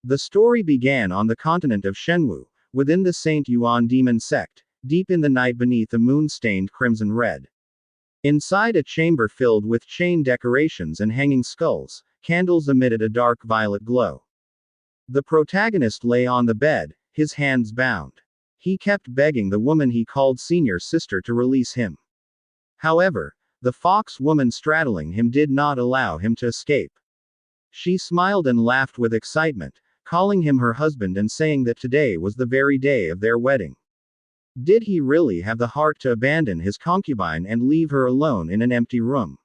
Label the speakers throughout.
Speaker 1: The story began on the continent of Shenwu, within the Saint Yuan Demon Sect, deep in the night beneath a moon-stained crimson red. Inside a chamber filled with chain decorations and hanging skulls, candles emitted a dark violet glow. The protagonist lay on the bed, his hands bound. He kept begging the woman he called senior sister to release him. However, the fox woman straddling him did not allow him to escape. She smiled and laughed with excitement, calling him her husband and saying that today was the very day of their wedding. Did he really have the heart to abandon his concubine and leave her alone in an empty room?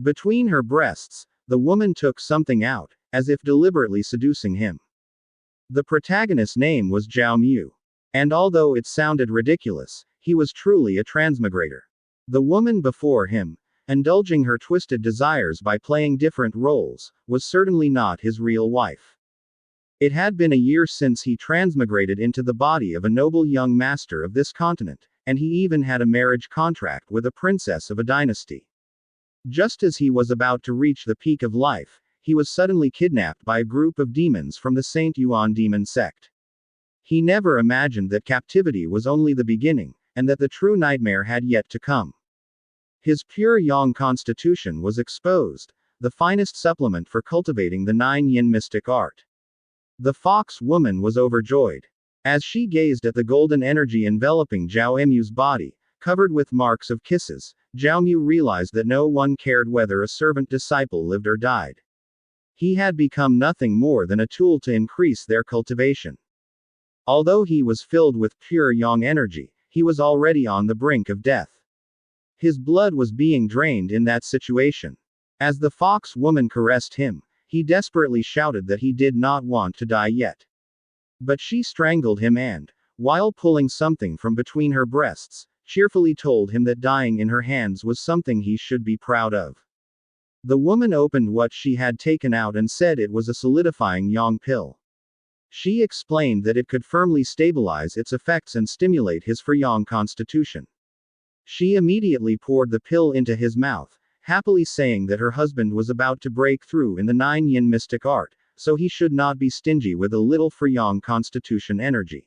Speaker 1: Between her breasts, the woman took something out, as if deliberately seducing him. The protagonist's name was Zhao Mu. And although it sounded ridiculous, he was truly a transmigrator. The woman before him, indulging her twisted desires by playing different roles, was certainly not his real wife. It had been a year since he transmigrated into the body of a noble young master of this continent, and he even had a marriage contract with a princess of a dynasty. Just as he was about to reach the peak of life, he was suddenly kidnapped by a group of demons from the Saint Yuan Demon Sect. He never imagined that captivity was only the beginning, and that the true nightmare had yet to come. His pure yang constitution was exposed, the finest supplement for cultivating the 9-yin mystic art. The fox woman was overjoyed. As she gazed at the golden energy enveloping Zhao Mu's body, covered with marks of kisses, Zhao Mu realized that no one cared whether a servant disciple lived or died. He had become nothing more than a tool to increase their cultivation. Although he was filled with pure yang energy, he was already on the brink of death. His blood was being drained in that situation. As the fox woman caressed him, he desperately shouted that he did not want to die yet. But she strangled him and, while pulling something from between her breasts, cheerfully told him that dying in her hands was something he should be proud of. The woman opened what she had taken out and said it was a solidifying yang pill. She explained that it could firmly stabilize its effects and stimulate his yang constitution. She immediately poured the pill into his mouth, happily saying that her husband was about to break through in the 9-yin mystic art, so he should not be stingy with a little yang constitution energy.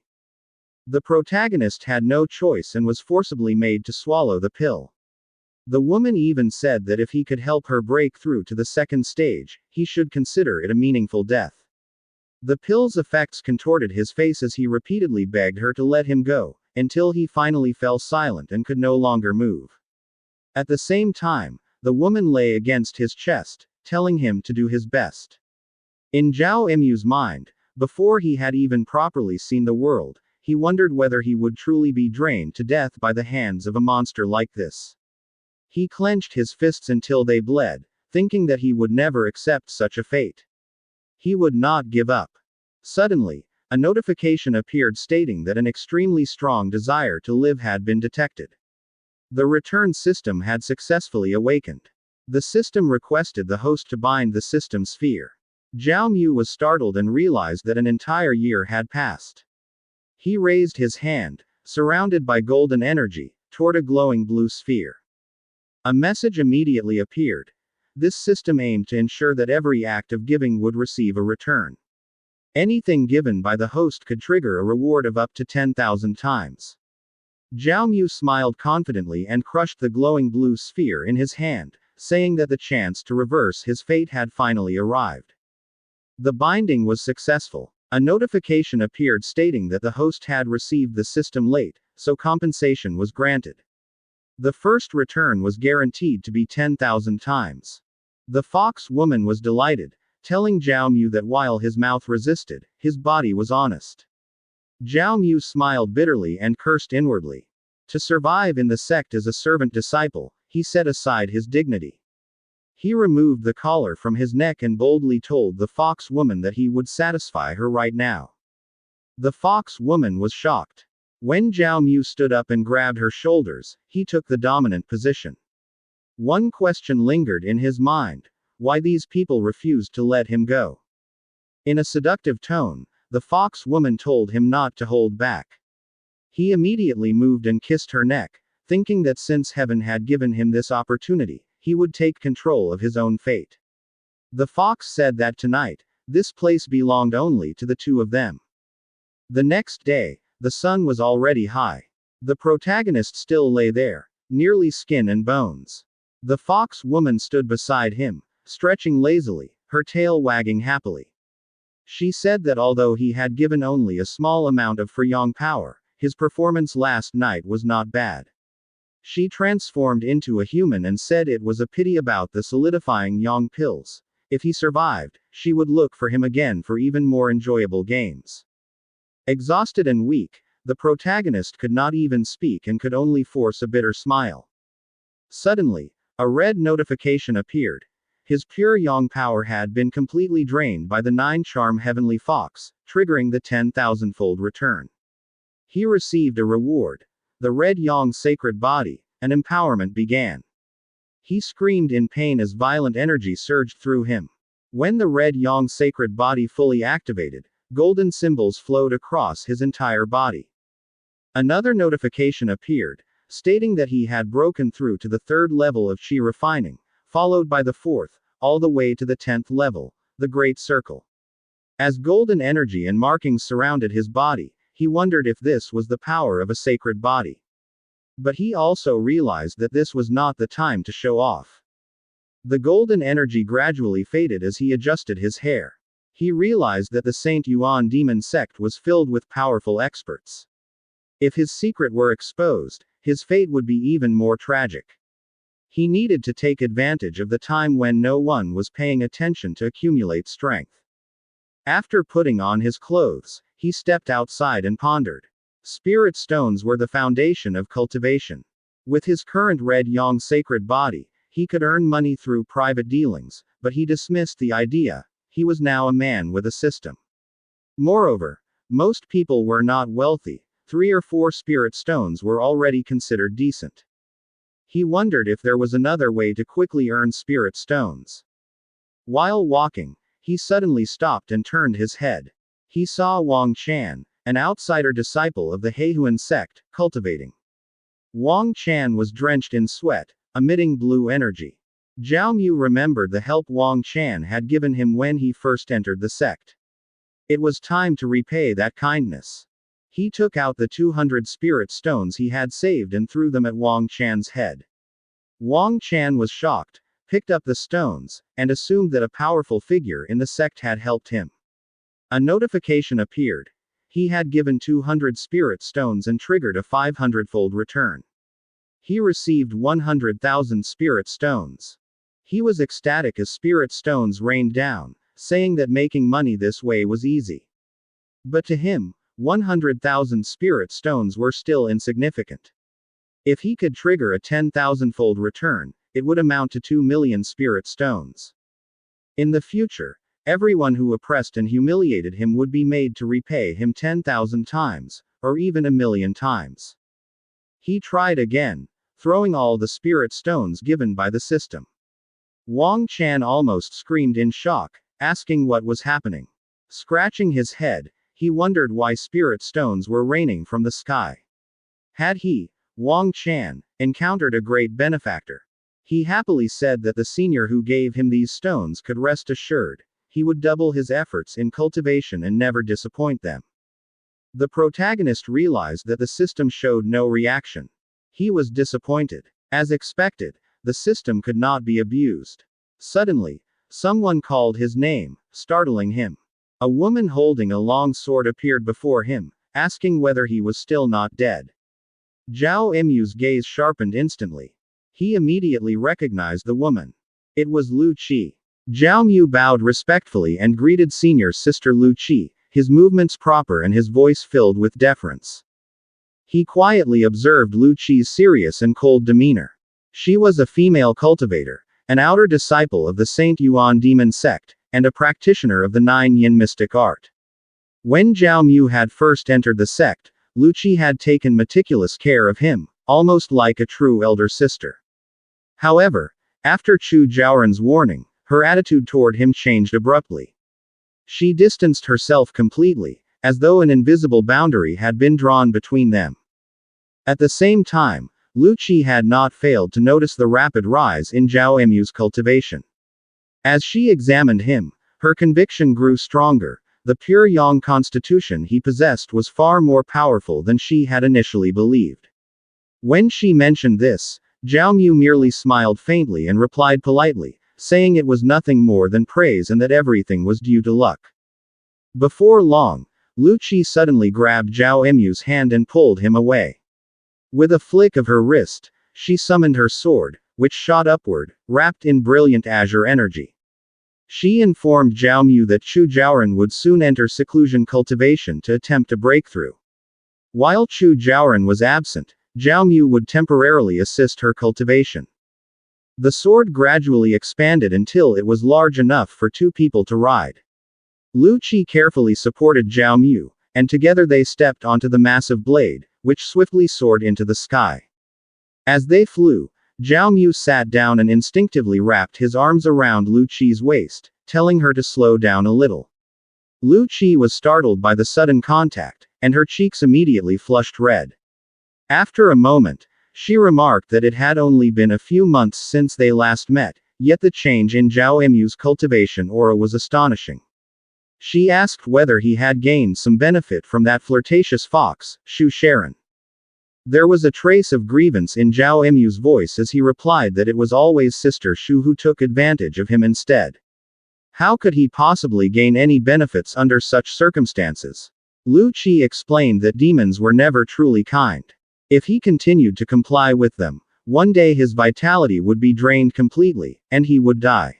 Speaker 1: The protagonist had no choice and was forcibly made to swallow the pill. The woman even said that if he could help her break through to the second stage, he should consider it a meaningful death. The pill's effects contorted his face as he repeatedly begged her to let him go, until he finally fell silent and could no longer move. At the same time, the woman lay against his chest, telling him to do his best. In Zhao Mu's mind, before he had even properly seen the world, he wondered whether he would truly be drained to death by the hands of a monster like this. He clenched his fists until they bled, thinking that he would never accept such a fate. He would not give up. Suddenly, a notification appeared stating that an extremely strong desire to live had been detected. The return system had successfully awakened. The system requested the host to bind the system sphere. Zhao Mu was startled and realized that an entire year had passed. He raised his hand, surrounded by golden energy, toward a glowing blue sphere. A message immediately appeared. This system aimed to ensure that every act of giving would receive a return. Anything given by the host could trigger a reward of up to 10,000 times. Zhao Mu smiled confidently and crushed the glowing blue sphere in his hand, saying that the chance to reverse his fate had finally arrived. The binding was successful. A notification appeared stating that the host had received the system late, so compensation was granted. The first return was guaranteed to be 10,000 times. The fox woman was delighted, telling Zhao Mu that while his mouth resisted, his body was honest. Zhao Mu smiled bitterly and cursed inwardly. To survive in the sect as a servant disciple, he set aside his dignity. He removed the collar from his neck and boldly told the fox woman that he would satisfy her right now. The fox woman was shocked. When Zhao Mu stood up and grabbed her shoulders, he took the dominant position. One question lingered in his mind: why these people refused to let him go. In a seductive tone, the fox woman told him not to hold back. He immediately moved and kissed her neck, thinking that since heaven had given him this opportunity, he would take control of his own fate. The fox said that tonight, This place belonged only to the two of them. The next day, the sun was already high. The protagonist still lay there, nearly skin and bones. The fox woman stood beside him, stretching lazily, her tail wagging happily. She said that although he had given only a small amount of Yang power, his performance last night was not bad. She transformed into a human and said it was a pity about the solidifying Yang pills. If he survived, she would look for him again for even more enjoyable games. Exhausted and weak, the protagonist could not even speak and could only force a bitter smile. Suddenly, a red notification appeared. His pure Yang power had been completely drained by the 9-charm Heavenly Fox, triggering the 10,000-fold return. He received a reward. The red Yang sacred body, and empowerment began. He screamed in pain as violent energy surged through him. When the red Yang sacred body fully activated, golden symbols flowed across his entire body. Another notification appeared, stating that he had broken through to the 3rd level of Qi refining, followed by the 4th, all the way to the 10th level, the Great Circle. As golden energy and markings surrounded his body, he wondered if this was the power of a sacred body. But he also realized that this was not the time to show off. The golden energy gradually faded as he adjusted his hair. He realized that the Saint Yuan Demon Sect was filled with powerful experts. If his secret were exposed, his fate would be even more tragic. He needed to take advantage of the time when no one was paying attention to accumulate strength. After putting on his clothes, he stepped outside and pondered. Spirit stones were the foundation of cultivation. With his current red Yang sacred body, he could earn money through private dealings, but he dismissed the idea. He was now a man with a system. Moreover, most people were not wealthy. 3 or 4 spirit stones were already considered decent. He wondered if there was another way to quickly earn spirit stones. While walking, he suddenly stopped and turned his head. He saw Wang Chan, an outsider disciple of the Heihuan sect, cultivating. Wang Chan was drenched in sweat, emitting blue energy. Zhao Mu remembered the help Wang Chan had given him when he first entered the sect. It was time to repay that kindness. He took out the 200 spirit stones he had saved and threw them at Wang Chan's head. Wang Chan was shocked, picked up the stones, and assumed that a powerful figure in the sect had helped him. A notification appeared. He had given 200 spirit stones and triggered a 500-fold return. He received 100,000 spirit stones. He was ecstatic as spirit stones rained down, saying that making money this way was easy. But to him, 100,000 spirit stones were still insignificant. If he could trigger a 10,000-fold return, it would amount to 2 million spirit stones. In the future, everyone who oppressed and humiliated him would be made to repay him 10,000 times, or even 1,000,000 times. He tried again, throwing all the spirit stones given by the system. Wang Chan almost screamed in shock, asking what was happening. Scratching his head, he wondered why spirit stones were raining from the sky. Had he, Wang Chan, encountered a great benefactor? He happily said that the senior who gave him these stones could rest assured, he would double his efforts in cultivation and never disappoint them. The protagonist realized that the system showed no reaction. He was disappointed. As expected, the system could not be abused. Suddenly, someone called his name, startling him. A woman holding a long sword appeared before him, asking whether he was still not dead. Zhao Mu's gaze sharpened instantly. He immediately recognized the woman. It was Lu Qi. Zhao Mu bowed respectfully and greeted senior sister Lu Qi, his movements proper and his voice filled with deference. He quietly observed Lu Qi's serious and cold demeanor. She was a female cultivator, an outer disciple of the Saint Yuan Demon Sect, and a practitioner of the 9 yin mystic art. When Zhao Mu had first entered the sect, Lu Qi had taken meticulous care of him, almost like a true elder sister. However, after Chu Zhaoran's warning, her attitude toward him changed abruptly. She distanced herself completely, as though an invisible boundary had been drawn between them. At the same time, Lu Qi had not failed to notice the rapid rise in Zhao Mu's cultivation. As she examined him, Her conviction grew stronger. The pure yang constitution he possessed was far more powerful than she had initially believed. When she mentioned this, Zhao Mu merely smiled faintly and replied politely, saying it was nothing more than praise and that everything was due to luck. Before long, Lu Qi suddenly grabbed Zhao Mu's hand and pulled him away. With a flick of her wrist, she summoned her sword, which shot upward, wrapped in brilliant azure energy. She informed Zhao Mu that Chu Jiaoran would soon enter seclusion cultivation to attempt a breakthrough. While Chu Jiaoran was absent, Zhao Mu would temporarily assist her cultivation. The sword gradually expanded until it was large enough for two people to ride. Lu Qi carefully supported Zhao Mu, and together they stepped onto the massive blade, which swiftly soared into the sky. As they flew, Zhao Mu sat down and instinctively wrapped his arms around Lu Qi's waist, telling her to slow down a little. Lu Qi was startled by the sudden contact, and her cheeks immediately flushed red. After a moment, she remarked that it had only been a few months since they last met, yet the change in Zhao Mu's cultivation aura was astonishing. She asked whether he had gained some benefit from that flirtatious fox, Shu Sharon. There was a trace of grievance in Zhao Mu's voice as he replied that it was always Sister Shu who took advantage of him instead. How could he possibly gain any benefits under such circumstances? Lu Qi explained that demons were never truly kind. If he continued to comply with them, one day his vitality would be drained completely, and he would die.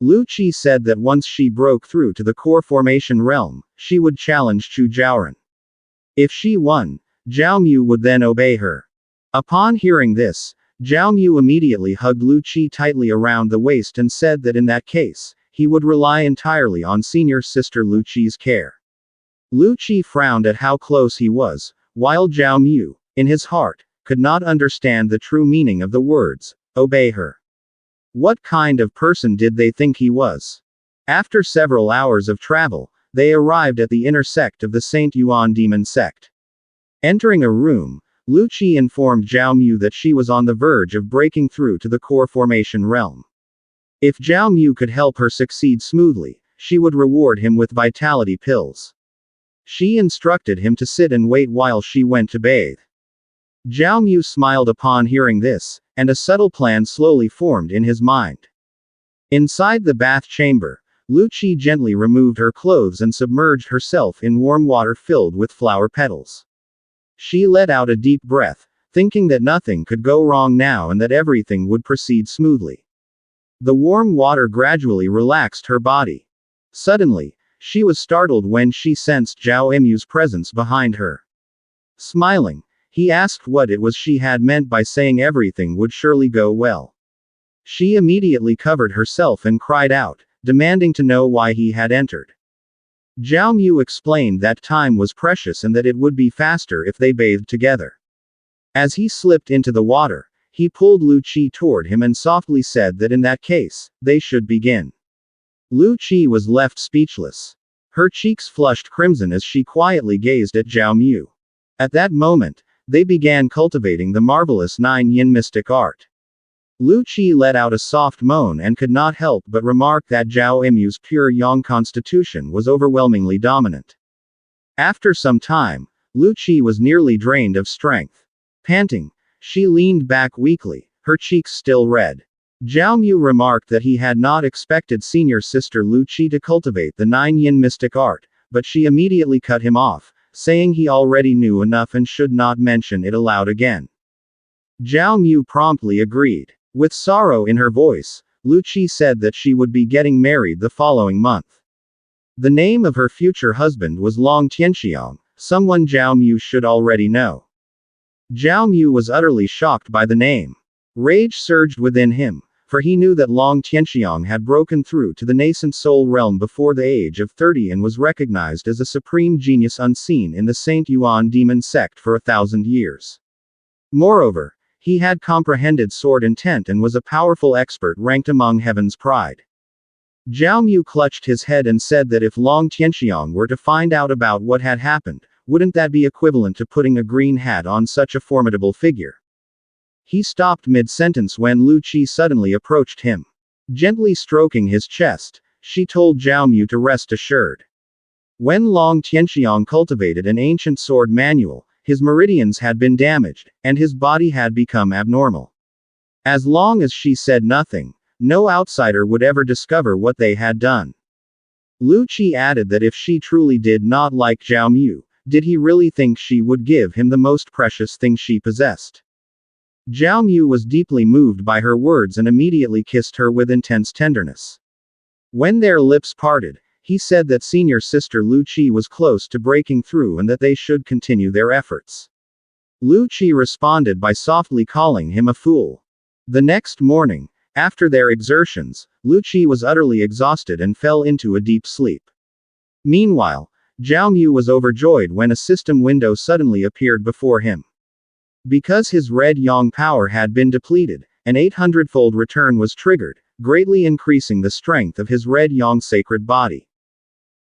Speaker 1: Lu Qi said that once she broke through to the core formation realm, she would challenge Chu Jiaoran. If she won, Zhao Mu would then obey her. Upon hearing this, Zhao Mu immediately hugged Lu Qi tightly around the waist and said that in that case, he would rely entirely on senior sister Lu Qi's care. Lu Qi frowned at how close he was, while Zhao Mu, in his heart, could not understand the true meaning of the words, obey her. What kind of person did they think he was? After several hours of travel, they arrived at the inner sect of the Saint Yuan Demon Sect. Entering a room, Lu Qi informed Zhao Mu that she was on the verge of breaking through to the core formation realm. If Zhao Mu could help her succeed smoothly, she would reward him with vitality pills. She instructed him to sit and wait while she went to bathe. Zhao Mu smiled upon hearing this, and a subtle plan slowly formed in his mind. Inside the bath chamber, Lu Qi gently removed her clothes and submerged herself in warm water filled with flower petals. She let out a deep breath, thinking that nothing could go wrong now and that everything would proceed smoothly. The warm water gradually relaxed her body. Suddenly, she was startled when she sensed Zhao Mu's presence behind her. Smiling, he asked what it was she had meant by saying everything would surely go well. She immediately covered herself and cried out, demanding to know why he had entered. Zhao Mu explained that time was precious and that it would be faster if they bathed together. As he slipped into the water, he pulled Lu Qi toward him and softly said that in that case, they should begin. Lu Qi was left speechless. Her cheeks flushed crimson as she quietly gazed at Zhao Mu. At that moment, they began cultivating the marvelous 9-yin mystic art. Lu Qi let out a soft moan and could not help but remark that Zhao Mu's pure yang constitution was overwhelmingly dominant. After some time, Lu Qi was nearly drained of strength. Panting, she leaned back weakly, her cheeks still red. Zhao Mu remarked that he had not expected senior sister Lu Qi to cultivate the 9-yin mystic art, but she immediately cut him off, saying he already knew enough and should not mention it aloud again. Zhao Mu promptly agreed. With sorrow in her voice, Lu Qi said that she would be getting married the following month. The name of her future husband was Long Tianxiang, someone Zhao Mu should already know. Zhao Mu was utterly shocked by the name. Rage surged within him, for he knew that Long Tianxiang had broken through to the nascent soul realm before the age of 30 and was recognized as a supreme genius unseen in the Saint Yuan Demon Sect for 1,000 years. Moreover, he had comprehended sword intent and was a powerful expert ranked among heaven's pride. Zhao Mu clutched his head and said that if Long Tianxiang were to find out about what had happened, wouldn't that be equivalent to putting a green hat on such a formidable figure? He stopped mid-sentence when Lu Qi suddenly approached him. Gently stroking his chest, she told Zhao Mu to rest assured. When Long Tianxiang cultivated an ancient sword manual, his meridians had been damaged, and his body had become abnormal. As long as she said nothing, no outsider would ever discover what they had done. Lu Qi added that if she truly did not like Zhao Mu, did he really think she would give him the most precious thing she possessed? Zhao Mu was deeply moved by her words and immediately kissed her with intense tenderness. When their lips parted, he said that senior sister Lu Qi was close to breaking through and that they should continue their efforts. Lu Qi responded by softly calling him a fool. The next morning, after their exertions, Lu Qi was utterly exhausted and fell into a deep sleep. Meanwhile, Zhao Mu was overjoyed when a system window suddenly appeared before him. Because his red yang power had been depleted, an 800-fold return was triggered, greatly increasing the strength of his red yang sacred body.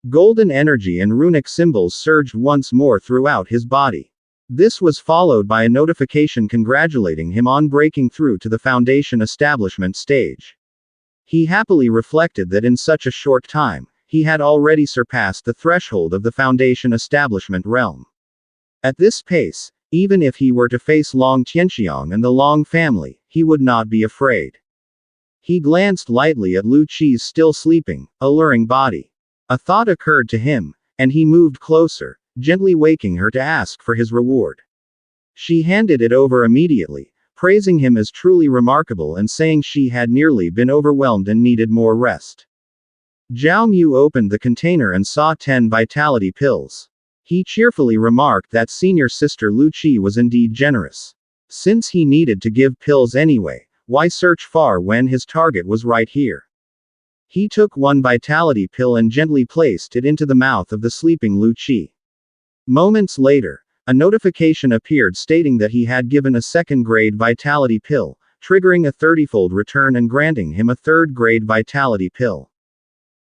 Speaker 1: Golden energy and runic symbols surged once more throughout his body. This was followed by a notification congratulating him on breaking through to the foundation establishment stage. He happily reflected that in such a short time, he had already surpassed the threshold of the foundation establishment realm. At this pace, even if he were to face Long Tianxiang and the Long family, he would not be afraid. He glanced lightly at Lu Qi's still sleeping, alluring body. A thought occurred to him, and he moved closer, gently waking her to ask for his reward. She handed it over immediately, praising him as truly remarkable and saying she had nearly been overwhelmed and needed more rest. Zhao Mu opened the container and saw 10 vitality pills. He cheerfully remarked that senior sister Lu Qi was indeed generous. Since he needed to give pills anyway, why search far when his target was right here? He took one vitality pill and gently placed it into the mouth of the sleeping Lu Qi. Moments later, a notification appeared stating that he had given a second-grade vitality pill, triggering a 30-fold return and granting him a third-grade vitality pill.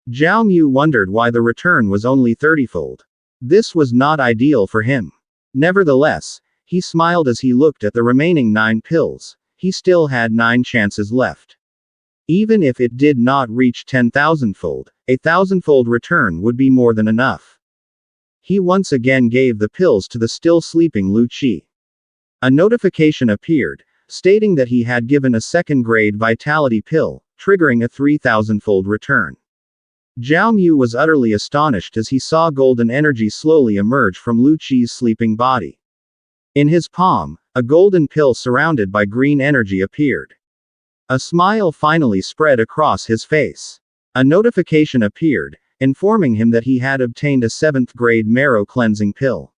Speaker 1: Zhao Mu wondered why the return was only 30-fold. This was not ideal for him. Nevertheless, he smiled as he looked at the remaining 9 pills. He still had 9 chances left. Even if it did not reach 10,000-fold, a 1,000-fold return would be more than enough. He once again gave the pills to the still sleeping Lu Qi. A notification appeared, stating that he had given a second-grade vitality pill, triggering a 3,000-fold return. Zhao Mu was utterly astonished as he saw golden energy slowly emerge from Lu Qi's sleeping body. In his palm, a golden pill surrounded by green energy appeared. A smile finally spread across his face. A notification appeared, informing him that he had obtained a 7th-grade marrow cleansing pill.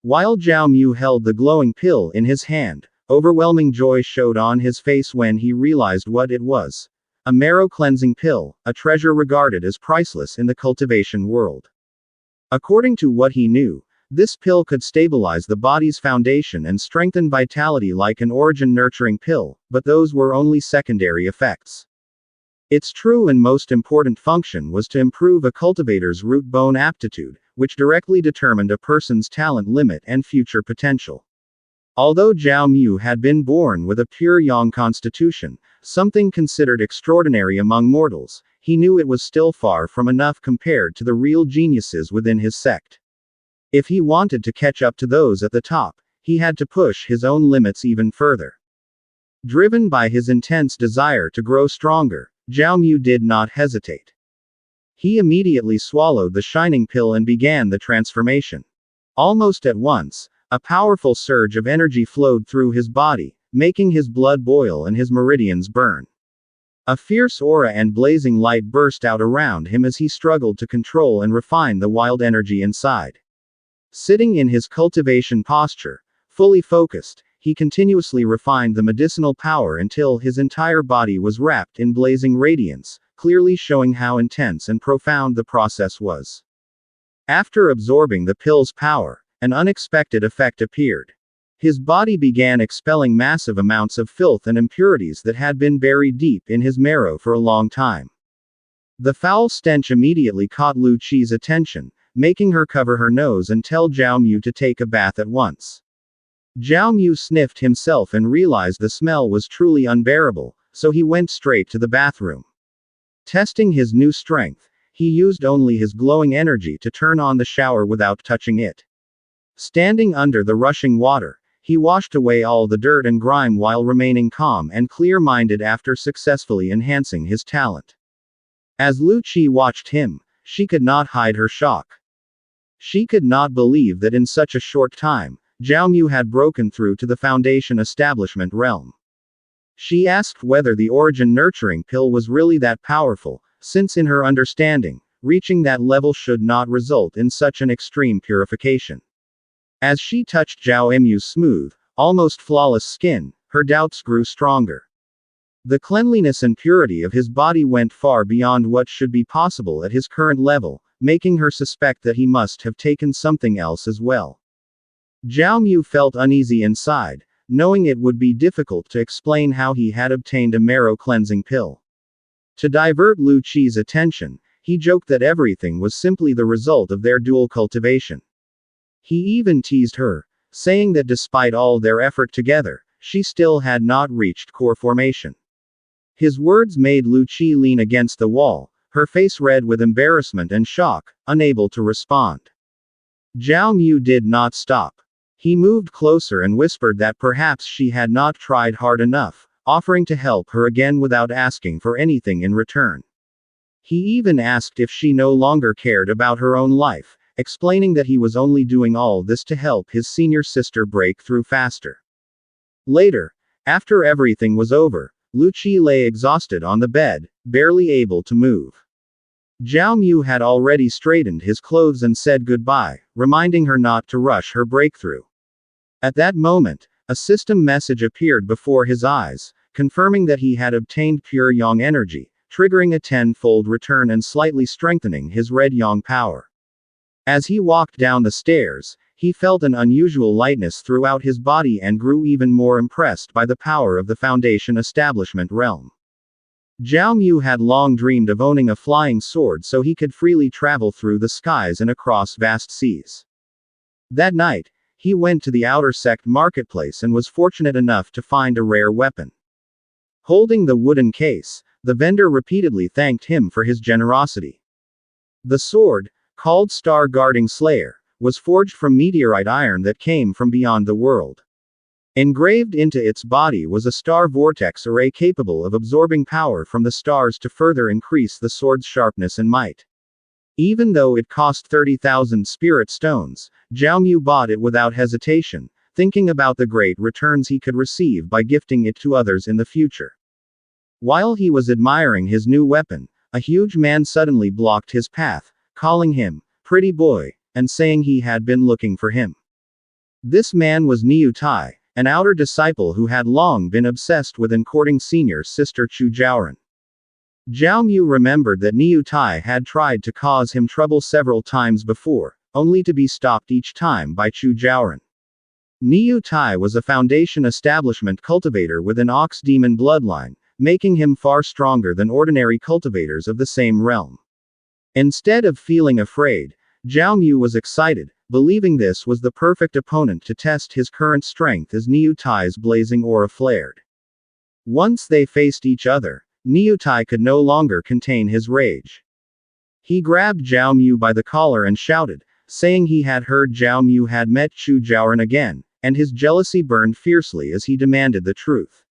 Speaker 1: While Zhao Mu held the glowing pill in his hand, overwhelming joy showed on his face when he realized what it was. A marrow cleansing pill, a treasure regarded as priceless in the cultivation world. According to what he knew, this pill could stabilize the body's foundation and strengthen vitality like an origin-nurturing pill, but those were only secondary effects. Its true and most important function was to improve a cultivator's root bone aptitude, which directly determined a person's talent limit and future potential. Although Zhao Mu had been born with a pure yang constitution, something considered extraordinary among mortals, he knew it was still far from enough compared to the real geniuses within his sect. If he wanted to catch up to those at the top, he had to push his own limits even further. Driven by his intense desire to grow stronger, Zhao Mu did not hesitate. He immediately swallowed the shining pill and began the transformation. Almost at once, a powerful surge of energy flowed through his body, making his blood boil and his meridians burn. A fierce aura and blazing light burst out around him as he struggled to control and refine the wild energy inside. Sitting in his cultivation posture, fully focused, he continuously refined the medicinal power until his entire body was wrapped in blazing radiance, clearly showing how intense and profound the process was. After absorbing the pill's power, an unexpected effect appeared. His body began expelling massive amounts of filth and impurities that had been buried deep in his marrow for a long time. The foul stench immediately caught Lu Qi's attention, making her cover her nose and tell Zhao Mu to take a bath at once. Zhao Mu sniffed himself and realized the smell was truly unbearable, so he went straight to the bathroom. Testing his new strength, he used only his glowing energy to turn on the shower without touching it. Standing under the rushing water, he washed away all the dirt and grime while remaining calm and clear-minded after successfully enhancing his talent. As Lu Qi watched him, she could not hide her shock. She could not believe that in such a short time, Zhao Mu had broken through to the Foundation establishment realm. She asked whether the origin nurturing pill was really that powerful, since in her understanding, reaching that level should not result in such an extreme purification. As she touched Zhao Mu's smooth, almost flawless skin, her doubts grew stronger. The cleanliness and purity of his body went far beyond what should be possible at his current level, making her suspect that he must have taken something else as well. Zhao Mu felt uneasy inside, knowing it would be difficult to explain how he had obtained a marrow cleansing pill. To divert Lu Qi's attention, he joked that everything was simply the result of their dual cultivation. He even teased her, saying that despite all their effort together, she still had not reached core formation. His words made Lu Qi lean against the wall, her face red with embarrassment and shock, unable to respond. Zhao Mu did not stop. He moved closer and whispered that perhaps she had not tried hard enough, offering to help her again without asking for anything in return. He even asked if she no longer cared about her own life, explaining that he was only doing all this to help his senior sister break through faster. Later, after everything was over, Lu Qi lay exhausted on the bed, barely able to move. Zhao Mu had already straightened his clothes and said goodbye, reminding her not to rush her breakthrough. At that moment, a system message appeared before his eyes, confirming that he had obtained pure yang energy, triggering a tenfold return and slightly strengthening his red yang power. As he walked down the stairs, he felt an unusual lightness throughout his body and grew even more impressed by the power of the Foundation establishment realm. Zhao Mu had long dreamed of owning a flying sword so he could freely travel through the skies and across vast seas. That night, he went to the outer sect marketplace and was fortunate enough to find a rare weapon. Holding the wooden case, the vendor repeatedly thanked him for his generosity. The sword, called Star Guarding Slayer, was forged from meteorite iron that came from beyond the world. Engraved into its body was a star vortex array capable of absorbing power from the stars to further increase the sword's sharpness and might. Even though it cost 30,000 spirit stones, Zhao Mu bought it without hesitation, thinking about the great returns he could receive by gifting it to others in the future. While he was admiring his new weapon, a huge man suddenly blocked his path, calling him, "Pretty boy," and saying he had been looking for him. This man was Niu Tai, an outer disciple who had long been obsessed with and courting senior sister Chu Jiaoran. Zhao Mu remembered that Niu Tai had tried to cause him trouble several times before, only to be stopped each time by Chu Jiaoran. Niu Tai was a Foundation establishment cultivator with an ox demon bloodline, making him far stronger than ordinary cultivators of the same realm. Instead of feeling afraid, Zhao Mu was excited, believing this was the perfect opponent to test his current strength as Niu Tai's blazing aura flared. Once they faced each other, Niu Tai could no longer contain his rage. He grabbed Zhao Mu by the collar and shouted, saying he had heard Zhao Mu had met Chu Jiaoran again, and his jealousy burned fiercely as he demanded the truth.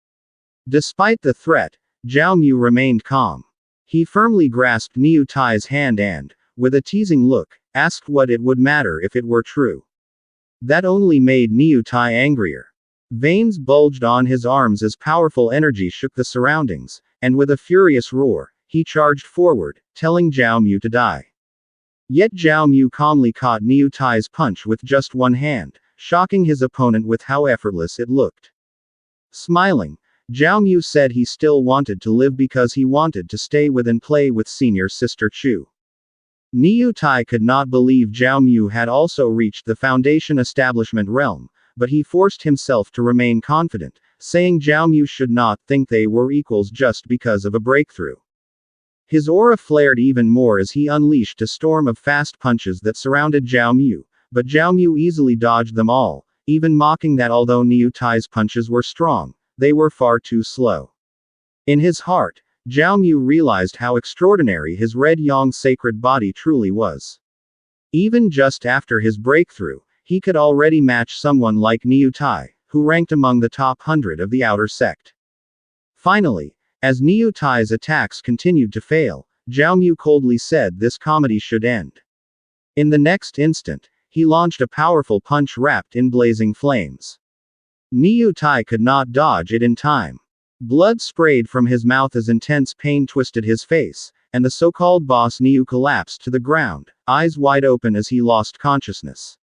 Speaker 1: Despite the threat, Zhao Mu remained calm. He firmly grasped Niu Tai's hand and, with a teasing look, asked what it would matter if it were true. That only made Niu Tai angrier. Veins bulged on his arms as powerful energy shook the surroundings, and with a furious roar, he charged forward, telling Zhao Mu to die. Yet Zhao Mu calmly caught Niu Tai's punch with just one hand, shocking his opponent with how effortless it looked. Smiling, Zhao Mu said he still wanted to live because he wanted to stay with and play with senior sister Chu. Niu Tai could not believe Zhao Mu had also reached the Foundation establishment realm, but he forced himself to remain confident, saying Zhao Mu should not think they were equals just because of a breakthrough. His aura flared even more as he unleashed a storm of fast punches that surrounded Zhao Mu, but Zhao Mu easily dodged them all, even mocking that although Niu Tai's punches were strong, they were far too slow. In his heart, Zhao Mu realized how extraordinary his red yang sacred body truly was. Even just after his breakthrough, he could already match someone like Niu Tai, who ranked among the top 100 of the outer sect. Finally, as Niu Tai's attacks continued to fail, Zhao Mu coldly said this comedy should end. In the next instant, he launched a powerful punch wrapped in blazing flames. Niu Tai could not dodge it in time. Blood sprayed from his mouth as intense pain twisted his face, and the so-called boss Niu collapsed to the ground, eyes wide open as he lost consciousness.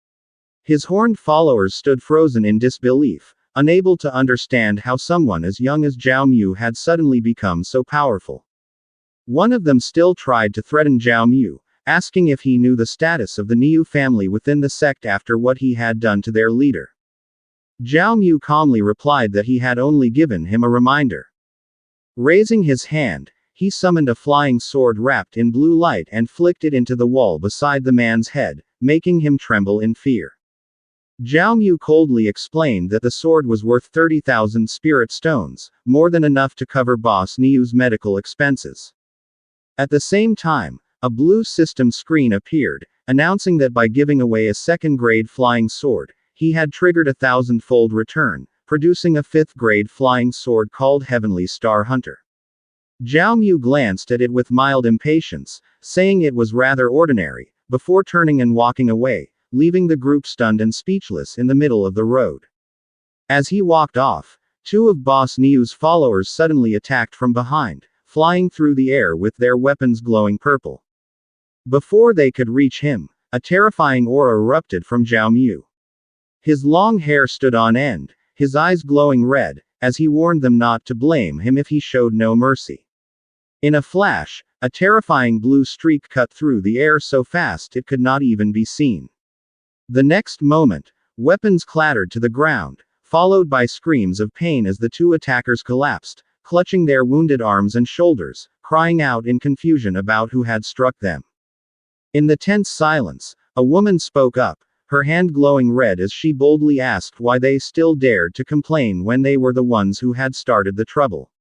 Speaker 1: His horned followers stood frozen in disbelief, unable to understand how someone as young as Zhao Mu had suddenly become so powerful. One of them still tried to threaten Zhao Mu, asking if he knew the status of the Niu family within the sect after what he had done to their leader. Zhao Mu calmly replied that he had only given him a reminder. Raising his hand, he summoned a flying sword wrapped in blue light and flicked it into the wall beside the man's head, making him tremble in fear. Zhao Mu coldly explained that the sword was worth 30,000 spirit stones, more than enough to cover Boss Niu's medical expenses. At the same time, a blue system screen appeared, announcing that by giving away a second-grade flying sword, he had triggered a 1000-fold return, producing a 5th-grade flying sword called Heavenly Star Hunter. Zhao Mu glanced at it with mild impatience, saying it was rather ordinary, before turning and walking away, leaving the group stunned and speechless in the middle of the road. As he walked off, two of Boss Niu's followers suddenly attacked from behind, flying through the air with their weapons glowing purple. Before they could reach him, a terrifying aura erupted from Zhao Mu. His long hair stood on end, his eyes glowing red, as he warned them not to blame him if he showed no mercy. In a flash, a terrifying blue streak cut through the air so fast it could not even be seen. The next moment, weapons clattered to the ground, followed by screams of pain as the two attackers collapsed, clutching their wounded arms and shoulders, crying out in confusion about who had struck them. In the tense silence, a woman spoke up, her hand glowing red as she boldly asked why they still dared to complain when they were the ones who had started the trouble.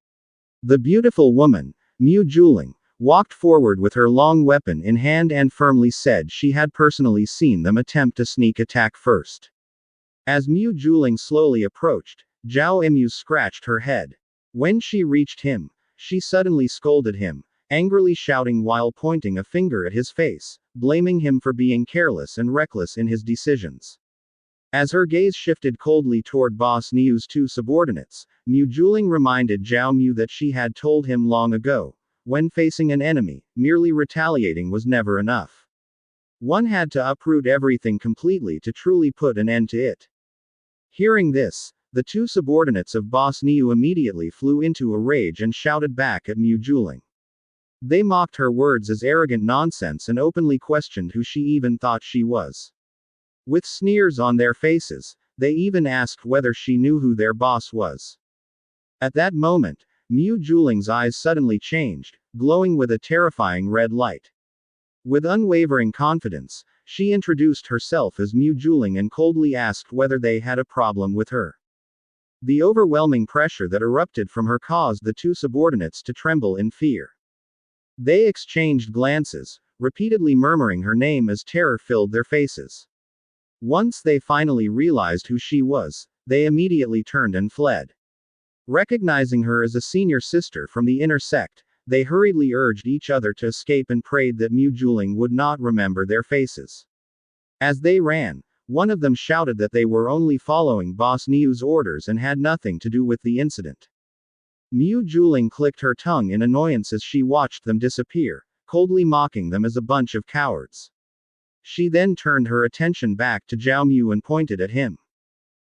Speaker 1: The beautiful woman, Mu Juling, walked forward with her long weapon in hand and firmly said she had personally seen them attempt a sneak attack first. As Mu Juling slowly approached, Zhao Mu scratched her head. When she reached him, she suddenly scolded him, angrily shouting while pointing a finger at his face, blaming him for being careless and reckless in his decisions. As her gaze shifted coldly toward Boss Niu's two subordinates, Mu Juling reminded Zhao Mu that she had told him long ago, when facing an enemy, merely retaliating was never enough. One had to uproot everything completely to truly put an end to it. Hearing this, the two subordinates of Boss Niu immediately flew into a rage and shouted back at Mu Juling. They mocked her words as arrogant nonsense and openly questioned who she even thought she was. With sneers on their faces, they even asked whether she knew who their boss was. At that moment, Mu Juling's eyes suddenly changed, glowing with a terrifying red light. With unwavering confidence, she introduced herself as Mu Juling and coldly asked whether they had a problem with her. The overwhelming pressure that erupted from her caused the two subordinates to tremble in fear. They exchanged glances, repeatedly murmuring her name as terror filled their faces. Once they finally realized who she was, they immediately turned and fled. Recognizing her as a senior sister from the inner sect, they hurriedly urged each other to escape and prayed that Mu Juling would not remember their faces. As they ran, one of them shouted that they were only following Boss Niu's orders and had nothing to do with the incident. Mu Juling clicked her tongue in annoyance as she watched them disappear, coldly mocking them as a bunch of cowards. She then turned her attention back to Zhao Mu and pointed at him.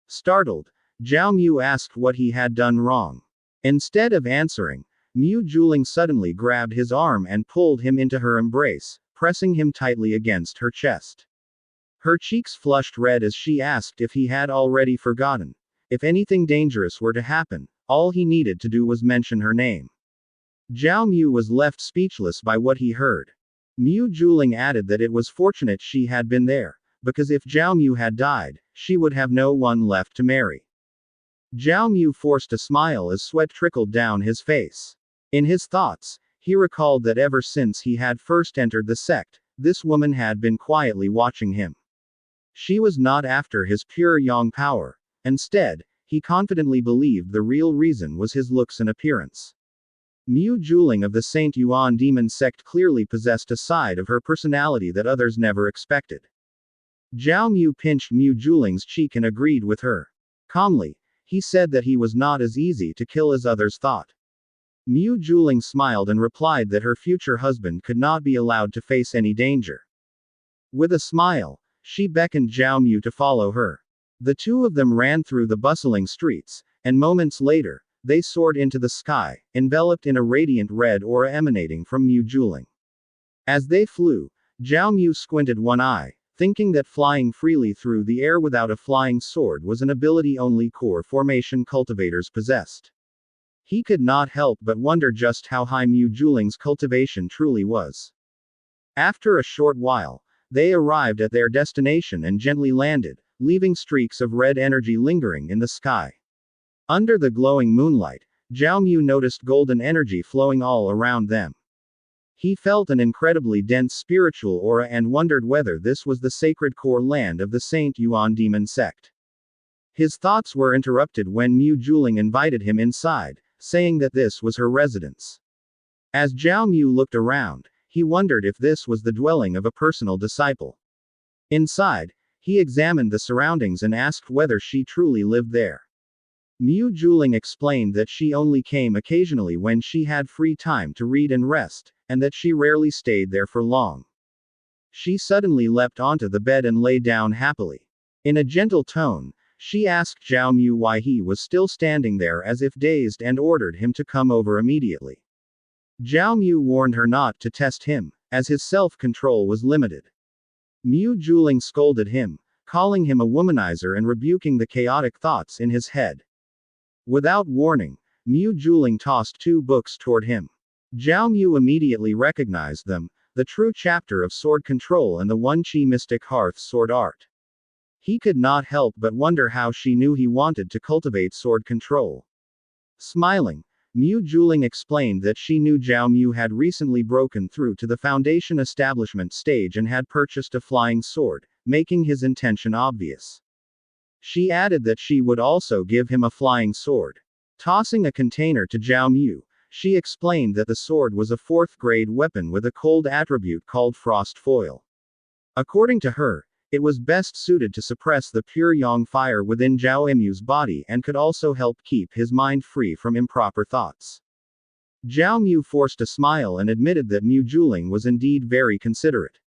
Speaker 1: Startled, Zhao Mu asked what he had done wrong. Instead of answering, Mu Juling suddenly grabbed his arm and pulled him into her embrace, pressing him tightly against her chest. Her cheeks flushed red as she asked if he had already forgotten. If anything dangerous were to happen, all he needed to do was mention her name. Zhao Mu was left speechless by what he heard. Mu Juling added that it was fortunate she had been there, because if Zhao Mu had died, she would have no one left to marry. Zhao Mu forced a smile as sweat trickled down his face. In his thoughts, he recalled that ever since he had first entered the sect, this woman had been quietly watching him. She was not after his pure yang power. Instead, he confidently believed the real reason was his looks and appearance. Mu Juling of the Saint Yuan Demon Sect clearly possessed a side of her personality that others never expected. Zhao Mu pinched Mu Juling's cheek and agreed with her. Calmly, he said that he was not as easy to kill as others thought. Mu Juling smiled and replied that her future husband could not be allowed to face any danger. With a smile, she beckoned Zhao Mu to follow her. The two of them ran through the bustling streets, and moments later, they soared into the sky, enveloped in a radiant red aura emanating from Mu Juling. As they flew, Zhao Mu squinted one eye, thinking that flying freely through the air without a flying sword was an ability only core formation cultivators possessed. He could not help but wonder just how high Mu Juling's cultivation truly was. After a short while, they arrived at their destination and gently landed, leaving streaks of red energy lingering in the sky. Under the glowing moonlight, Zhao Mu noticed golden energy flowing all around them. He felt an incredibly dense spiritual aura and wondered whether this was the sacred core land of the Saint Yuan Demon Sect. His thoughts were interrupted when Mu Juling invited him inside, saying that this was her residence. As Zhao Mu looked around, he wondered if this was the dwelling of a personal disciple. Inside, he examined the surroundings and asked whether she truly lived there. Mu Juling explained that she only came occasionally when she had free time to read and rest, and that she rarely stayed there for long. She suddenly leapt onto the bed and lay down happily. In a gentle tone, she asked Zhao Mu why he was still standing there as if dazed and ordered him to come over immediately. Zhao Mu warned her not to test him, as his self-control was limited. Mu Juling scolded him, calling him a womanizer and rebuking the chaotic thoughts in his head. Without warning, Mu Juling tossed two books toward him. Zhao Mu immediately recognized them, the true chapter of sword control and the One Qi Mystic Hearth sword art. He could not help but wonder how she knew he wanted to cultivate sword control. Smiling, Mu Juling explained that she knew Zhao Mu had recently broken through to the foundation establishment stage and had purchased a flying sword, making his intention obvious. She added that she would also give him a flying sword. Tossing a container to Zhao Mu, she explained that the sword was a 4th-grade weapon with a cold attribute called Frost Foil. According to her, it was best suited to suppress the pure yang fire within Zhao Mu's body and could also help keep his mind free from improper thoughts. Zhao Mu forced a smile and admitted that Mu Juling was indeed very considerate.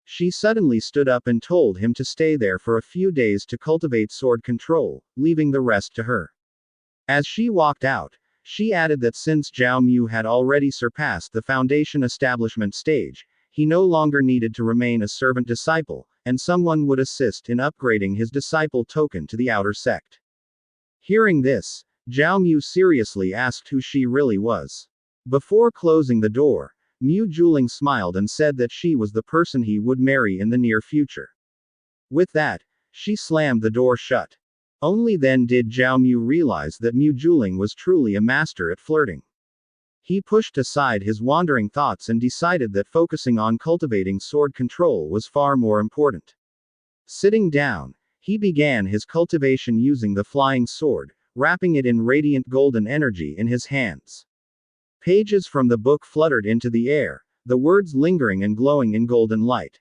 Speaker 1: She suddenly stood up and told him to stay there for a few days to cultivate sword control, leaving the rest to her. As she walked out, she added that since Zhao Mu had already surpassed the foundation establishment stage, he no longer needed to remain a servant disciple, and someone would assist in upgrading his disciple token to the outer sect. Hearing this, Zhao Mu seriously asked who she really was. Before closing the door, Mu Juling smiled and said that she was the person he would marry in the near future. With that, she slammed the door shut. Only then did Zhao Mu realize that Mu Juling was truly a master at flirting. He pushed aside his wandering thoughts and decided that focusing on cultivating sword control was far more important. Sitting down, he began his cultivation using the flying sword, wrapping it in radiant golden energy in his hands. Pages from the book fluttered into the air, the words lingering and glowing in golden light.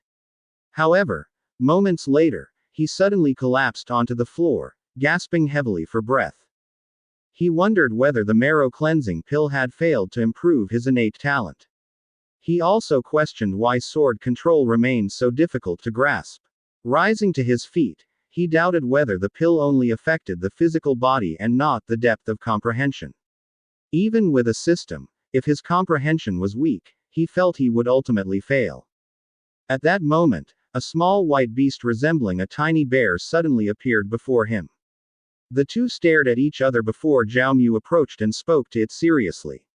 Speaker 1: However, moments later, he suddenly collapsed onto the floor, gasping heavily for breath. He wondered whether the marrow cleansing pill had failed to improve his innate talent. He also questioned why sword control remained so difficult to grasp. Rising to his feet, he doubted whether the pill only affected the physical body and not the depth of comprehension. Even with a system, if his comprehension was weak, he felt he would ultimately fail. At that moment, a small white beast resembling a tiny bear suddenly appeared before him. The two stared at each other before Zhao Mu approached and spoke to it seriously.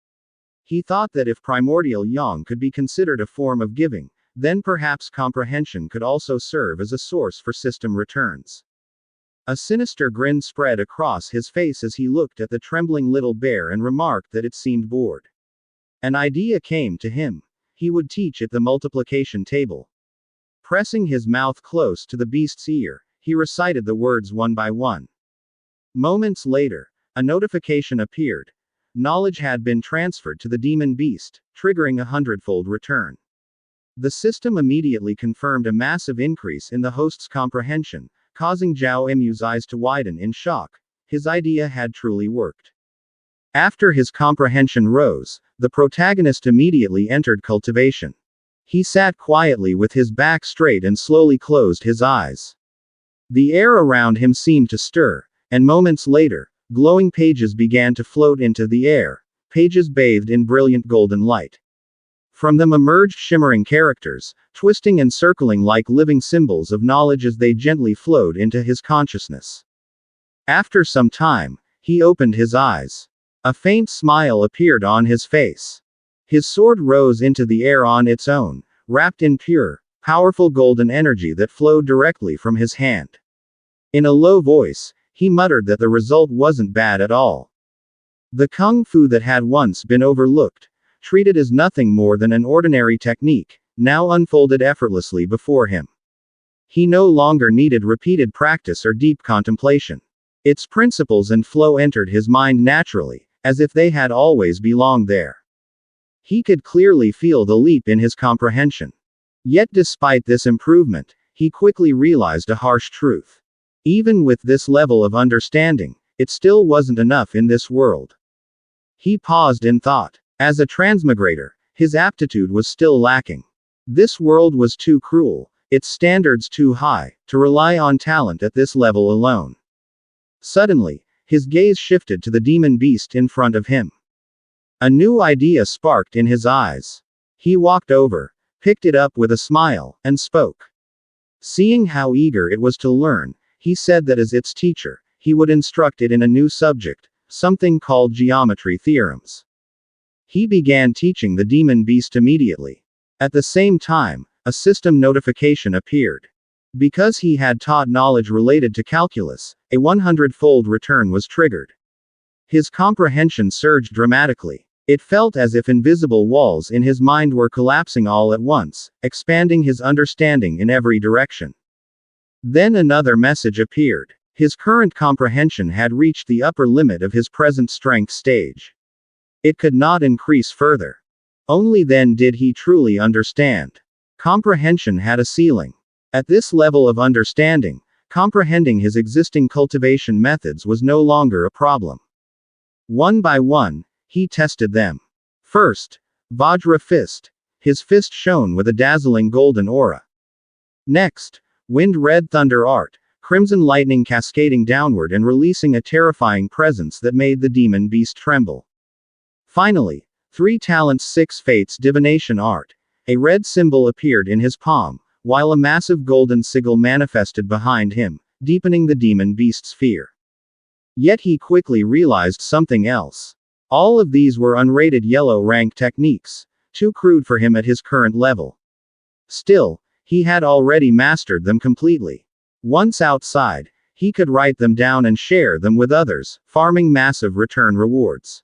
Speaker 1: He thought that if primordial yang could be considered a form of giving, then perhaps comprehension could also serve as a source for system returns. A sinister grin spread across his face as he looked at the trembling little bear and remarked that it seemed bored. An idea came to him. He would teach it the multiplication table. Pressing his mouth close to the beast's ear, he recited the words one by one. Moments later, a notification appeared. Knowledge had been transferred to the demon beast, triggering a 100-fold return. The system immediately confirmed a massive increase in the host's comprehension, causing Zhao Mu's eyes to widen in shock. His idea had truly worked. After his comprehension rose, the protagonist immediately entered cultivation. He sat quietly with his back straight and slowly closed his eyes. The air around him seemed to stir, and moments later, glowing pages began to float into the air, pages bathed in brilliant golden light. From them emerged shimmering characters, twisting and circling like living symbols of knowledge as they gently flowed into his consciousness. After some time, he opened his eyes. A faint smile appeared on his face. His sword rose into the air on its own, wrapped in pure, powerful golden energy that flowed directly from his hand. In a low voice, he muttered that the result wasn't bad at all. The kung fu that had once been overlooked, treated as nothing more than an ordinary technique, now unfolded effortlessly before him. He no longer needed repeated practice or deep contemplation. Its principles and flow entered his mind naturally, as if they had always belonged there. He could clearly feel the leap in his comprehension. Yet despite this improvement, he quickly realized a harsh truth. Even with this level of understanding, it still wasn't enough in this world. He paused in thought. As a transmigrator, his aptitude was still lacking. This world was too cruel, its standards too high, to rely on talent at this level alone. Suddenly, his gaze shifted to the demon beast in front of him. A new idea sparked in his eyes. He walked over, picked it up with a smile, and spoke. Seeing how eager it was to learn, he said that as its teacher, he would instruct it in a new subject, something called geometry theorems. He began teaching the demon beast immediately. At the same time, a system notification appeared. Because he had taught knowledge related to calculus, a 100-fold return was triggered. His comprehension surged dramatically. It felt as if invisible walls in his mind were collapsing all at once, expanding his understanding in every direction. Then another message appeared. His current comprehension had reached the upper limit of his present strength stage. It could not increase further. Only then did he truly understand. Comprehension had a ceiling. At this level of understanding, comprehending his existing cultivation methods was no longer a problem. One by one, he tested them. First, Vajra Fist. His fist shone with a dazzling golden aura. Next, Wind Red Thunder Art, crimson lightning cascading downward and releasing a terrifying presence that made the demon beast tremble. Finally, 3 Talents 6 Fates Divination Art. A red symbol appeared in his palm, while a massive golden sigil manifested behind him, deepening the demon beast's fear. Yet he quickly realized something else. All of these were unrated yellow rank techniques, too crude for him at his current level. Still, he had already mastered them completely. Once outside, he could write them down and share them with others, farming massive return rewards.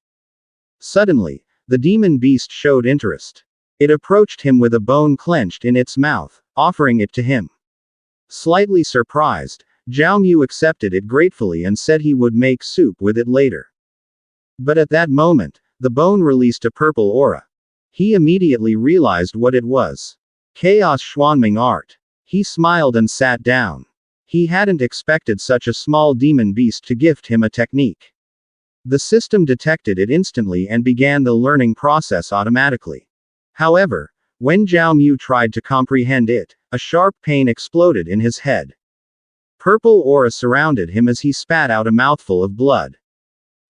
Speaker 1: Suddenly, the demon beast showed interest. It approached him with a bone clenched in its mouth, offering it to him. Slightly surprised, Zhao Mu accepted it gratefully and said he would make soup with it later. But at that moment, the bone released a purple aura. He immediately realized what it was. Chaos Xuanming Art. He smiled and sat down. He hadn't expected such a small demon beast to gift him a technique. The system detected it instantly and began the learning process automatically. However, when Zhao Mu tried to comprehend it, a sharp pain exploded in his head. Purple aura surrounded him as he spat out a mouthful of blood.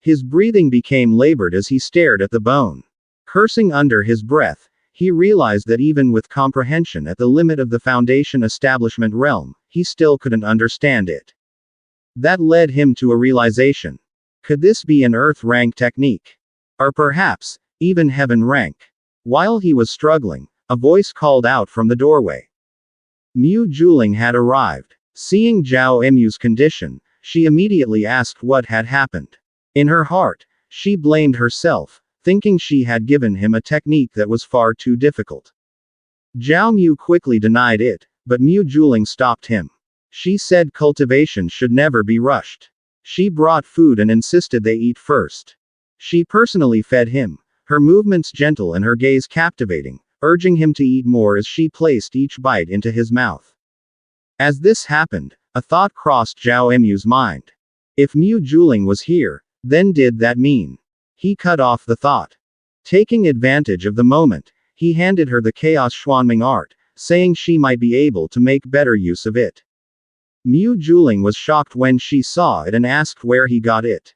Speaker 1: His breathing became labored as he stared at the bone. Cursing under his breath, he realized that even with comprehension at the limit of the Foundation Establishment realm, he still couldn't understand it. That led him to a realization. Could this be an Earth rank technique? Or perhaps, even Heaven rank? While he was struggling, a voice called out from the doorway. Mu Juling had arrived. Seeing Zhao Mu's condition, she immediately asked what had happened. In her heart, she blamed herself, thinking she had given him a technique that was far too difficult. Zhao Mu quickly denied it, but Mu Juling stopped him. She said cultivation should never be rushed. She brought food and insisted they eat first. She personally fed him, her movements gentle and her gaze captivating, urging him to eat more as she placed each bite into his mouth. As this happened, a thought crossed Zhao Mu's mind. If Mu Juling was here, then did that mean? He cut off the thought. Taking advantage of the moment, he handed her the chaos Xuanming art, saying she might be able to make better use of it. Mu Juling was shocked when she saw it and asked where he got it.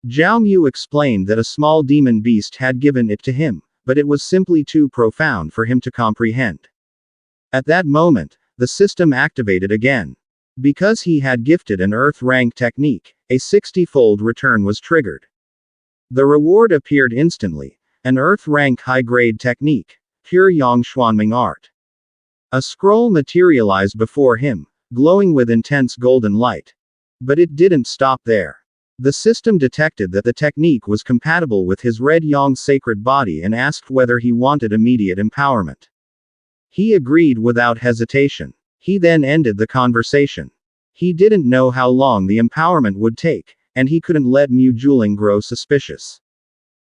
Speaker 1: Zhao Mu explained that a small demon beast had given it to him, but it was simply too profound for him to comprehend. At that moment, the system activated again. Because he had gifted an Earth rank technique, a 60-fold return was triggered. The reward appeared instantly, an Earth rank high-grade technique, pure Yang Xuanming art. A scroll materialized before him, glowing with intense golden light. But it didn't stop there. The system detected that the technique was compatible with his red Yang sacred body and asked whether he wanted immediate empowerment. He agreed without hesitation. He then ended the conversation. He didn't know how long the empowerment would take, and he couldn't let Mu Juling grow suspicious.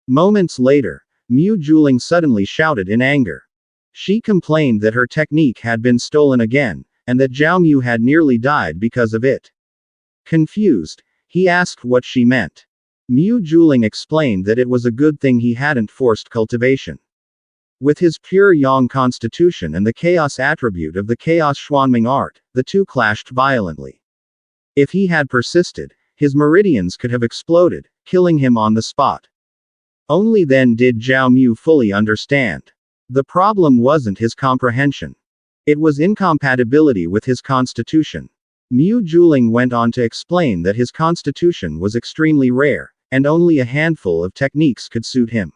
Speaker 1: Moments later, Mu Juling suddenly shouted in anger. She complained that her technique had been stolen again, and that Zhao Mu had nearly died because of it. Confused, he asked what she meant. Mu Juling explained that it was a good thing he hadn't forced cultivation. With his pure Yang constitution and the chaos attribute of the chaos Xuanming art, the two clashed violently. If he had persisted, his meridians could have exploded, killing him on the spot. Only then did Zhao Mu fully understand. The problem wasn't his comprehension. It was incompatibility with his constitution. Mu Juling went on to explain that his constitution was extremely rare, and only a handful of techniques could suit him.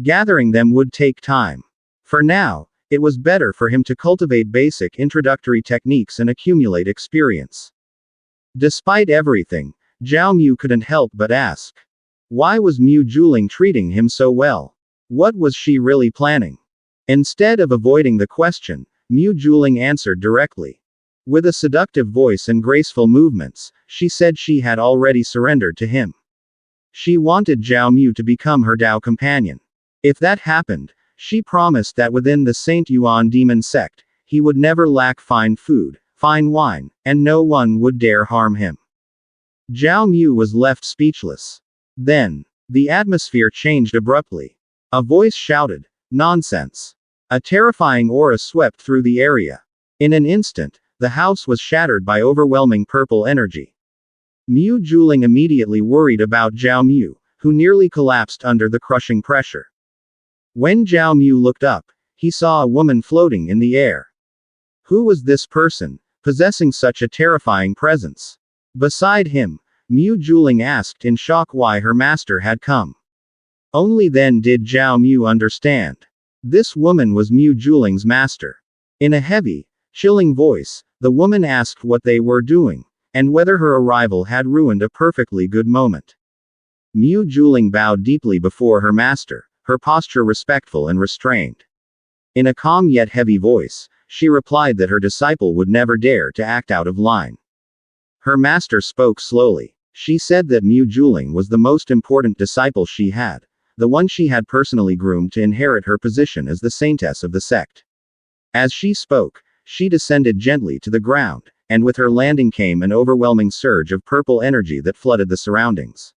Speaker 1: Gathering them would take time. For now, it was better for him to cultivate basic introductory techniques and accumulate experience. Despite everything, Zhao Mu couldn't help but ask. Why was Mu Juling treating him so well? What was she really planning? Instead of avoiding the question, Mu Juling answered directly. With a seductive voice and graceful movements, she said she had already surrendered to him. She wanted Zhao Mu to become her Dao companion. If that happened, she promised that within the Saint Yuan Demon Sect, he would never lack fine food, fine wine, and no one would dare harm him. Zhao Mu was left speechless. Then, the atmosphere changed abruptly. A voice shouted, "Nonsense!" A terrifying aura swept through the area. In an instant, the house was shattered by overwhelming purple energy. Mu Juling immediately worried about Zhao Mu, who nearly collapsed under the crushing pressure. When Zhao Mu looked up, he saw a woman floating in the air. Who was this person, possessing such a terrifying presence? Beside him, Mu Juling asked in shock why her master had come. Only then did Zhao Mu understand. This woman was Mu Juling's master. In a heavy, chilling voice, the woman asked what they were doing, and whether her arrival had ruined a perfectly good moment. Mu Juling bowed deeply before her master, her posture respectful and restrained. In a calm yet heavy voice, she replied that her disciple would never dare to act out of line. Her master spoke slowly. She said that Mu Juling was the most important disciple she had, the one she had personally groomed to inherit her position as the saintess of the sect. As she spoke, she descended gently to the ground, and with her landing came an overwhelming surge of purple energy that flooded the surroundings.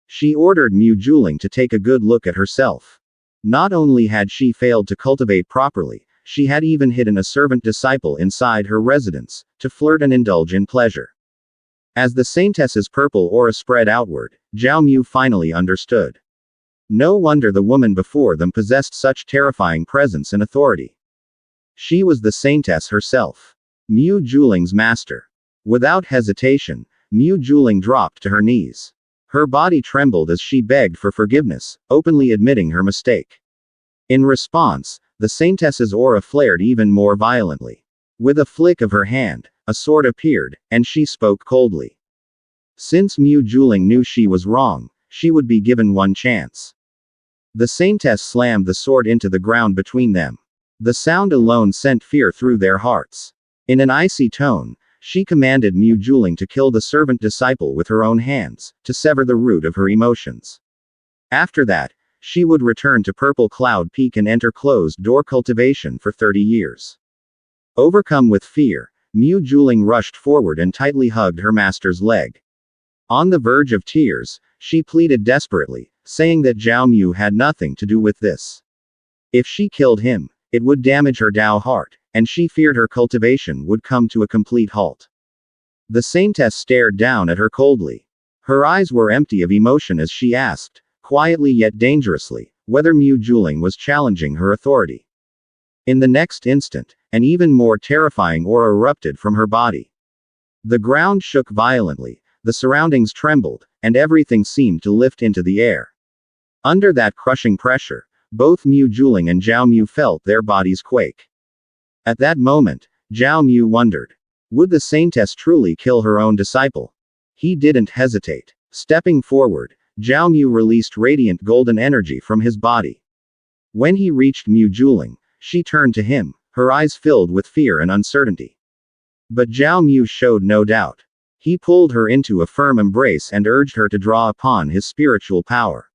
Speaker 1: She ordered Mu Juling to take a good look at herself. Not only had she failed to cultivate properly, she had even hidden a servant disciple inside her residence, to flirt and indulge in pleasure. As the saintess's purple aura spread outward, Zhao Mu finally understood. No wonder the woman before them possessed such terrifying presence and authority. She was the saintess herself. Mu Juling's master. Without hesitation, Mu Juling dropped to her knees. Her body trembled as she begged for forgiveness, openly admitting her mistake. In response, the saintess's aura flared even more violently. With a flick of her hand, a sword appeared, and she spoke coldly. Since Mu Juling knew she was wrong, she would be given one chance. The saintess slammed the sword into the ground between them. The sound alone sent fear through their hearts. In an icy tone, she commanded Mu Juling to kill the servant disciple with her own hands, to sever the root of her emotions. After that, she would return to Purple Cloud Peak and enter closed-door cultivation for 30 years. Overcome with fear, Mu Juling rushed forward and tightly hugged her master's leg. On the verge of tears, she pleaded desperately, saying that Zhao Mu had nothing to do with this. If she killed him, it would damage her Dao heart, and she feared her cultivation would come to a complete halt. The saintess stared down at her coldly. Her eyes were empty of emotion as she asked, quietly yet dangerously, whether Mu Juling was challenging her authority. In the next instant, an even more terrifying aura erupted from her body. The ground shook violently, the surroundings trembled, and everything seemed to lift into the air. Under that crushing pressure, both Mu Juling and Zhao Mu felt their bodies quake. At that moment, Zhao Mu wondered. Would the saintess truly kill her own disciple? He didn't hesitate. Stepping forward, Zhao Mu released radiant golden energy from his body. When he reached Mu Juling, she turned to him, her eyes filled with fear and uncertainty. But Zhao Mu showed no doubt. He pulled her into a firm embrace and urged her to draw upon his spiritual power.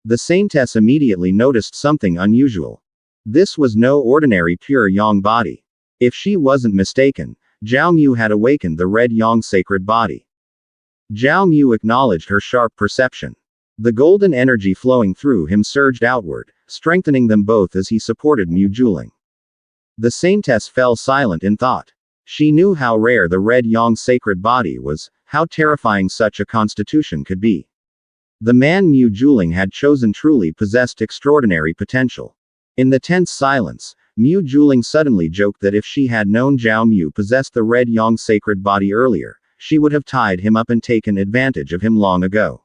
Speaker 1: The saintess immediately noticed something unusual. This was no ordinary pure yang body. If she wasn't mistaken, Zhao Mu had awakened the red yang sacred body. Zhao Mu acknowledged her sharp perception. The golden energy flowing through him surged outward, strengthening them both as he supported Mu Juling. The saintess fell silent in thought. She knew how rare the red yang sacred body was, how terrifying such a constitution could be. The man Mu Juling had chosen truly possessed extraordinary potential. In the tense silence, Mu Juling suddenly joked that if she had known Zhao Mu possessed the red yang sacred body earlier, she would have tied him up and taken advantage of him long ago.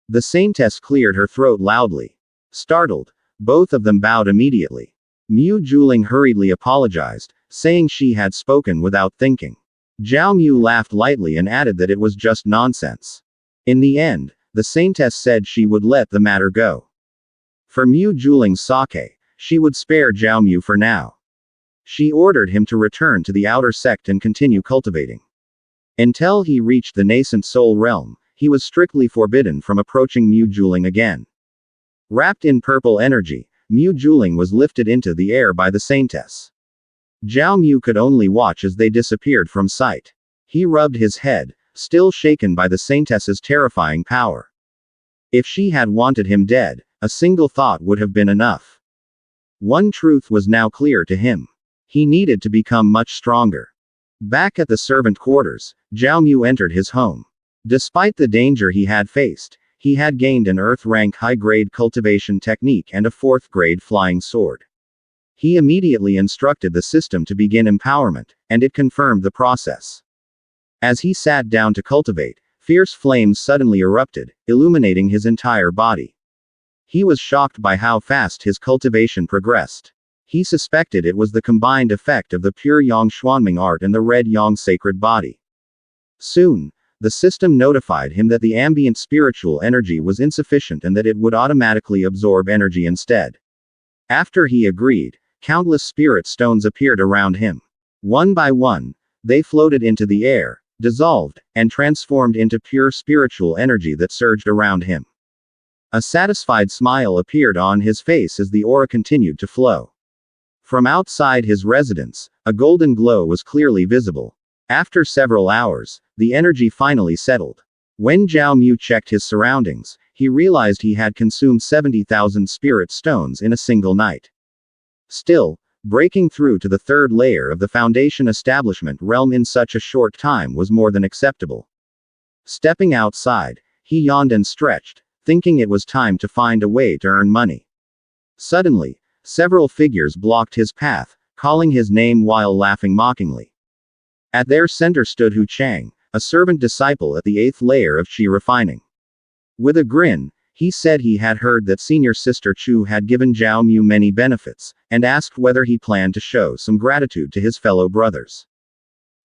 Speaker 1: The saintess cleared her throat loudly. Startled, both of them bowed immediately. Mu Juling hurriedly apologized, saying she had spoken without thinking. Zhao Mu laughed lightly and added that it was just nonsense. In the end, the saintess said she would let the matter go. For Mu Juling's sake, she would spare Zhao Mu for now. She ordered him to return to the outer sect and continue cultivating. Until he reached the nascent soul realm, he was strictly forbidden from approaching Mu Juling again. Wrapped in purple energy, Mu Juling was lifted into the air by the saintess. Zhao Mu could only watch as they disappeared from sight. He rubbed his head, still shaken by the saintess's terrifying power. If she had wanted him dead, a single thought would have been enough. One truth was now clear to him. He needed to become much stronger. Back at the servant quarters, Zhao Mu entered his home. Despite the danger he had faced, he had gained an Earth-rank high-grade cultivation technique and a 4th-grade flying sword. He immediately instructed the system to begin empowerment, and it confirmed the process. As he sat down to cultivate, fierce flames suddenly erupted, illuminating his entire body. He was shocked by how fast his cultivation progressed. He suspected it was the combined effect of the pure Yang Xuanming art and the red Yang sacred body. Soon, the system notified him that the ambient spiritual energy was insufficient and that it would automatically absorb energy instead. After he agreed, countless spirit stones appeared around him. One by one, they floated into the air, dissolved, and transformed into pure spiritual energy that surged around him. A satisfied smile appeared on his face as the aura continued to flow. From outside his residence, a golden glow was clearly visible. After several hours, the energy finally settled. When Zhao Mu checked his surroundings, he realized he had consumed 70,000 spirit stones in a single night. Still, breaking through to the 3rd layer of the Foundation establishment realm in such a short time was more than acceptable. Stepping outside, he yawned and stretched, thinking it was time to find a way to earn money. Suddenly, several figures blocked his path, calling his name while laughing mockingly. At their center stood Hu Chang, a servant disciple at the 8th layer of Qi refining. With a grin, he said he had heard that senior sister Chu had given Zhao Mu many benefits, and asked whether he planned to show some gratitude to his fellow brothers.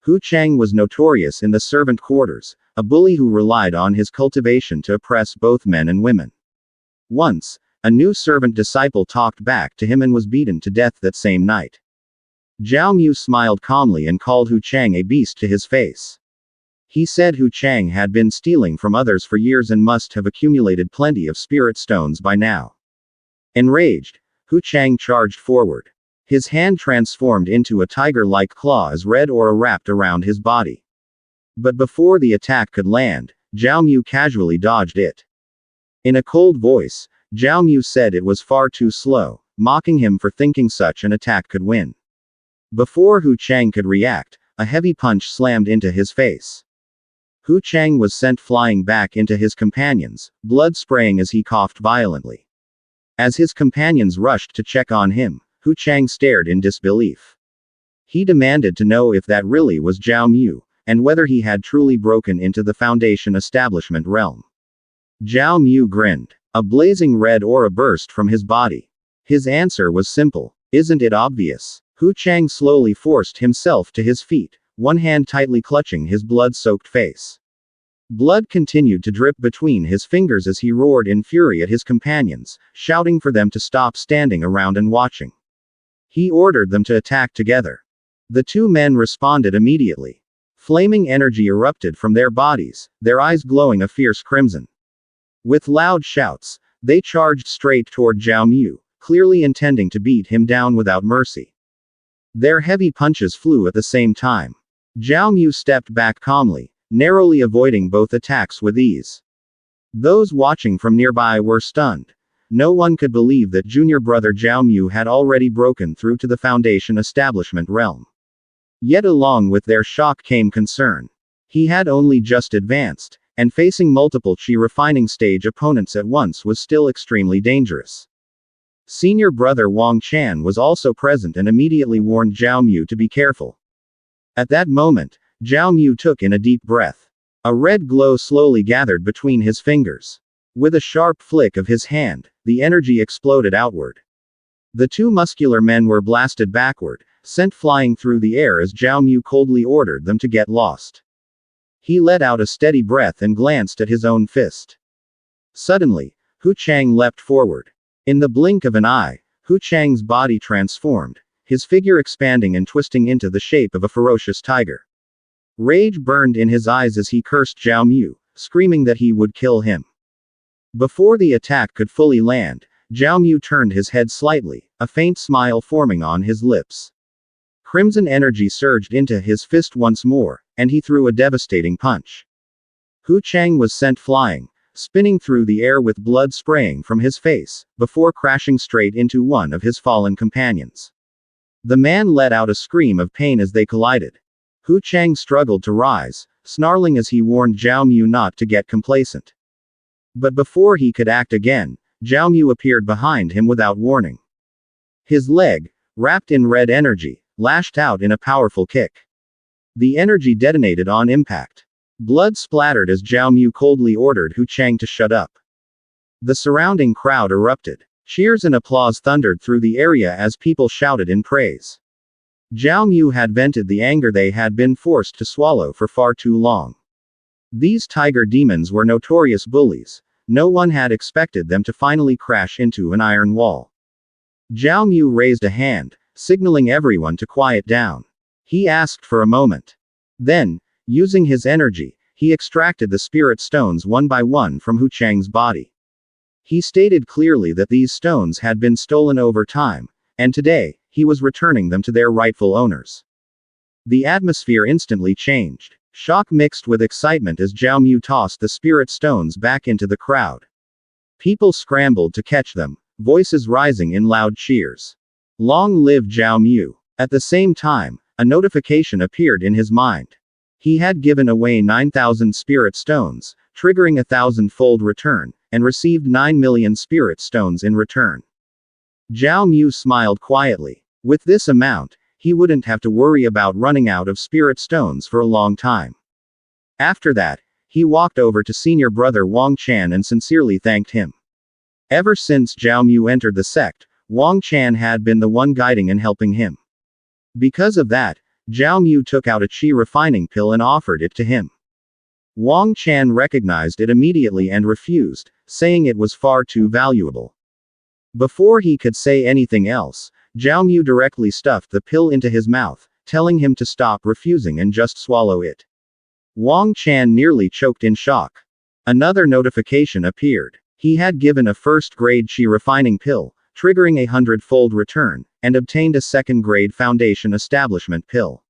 Speaker 1: Hu Chang was notorious in the servant quarters, a bully who relied on his cultivation to oppress both men and women. Once, a new servant disciple talked back to him and was beaten to death that same night. Zhao Mu smiled calmly and called Hu Chang a beast to his face. He said Hu Chang had been stealing from others for years and must have accumulated plenty of spirit stones by now. Enraged, Hu Chang charged forward. His hand transformed into a tiger-like claw as red aura wrapped around his body. But before the attack could land, Zhao Mu casually dodged it. In a cold voice, Zhao Mu said it was far too slow, mocking him for thinking such an attack could win. Before Hu Chang could react, a heavy punch slammed into his face. Hu Chang was sent flying back into his companions, blood spraying as he coughed violently. As his companions rushed to check on him, Hu Chang stared in disbelief. He demanded to know if that really was Zhao Mu, and whether he had truly broken into the Foundation establishment realm. Zhao Mu grinned. A blazing red aura burst from his body. His answer was simple. Isn't it obvious? Hu Chang slowly forced himself to his feet, one hand tightly clutching his blood-soaked face. Blood continued to drip between his fingers as he roared in fury at his companions, shouting for them to stop standing around and watching. He ordered them to attack together. The two men responded immediately. Flaming energy erupted from their bodies, their eyes glowing a fierce crimson. With loud shouts, they charged straight toward Zhao Mu, clearly intending to beat him down without mercy. Their heavy punches flew at the same time. Zhao Mu stepped back calmly, narrowly avoiding both attacks with ease. Those watching from nearby were stunned. No one could believe that junior brother Zhao Mu had already broken through to the Foundation establishment realm. Yet along with their shock came concern. He had only just advanced, and facing multiple Qi refining stage opponents at once was still extremely dangerous. Senior brother Wang Chan was also present and immediately warned Zhao Mu to be careful. At that moment, Zhao Mu took in a deep breath. A red glow slowly gathered between his fingers. With a sharp flick of his hand, the energy exploded outward. The two muscular men were blasted backward, sent flying through the air as Zhao Mu coldly ordered them to get lost. He let out a steady breath and glanced at his own fist. Suddenly, Hu Chang leapt forward. In the blink of an eye, Hu Chang's body transformed, his figure expanding and twisting into the shape of a ferocious tiger. Rage burned in his eyes as he cursed Zhao Mu, screaming that he would kill him. Before the attack could fully land, Zhao Mu turned his head slightly, a faint smile forming on his lips. Crimson energy surged into his fist once more, and he threw a devastating punch. Hu Chang was sent flying, spinning through the air with blood spraying from his face, before crashing straight into one of his fallen companions. The man let out a scream of pain as they collided. Hu Chang struggled to rise, snarling as he warned Zhao Mu not to get complacent. But before he could act again, Zhao Mu appeared behind him without warning. His leg, wrapped in red energy, lashed out in a powerful kick. The energy detonated on impact. Blood splattered as Zhao Mu coldly ordered Hu Chang to shut up. The surrounding crowd erupted. Cheers and applause thundered through the area as people shouted in praise. Zhao Mu had vented the anger they had been forced to swallow for far too long. These tiger demons were notorious bullies. No one had expected them to finally crash into an iron wall. Zhao Mu raised a hand, signaling everyone to quiet down. He asked for a moment. Then, using his energy, he extracted the spirit stones one by one from Hu Chang's body. He stated clearly that these stones had been stolen over time, and today, he was returning them to their rightful owners. The atmosphere instantly changed. Shock mixed with excitement as Zhao Mu tossed the spirit stones back into the crowd. People scrambled to catch them, voices rising in loud cheers. Long live Zhao Mu. At the same time, a notification appeared in his mind. He had given away 9,000 spirit stones, triggering a 1,000-fold return, and received 9 million spirit stones in return. Zhao Mu smiled quietly. With this amount, he wouldn't have to worry about running out of spirit stones for a long time. After that, he walked over to senior brother Wang Chan and sincerely thanked him. Ever since Zhao Mu entered the sect, Wang Chan had been the one guiding and helping him. Because of that, Zhao Mu took out a Qi refining pill and offered it to him. Wang Chan recognized it immediately and refused, saying it was far too valuable. Before he could say anything else, Zhao Mu directly stuffed the pill into his mouth, telling him to stop refusing and just swallow it. Wang Chan nearly choked in shock. Another notification appeared. He had given a first-grade Qi refining pill, triggering a 100-fold return, and obtained a second-grade foundation establishment pill.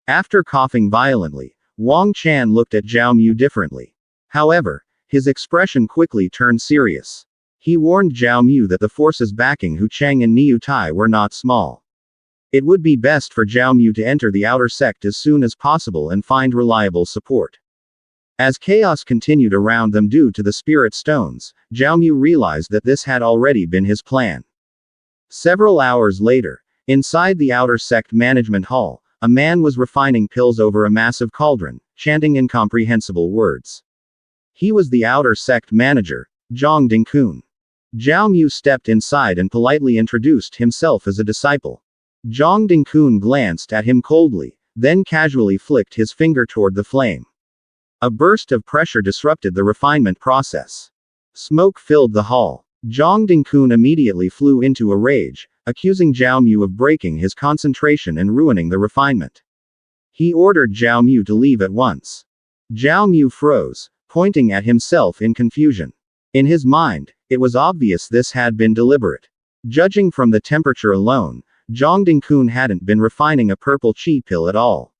Speaker 1: After coughing violently, Wang Chan looked at Zhao Mu differently. However, his expression quickly turned serious. He warned Zhao Mu that the forces backing Hu Cheng and Niu Tai were not small. It would be best for Zhao Mu to enter the outer sect as soon as possible and find reliable support. As chaos continued around them due to the spirit stones, Zhao Mu realized that this had already been his plan. Several hours later, inside the outer sect management hall, a man was refining pills over a massive cauldron, chanting incomprehensible words. He was the outer sect manager, Zhang Dingkun. Zhao Mu stepped inside and politely introduced himself as a disciple. Zhang Dingkun glanced at him coldly, then casually flicked his finger toward the flame. A burst of pressure disrupted the refinement process. Smoke filled the hall. Zhang Dingkun immediately flew into a rage, accusing Zhao Mu of breaking his concentration and ruining the refinement. He ordered Zhao Mu to leave at once. Zhao Mu froze, pointing at himself in confusion. In his mind, it was obvious this had been deliberate. Judging from the temperature alone, Zhang Dingkun hadn't been refining a purple qi pill at all.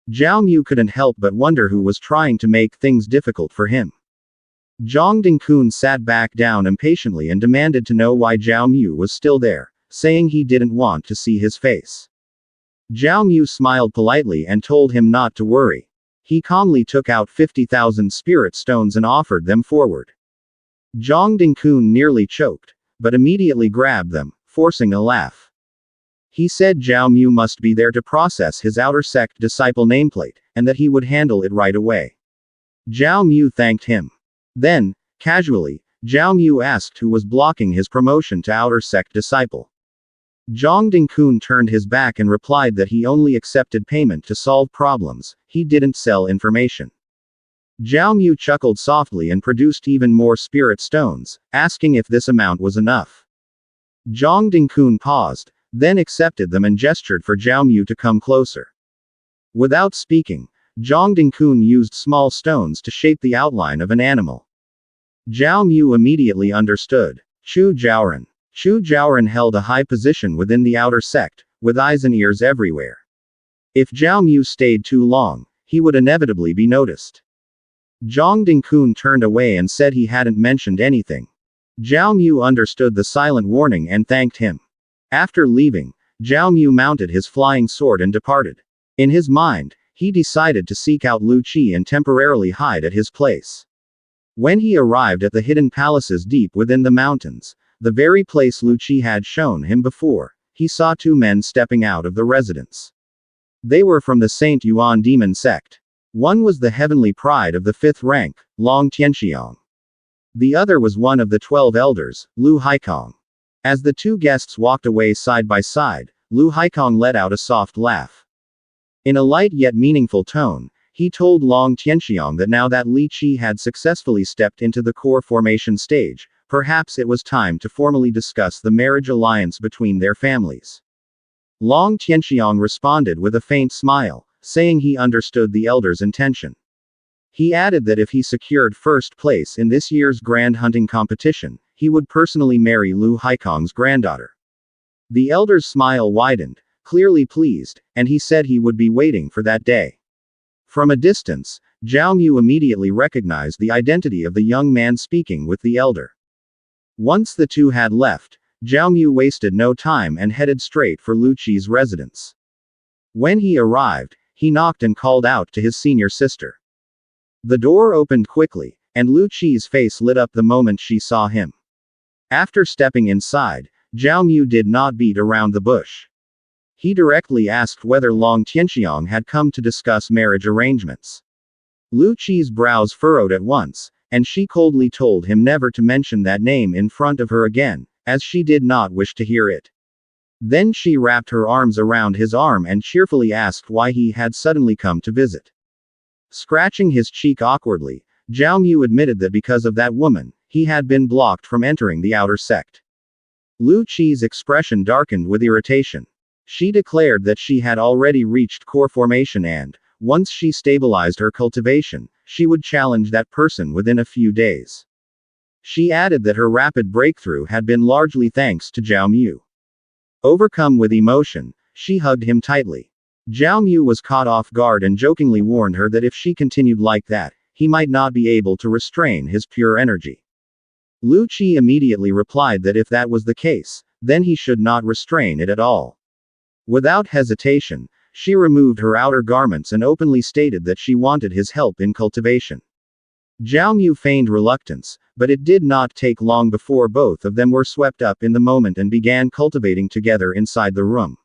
Speaker 1: Zhao Mu couldn't help but wonder who was trying to make things difficult for him. Zhang Dingkun sat back down impatiently and demanded to know why Zhao Mu was still there, saying he didn't want to see his face. Zhao Mu smiled politely and told him not to worry. He calmly took out 50,000 spirit stones and offered them forward. Zhang Dingkun nearly choked, but immediately grabbed them, forcing a laugh. He said Zhao Mu must be there to process his outer sect disciple nameplate, and that he would handle it right away. Zhao Mu thanked him. Then, casually, Zhao Mu asked who was blocking his promotion to outer sect disciple. Zhang Dingkun turned his back and replied that he only accepted payment to solve problems, he didn't sell information. Zhao Mu chuckled softly and produced even more spirit stones, asking if this amount was enough. Zhang Dingkun paused, then accepted them and gestured for Zhao Mu to come closer. Without speaking, Zhang Dingkun used small stones to shape the outline of an animal. Zhao Mu immediately understood. Chu Zhaoran. Chu Zhaoran held a high position within the outer sect, with eyes and ears everywhere. If Zhao Mu stayed too long, he would inevitably be noticed. Zhang Dingkun turned away and said he hadn't mentioned anything. Zhao Mu understood the silent warning and thanked him. After leaving, Zhao Mu mounted his flying sword and departed. In his mind, he decided to seek out Lu Qi and temporarily hide at his place. When he arrived at the hidden palaces deep within the mountains, the very place Lu Qi had shown him before, he saw two men stepping out of the residence. They were from the Saint Yuan Demon Sect. One was the heavenly pride of the 5th rank, Long Tianxiang. The other was one of the 12 elders, Lu Haikong. As the two guests walked away side by side, Lu Haikong let out a soft laugh. In a light yet meaningful tone, he told Long Tianxiang that now that Li Qi had successfully stepped into the core formation stage, perhaps it was time to formally discuss the marriage alliance between their families. Long Tianxiang responded with a faint smile, saying he understood the elder's intention. He added that if he secured first place in this year's grand hunting competition, he would personally marry Lu Haikong's granddaughter. The elder's smile widened, clearly pleased, and he said he would be waiting for that day. From a distance, Zhao Mu immediately recognized the identity of the young man speaking with the elder. Once the two had left, Zhao Mu wasted no time and headed straight for Lu Qi's residence. When he arrived, he knocked and called out to his senior sister. The door opened quickly, and Lu Qi's face lit up the moment she saw him. After stepping inside, Zhao Mu did not beat around the bush. He directly asked whether Long Tianxiang had come to discuss marriage arrangements. Lu Qi's brows furrowed at once, and she coldly told him never to mention that name in front of her again, as she did not wish to hear it. Then she wrapped her arms around his arm and cheerfully asked why he had suddenly come to visit. Scratching his cheek awkwardly, Zhao Mu admitted that because of that woman, he had been blocked from entering the outer sect. Lu Qi's expression darkened with irritation. She declared that she had already reached core formation and, once she stabilized her cultivation, she would challenge that person within a few days. She added that her rapid breakthrough had been largely thanks to Zhao Mu. Overcome with emotion, she hugged him tightly. Zhao Mu was caught off guard and jokingly warned her that if she continued like that, he might not be able to restrain his pure energy. Lu Qi immediately replied that if that was the case, then he should not restrain it at all. Without hesitation, she removed her outer garments and openly stated that she wanted his help in cultivation. Zhao Mu feigned reluctance, but it did not take long before both of them were swept up in the moment and began cultivating together inside the room.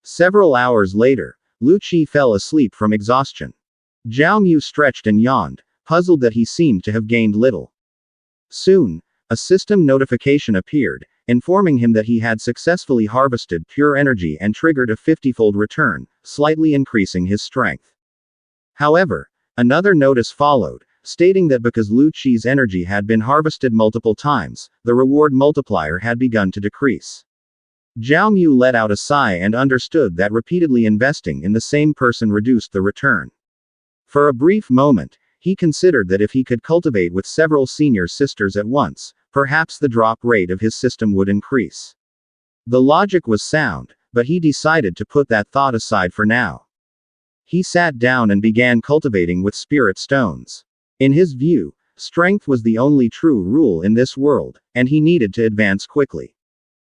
Speaker 1: Several hours later, Lu Qi fell asleep from exhaustion. Zhao Mu stretched and yawned, puzzled that he seemed to have gained little. Soon, a system notification appeared, informing him that he had successfully harvested pure energy and triggered a 50-fold return, slightly increasing his strength. However, another notice followed, stating that because Lu Qi's energy had been harvested multiple times, the reward multiplier had begun to decrease. Zhao Mu let out a sigh and understood that repeatedly investing in the same person reduced the return. For a brief moment, he considered that if he could cultivate with several senior sisters at once, perhaps the drop rate of his system would increase. The logic was sound, but he decided to put that thought aside for now. He sat down and began cultivating with spirit stones. In his view, strength was the only true rule in this world, and he needed to advance quickly.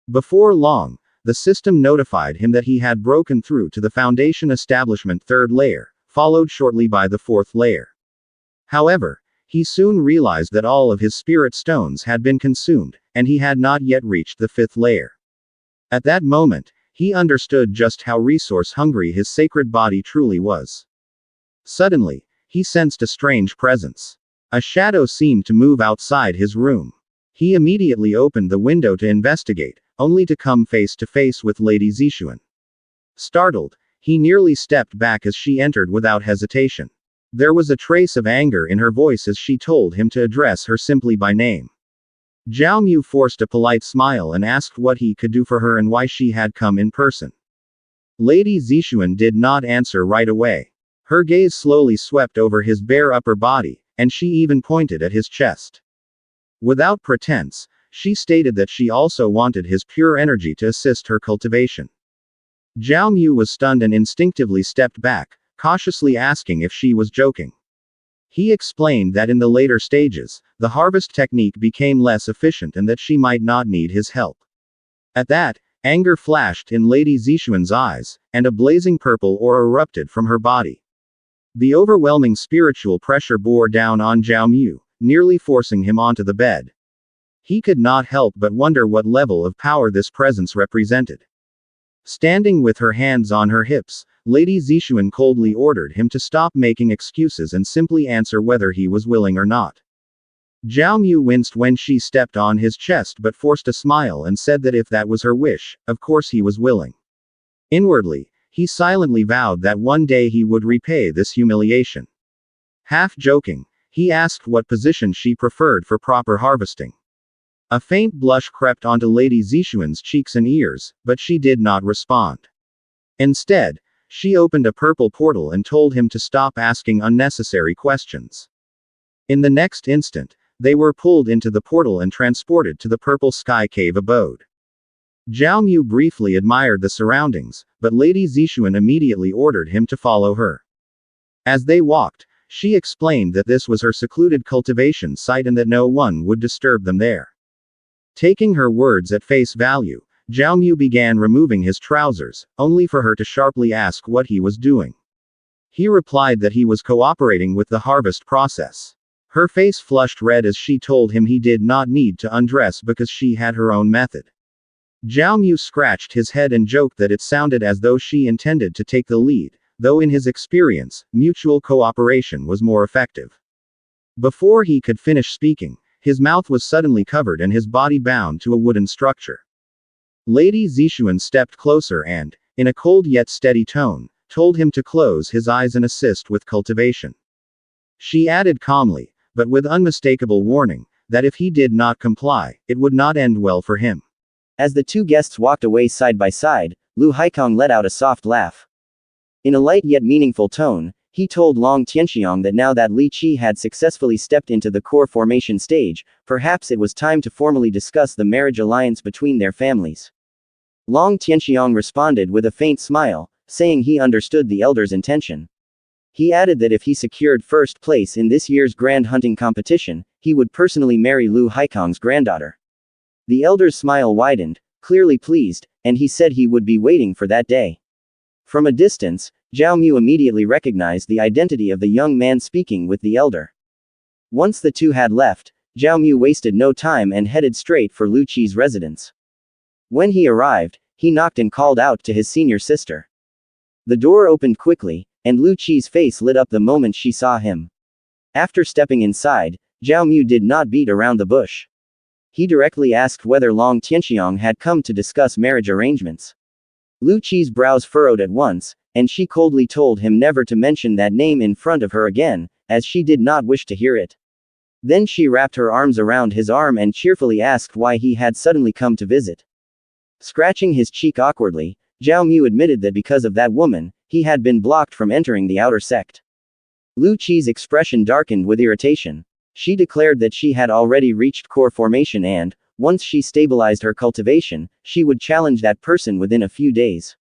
Speaker 1: Before long, the system notified him that he had broken through to the Foundation Establishment 3rd layer, followed shortly by the 4th layer. However, he soon realized that all of his spirit stones had been consumed, and he had not yet reached the 5th layer. At that moment, he understood just how resource-hungry his sacred body truly was. Suddenly, he sensed a strange presence. A shadow seemed to move outside his room. He immediately opened the window to investigate, only to come face to face with Lady Zixuan. Startled, he nearly stepped back as she entered without hesitation. There was a trace of anger in her voice as she told him to address her simply by name. Zhao Mu forced a polite smile and asked what he could do for her and why she had come in person. Lady Zixuan did not answer right away. Her gaze slowly swept over his bare upper body, and she even pointed at his chest. Without pretense, she stated that she also wanted his pure energy to assist her cultivation. Zhao Mu was stunned and instinctively stepped back, cautiously asking if she was joking. He explained that in the later stages, the harvest technique became less efficient and that she might not need his help. At that, anger flashed in Lady Zixuan's eyes, and a blazing purple aura erupted from her body. The overwhelming spiritual pressure bore down on Zhao Mu, nearly forcing him onto the bed. He could not help but wonder what level of power this presence represented. Standing with her hands on her hips, Lady Zixuan coldly ordered him to stop making excuses and simply answer whether he was willing or not. Zhao Mu winced when she stepped on his chest but forced a smile and said that if that was her wish, of course he was willing. Inwardly, he silently vowed that one day he would repay this humiliation. Half joking, he asked what position she preferred for proper harvesting. A faint blush crept onto Lady Zixuan's cheeks and ears, but she did not respond. Instead, she opened a purple portal and told him to stop asking unnecessary questions. In the next instant, they were pulled into the portal and transported to the purple sky cave abode. Zhao Mu briefly admired the surroundings, but Lady Zixuan immediately ordered him to follow her. As they walked, she explained that this was her secluded cultivation site and that no one would disturb them there. Taking her words at face value, Zhao Mu began removing his trousers, only for her to sharply ask what he was doing. He replied that he was cooperating with the harvest process. Her face flushed red as she told him he did not need to undress because she had her own method. Zhao Mu scratched his head and joked that it sounded as though she intended to take the lead, though in his experience, mutual cooperation was more effective. Before he could finish speaking, his mouth was suddenly covered and his body bound to a wooden structure. Lady Zixuan stepped closer and, in a cold yet steady tone, told him to close his eyes and assist with cultivation. She added calmly, but with unmistakable warning, that if he did not comply, it would not end well for him.
Speaker 2: As the two guests walked away side by side, Lu Haikong let out a soft laugh. In a light yet meaningful tone, he told Long Tianxiang that now that Li Qi had successfully stepped into the core formation stage, perhaps it was time to formally discuss the marriage alliance between their families. Long Tianxiang responded with a faint smile, saying he understood the elder's intention. He added that if he secured first place in this year's grand hunting competition, he would personally marry Lu Haikong's granddaughter. The elder's smile widened, clearly pleased, and he said he would be waiting for that day. From a distance, Zhao Mu immediately recognized the identity of the young man speaking with the elder. Once the two had left, Zhao Mu wasted no time and headed straight for Lu Qi's residence. When he arrived, he knocked and called out to his senior sister. The door opened quickly, and Lu Qi's face lit up the moment she saw him. After stepping inside, Zhao Mu did not beat around the bush. He directly asked whether Long Tianxiang had come to discuss marriage arrangements. Lu Qi's brows furrowed at once, and she coldly told him never to mention that name in front of her again, as she did not wish to hear it. Then she wrapped her arms around his arm and cheerfully asked why he had suddenly come to visit. Scratching his cheek awkwardly, Zhao Mu admitted that because of that woman, he had been blocked from entering the outer sect. Lu Qi's expression darkened with irritation. She declared that she had already reached core formation and, once she stabilized her cultivation, she would challenge that person within a few days.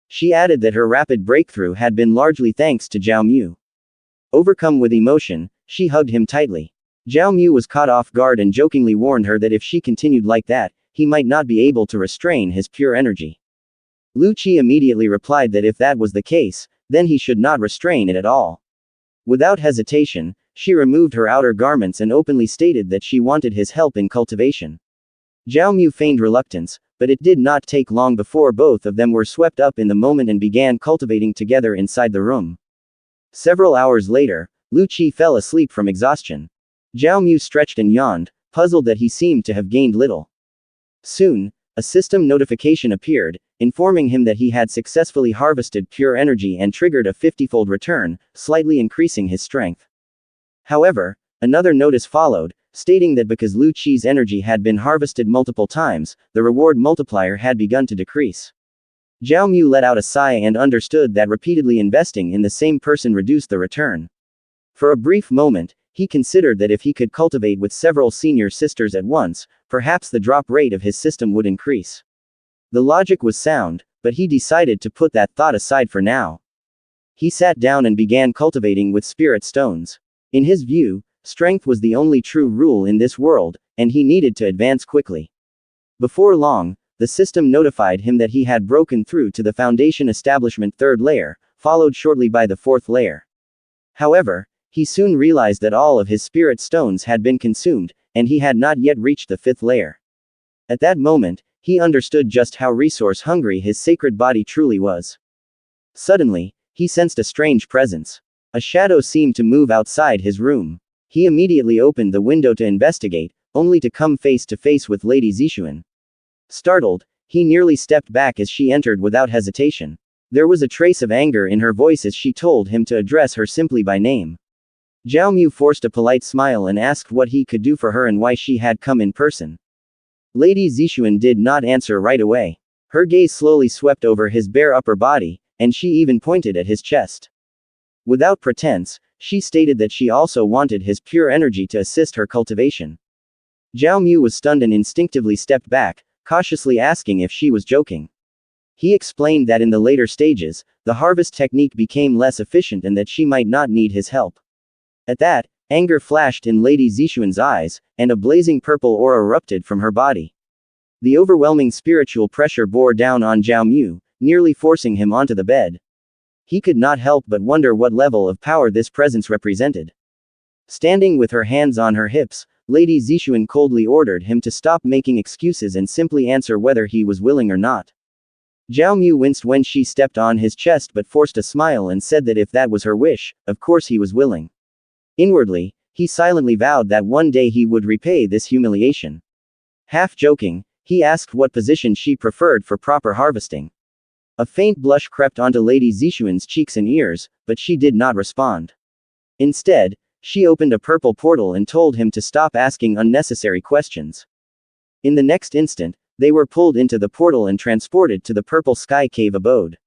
Speaker 2: She added that her rapid breakthrough had been largely thanks to Zhao Mu. Overcome with emotion, she hugged him tightly. Zhao Mu was caught off guard and jokingly warned her that if she continued like that, he might not be able to restrain his pure energy. Lu Qi immediately replied that if that was the case, then he should not restrain it at all. Without hesitation, she removed her outer garments and openly stated that she wanted his help in cultivation. Zhao Mu feigned reluctance, but it did not take long before both of them were swept up in the moment and began cultivating together inside the room. Several hours later, Lu Qi fell asleep from exhaustion. Zhao Mu stretched and yawned, puzzled that he seemed to have gained little. Soon, a system notification appeared, informing him that he had successfully harvested pure energy and triggered a 50-fold return, slightly increasing his strength. However, another notice followed, stating that because Lu Qi's energy had been harvested multiple times, the reward multiplier had begun to decrease. Zhao Mu let out a sigh and understood that repeatedly investing in the same person reduced the return. For a brief moment, he considered that if he could cultivate with several senior sisters at once, perhaps the drop rate of his system would increase. The logic was sound, but he decided to put that thought aside for now. He sat down and began cultivating with spirit stones. In his view, strength was the only true rule in this world, and he needed to advance quickly. Before long, the system notified him that he had broken through to the Foundation Establishment 3rd layer, followed shortly by the 4th layer. However, he soon realized that all of his spirit stones had been consumed, and he had not yet reached the 5th layer. At that moment, he understood just how resource-hungry his sacred body truly was. Suddenly, he sensed a strange presence. A shadow seemed to move outside his room. He immediately opened the window to investigate, only to come face to face with Lady Zixuan. Startled, he nearly stepped back as she entered without hesitation. There was a trace of anger in her voice as she told him to address her simply by name. Zhao Mu forced a polite smile and asked what he could do for her and why she had come in person. Lady Zixuan did not answer right away. Her gaze slowly swept over his bare upper body, and she even pointed at his chest. Without pretense, she stated that she also wanted his pure energy to assist her cultivation. Zhao Mu was stunned and instinctively stepped back, cautiously asking if she was joking. He explained that in the later stages, the harvest technique became less efficient and that she might not need his help. At that, anger flashed in Lady Zixuan's eyes, and a blazing purple aura erupted from her body. The overwhelming spiritual pressure bore down on Zhao Mu, nearly forcing him onto the bed. He could not help but wonder what level of power this presence represented. Standing with her hands on her hips, Lady Zixuan coldly ordered him to stop making excuses and simply answer whether he was willing or not. Zhao Mu winced when she stepped on his chest but forced a smile and said that if that was her wish, of course he was willing. Inwardly, he silently vowed that one day he would repay this humiliation. Half joking, he asked what position she preferred for proper harvesting. A faint blush crept onto Lady Zixuan's cheeks and ears, but she did not respond. Instead, she opened a purple portal and told him to stop asking unnecessary questions. In the next instant, They were pulled into the portal and transported to the Purple Sky Cave abode.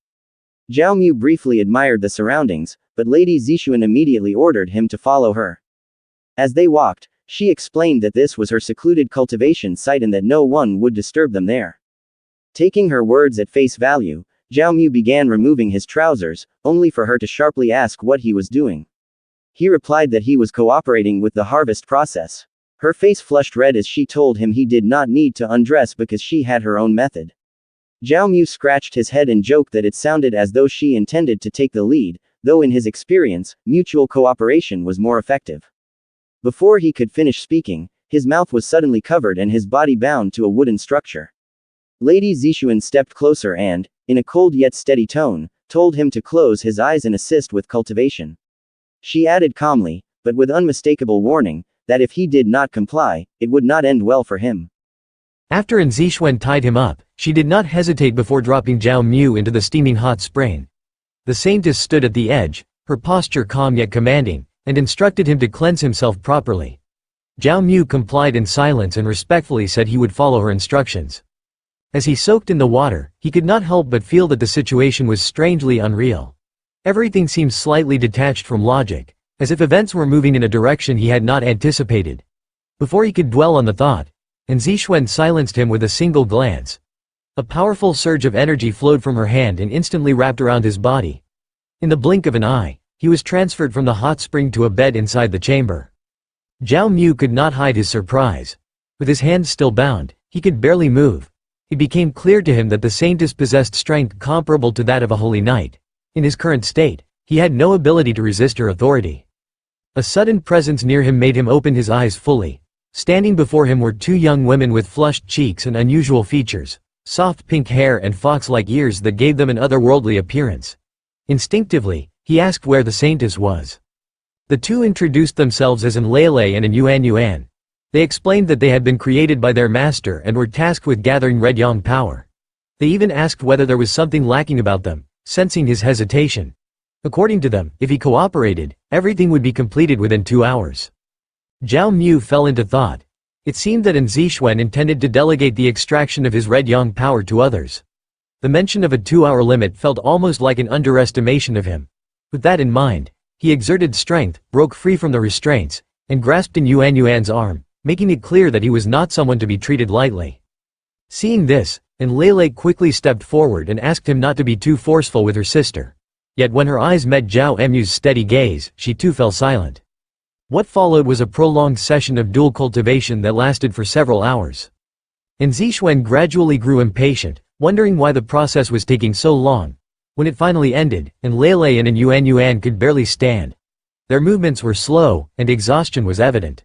Speaker 2: Zhao Mu briefly admired the surroundings, but Lady Zixuan immediately ordered him to follow her. As they walked, she explained that this was her secluded cultivation site and that no one would disturb them there. Taking her words at face value, Zhao Mu began removing his trousers, only for her to sharply ask what he was doing. He replied that he was cooperating with the harvest process. Her face flushed red as she told him he did not need to undress because she had her own method. Zhao Mu scratched his head and joked that it sounded as though she intended to take the lead, though in his experience, mutual cooperation was more effective. Before he could finish speaking, his mouth was suddenly covered and his body bound to a wooden structure. Lady Zixuan stepped closer and, in a cold yet steady tone, told him to close his eyes and assist with cultivation. She added calmly, but with unmistakable warning, that if he did not comply, it would not end well for him.
Speaker 3: After Zixuan tied him up, she did not hesitate before dropping Zhao Mu into the steaming hot spring. The saintess stood at the edge, her posture calm yet commanding, and instructed him to cleanse himself properly. Zhao Mu complied in silence and respectfully said he would follow her instructions. As he soaked in the water, he could not help but feel that the situation was strangely unreal. Everything seemed slightly detached from logic, as if events were moving in a direction he had not anticipated. Before he could dwell on the thought, Zixuan silenced him with a single glance. A powerful surge of energy flowed from her hand and instantly wrapped around his body. In the blink of an eye, he was transferred from the hot spring to a bed inside the chamber. Zhao Mu could not hide his surprise. With his hands still bound, he could barely move. It became clear to him that the saintess possessed strength comparable to that of a holy knight. In his current state, he had no ability to resist her authority. A sudden presence near him made him open his eyes fully. Standing before him were two young women with flushed cheeks and unusual features, soft pink hair and fox-like ears that gave them an otherworldly appearance. Instinctively, he asked where the saintess was. The two introduced themselves as an Lele and an Yuan Yuan. They explained that they had been created by their master and were tasked with gathering red yang power. They even asked whether there was something lacking about them, sensing his hesitation. According to them, if he cooperated, everything would be completed within 2 hours. Zhao Mu fell into thought. It seemed that Zixuan intended to delegate the extraction of his red yang power to others. The mention of a 2-hour limit felt almost like an underestimation of him. With that in mind, he exerted strength, broke free from the restraints, and grasped in Yuan Yuan's arm, making it clear that he was not someone to be treated lightly. Seeing this, Lele quickly stepped forward and asked him not to be too forceful with her sister. Yet when her eyes met Zhao Mu's steady gaze, she too fell silent. What followed was a prolonged session of dual cultivation that lasted for several hours. Zixuan gradually grew impatient, wondering why the process was taking so long. When it finally ended, Lele and Yuan Yuan could barely stand. Their movements were slow, and exhaustion was evident.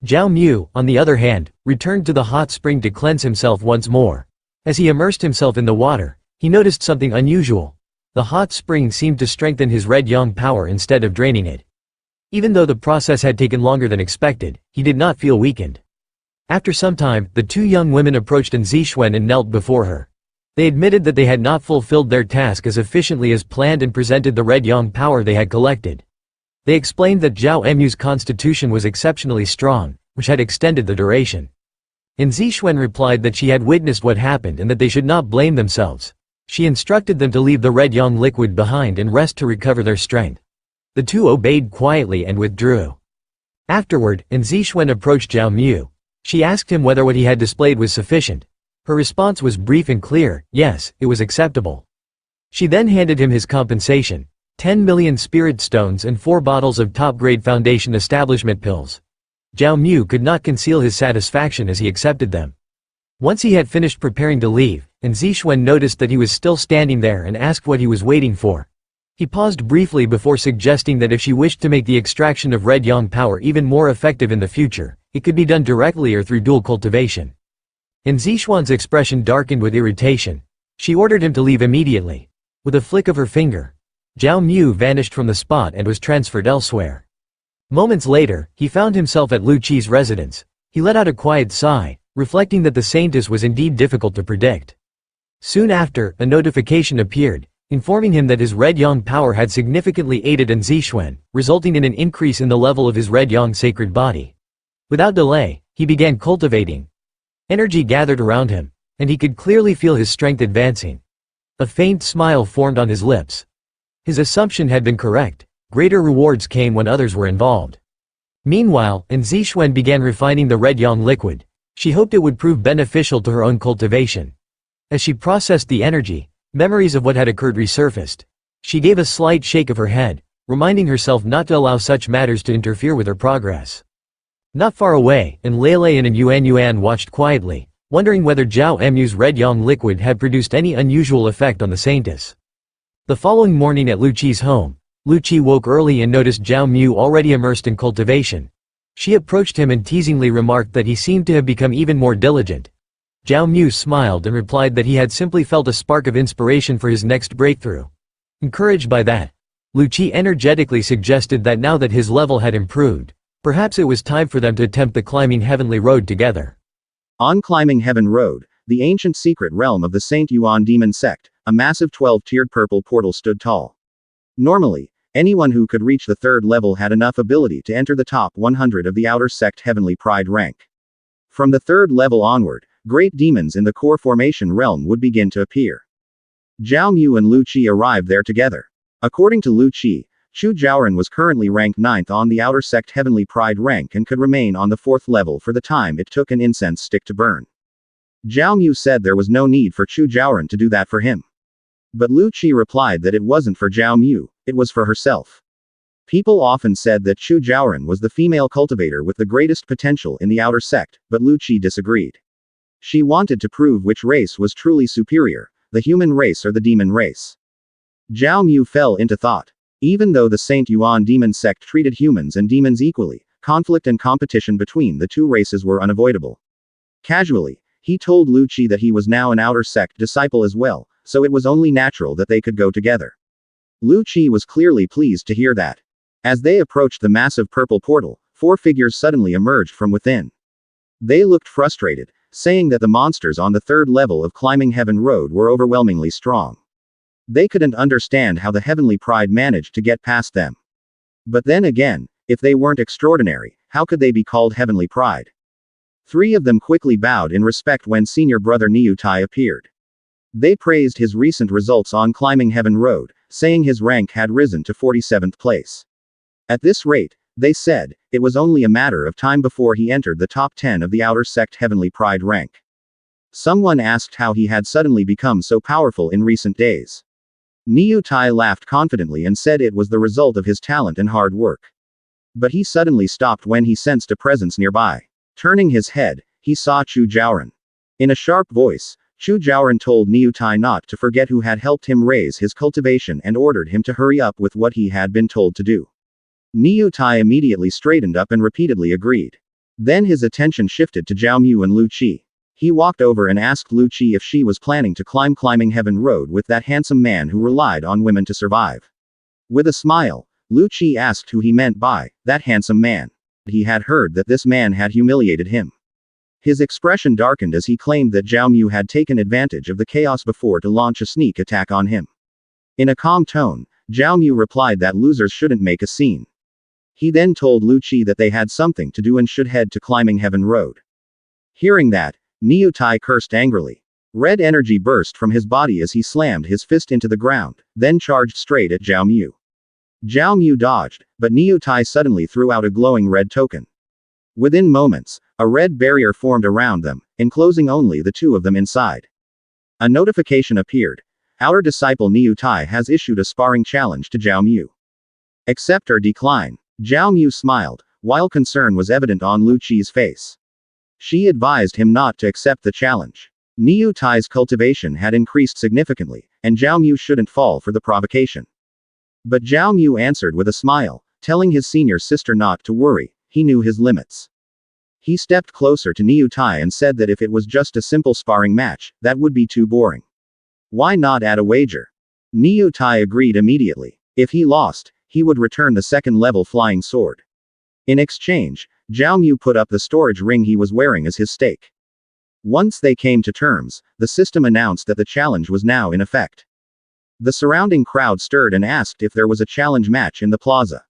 Speaker 3: Zhao Mu, on the other hand, returned to the hot spring to cleanse himself once more. As he immersed himself in the water, he noticed something unusual. The hot spring seemed to strengthen his red yang power instead of draining it. Even though the process had taken longer than expected, he did not feel weakened. After some time, the two young women approached Zixuan and knelt before her. They admitted that they had not fulfilled their task as efficiently as planned and presented the red yang power they had collected. They explained that Zhao Mu's constitution was exceptionally strong, which had extended the duration. Zixuan replied that she had witnessed what happened and that they should not blame themselves. She instructed them to leave the red yang liquid behind and rest to recover their strength. The two obeyed quietly and withdrew. Afterward, Zixuan approached Zhao Mu. She asked him whether what he had displayed was sufficient. Her response was brief and clear: yes, it was acceptable. She then handed him his compensation: 10 million spirit stones and 4 bottles of top-grade foundation establishment pills. Zhao Mu could not conceal his satisfaction as he accepted them. Once he had finished preparing to leave, Zixuan noticed that he was still standing there and asked what he was waiting for. He paused briefly before suggesting that if she wished to make the extraction of red yang power even more effective in the future, it could be done directly or through dual cultivation. Zixuan's expression darkened with irritation. She ordered him to leave immediately. With a flick of her finger, Zhao Mu vanished from the spot and was transferred elsewhere. Moments later, he found himself at Lu Qi's residence. He let out a quiet sigh, reflecting that the saintess was indeed difficult to predict. Soon after, a notification appeared, informing him that his red yang power had significantly aided Zixuan, resulting in an increase in the level of his red yang sacred body. Without delay, he began cultivating. Energy gathered around him. and he could clearly feel his strength advancing. A faint smile formed on his lips. His assumption had been correct. Greater rewards came when others were involved. Meanwhile, Zixuan began refining the red yang liquid. She hoped it would prove beneficial to her own cultivation. As she processed the energy, memories of what had occurred resurfaced. She gave a slight shake of her head, reminding herself not to allow such matters to interfere with her progress. Not far away, Lele and Yuan watched quietly, wondering whether Zhao Mu's red yang liquid had produced any unusual effect on the saintess. The following morning at Lu Qi's home, Lu Qi woke early and noticed Zhao Mu already immersed in cultivation. She approached him and teasingly remarked that he seemed to have become even more diligent. Zhao Mu smiled and replied that he had simply felt a spark of inspiration for his next breakthrough. Encouraged by that, Lu Qi energetically suggested that now that his level had improved, perhaps it was time for them to attempt the climbing heavenly road together.
Speaker 1: On climbing heaven road, the ancient secret realm of the Saint Yuan Demon Sect, a massive 12-tiered purple portal stood tall. Normally, anyone who could reach the third level had enough ability to enter the top 100 of the outer sect heavenly pride rank. From the third level onward, great demons in the core formation realm would begin to appear. Zhao Mu and Lu Qi arrived there together. According to Lu Qi, Chu Zhaoran was currently ranked 9th on the outer sect heavenly pride rank and could remain on the 4th level for the time it took an incense stick to burn. Zhao Mu said there was no need for Chu Zhaoran to do that for him. But Lu Qi replied that it wasn't for Zhao Mu, it was for herself. People often said that Chu Zhaoran was the female cultivator with the greatest potential in the outer sect, but Lu Qi disagreed. She wanted to prove which race was truly superior, the human race or the demon race. Zhao Mu fell into thought. Even though the Saint Yuan Demon Sect treated humans and demons equally, conflict and competition between the two races were unavoidable. Casually, he told Lu Qi that he was now an outer sect disciple as well, so it was only natural that they could go together. Lu Qi was clearly pleased to hear that. As they approached the massive purple portal, 4 figures suddenly emerged from within. They looked frustrated, saying that the monsters on the 3rd level of climbing heaven road were overwhelmingly strong. They couldn't understand how the heavenly pride managed to get past them. But then again, if they weren't extraordinary, how could they be called heavenly pride? 3 of them quickly bowed in respect when senior brother Niu Tai appeared. They praised his recent results on climbing heaven road, saying his rank had risen to 47th place. At this rate, they said, it was only a matter of time before he entered the top 10 of the outer sect heavenly pride rank. Someone asked how he had suddenly become so powerful in recent days. Niu Tai laughed confidently and said it was the result of his talent and hard work. But he suddenly stopped when he sensed a presence nearby. Turning his head, he saw Chu Zhaoran. In a sharp voice, Chu Zhaoran told Niu Tai not to forget who had helped him raise his cultivation and ordered him to hurry up with what he had been told to do. Niu Tai immediately straightened up and repeatedly agreed. Then his attention shifted to Zhao Mu and Lu Qi. He walked over and asked Lu Qi if she was planning to climb climbing heaven road with that handsome man who relied on women to survive. With a smile, Lu Qi asked who he meant by that handsome man. He had heard that this man had humiliated him. His expression darkened as he claimed that Zhao Mu had taken advantage of the chaos before to launch a sneak attack on him. In a calm tone, Zhao Mu replied that losers shouldn't make a scene. He then told Lu Qi that they had something to do and should head to climbing heaven road. Hearing that, Niu Tai cursed angrily. Red energy burst from his body as he slammed his fist into the ground, then charged straight at Zhao Mu. Zhao Mu dodged, but Niu Tai suddenly threw out a glowing red token. Within moments, a red barrier formed around them, enclosing only the 2 of them inside. A notification appeared. Our disciple Niu Tai has issued a sparring challenge to Zhao Mu. Accept or decline. Zhao Mu smiled, while concern was evident on Lu Qi's face. She advised him not to accept the challenge. Niu Tai's cultivation had increased significantly, and Zhao Mu shouldn't fall for the provocation. But Zhao Mu answered with a smile, telling his senior sister not to worry, he knew his limits. He stepped closer to Niu Tai and said that if it was just a simple sparring match, that would be too boring. Why not add a wager? Niu Tai agreed immediately. If he lost, he would return the 2nd level flying sword. In exchange, Zhao Mu put up the storage ring he was wearing as his stake. Once they came to terms, the system announced that the challenge was now in effect. The surrounding crowd stirred and asked if there was a challenge match in the plaza.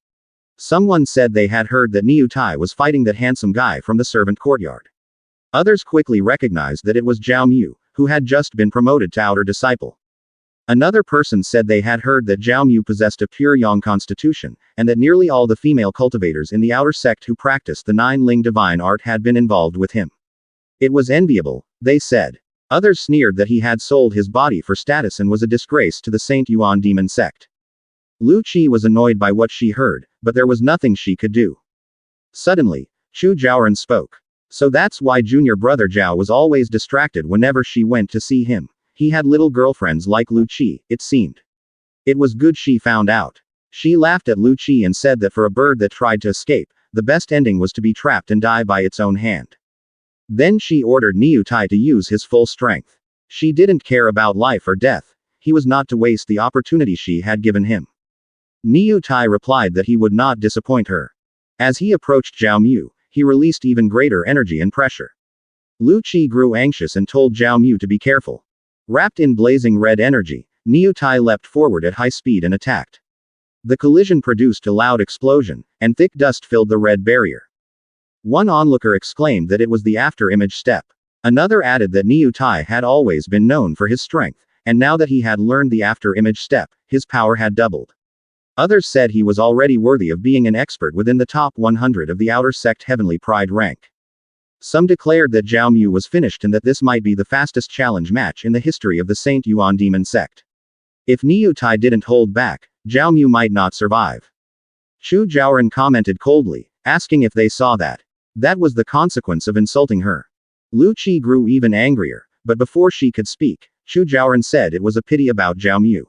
Speaker 1: Someone said they had heard that Niu Tai was fighting that handsome guy from the servant courtyard. Others quickly recognized that it was Zhao Mu, who had just been promoted to outer disciple. Another person said they had heard that Zhao Mu possessed a pure yang constitution, and that nearly all the female cultivators in the outer sect who practiced the nine-ling divine art had been involved with him. It was enviable, they said. Others sneered that he had sold his body for status and was a disgrace to the Saint Yuan Demon Sect. Lu Qi was annoyed by what she heard, but there was nothing she could do. Suddenly, Chu Zhaoran spoke. So that's why junior brother Zhao was always distracted whenever she went to see him. He had little girlfriends like Lu Qi, it seemed. It was good she found out. She laughed at Lu Qi and said that for a bird that tried to escape, the best ending was to be trapped and die by its own hand. Then she ordered Niu Tai to use his full strength. She didn't care about life or death. He was not to waste the opportunity she had given him. Niu Tai replied that he would not disappoint her. As he approached Zhao Mu, he released even greater energy and pressure. Lu Qi grew anxious and told Zhao Mu to be careful. Wrapped in blazing red energy, Niu Tai leapt forward at high speed and attacked. The collision produced a loud explosion, and thick dust filled the red barrier. One onlooker exclaimed that it was the after-image step. Another added that Niu Tai had always been known for his strength, and now that he had learned the after-image step, his power had doubled. Others said he was already worthy of being an expert within the top 100 of the outer sect heavenly pride rank. Some declared that Zhao Mu was finished and that this might be the fastest challenge match in the history of the Saint Yuan Demon Sect. If Niu Tai didn't hold back, Zhao Mu might not survive. Chu Zhaoran commented coldly, asking if they saw that. That was the consequence of insulting her. Lu Qi grew even angrier, but before she could speak, Chu Zhaoran said it was a pity about Zhao Mu.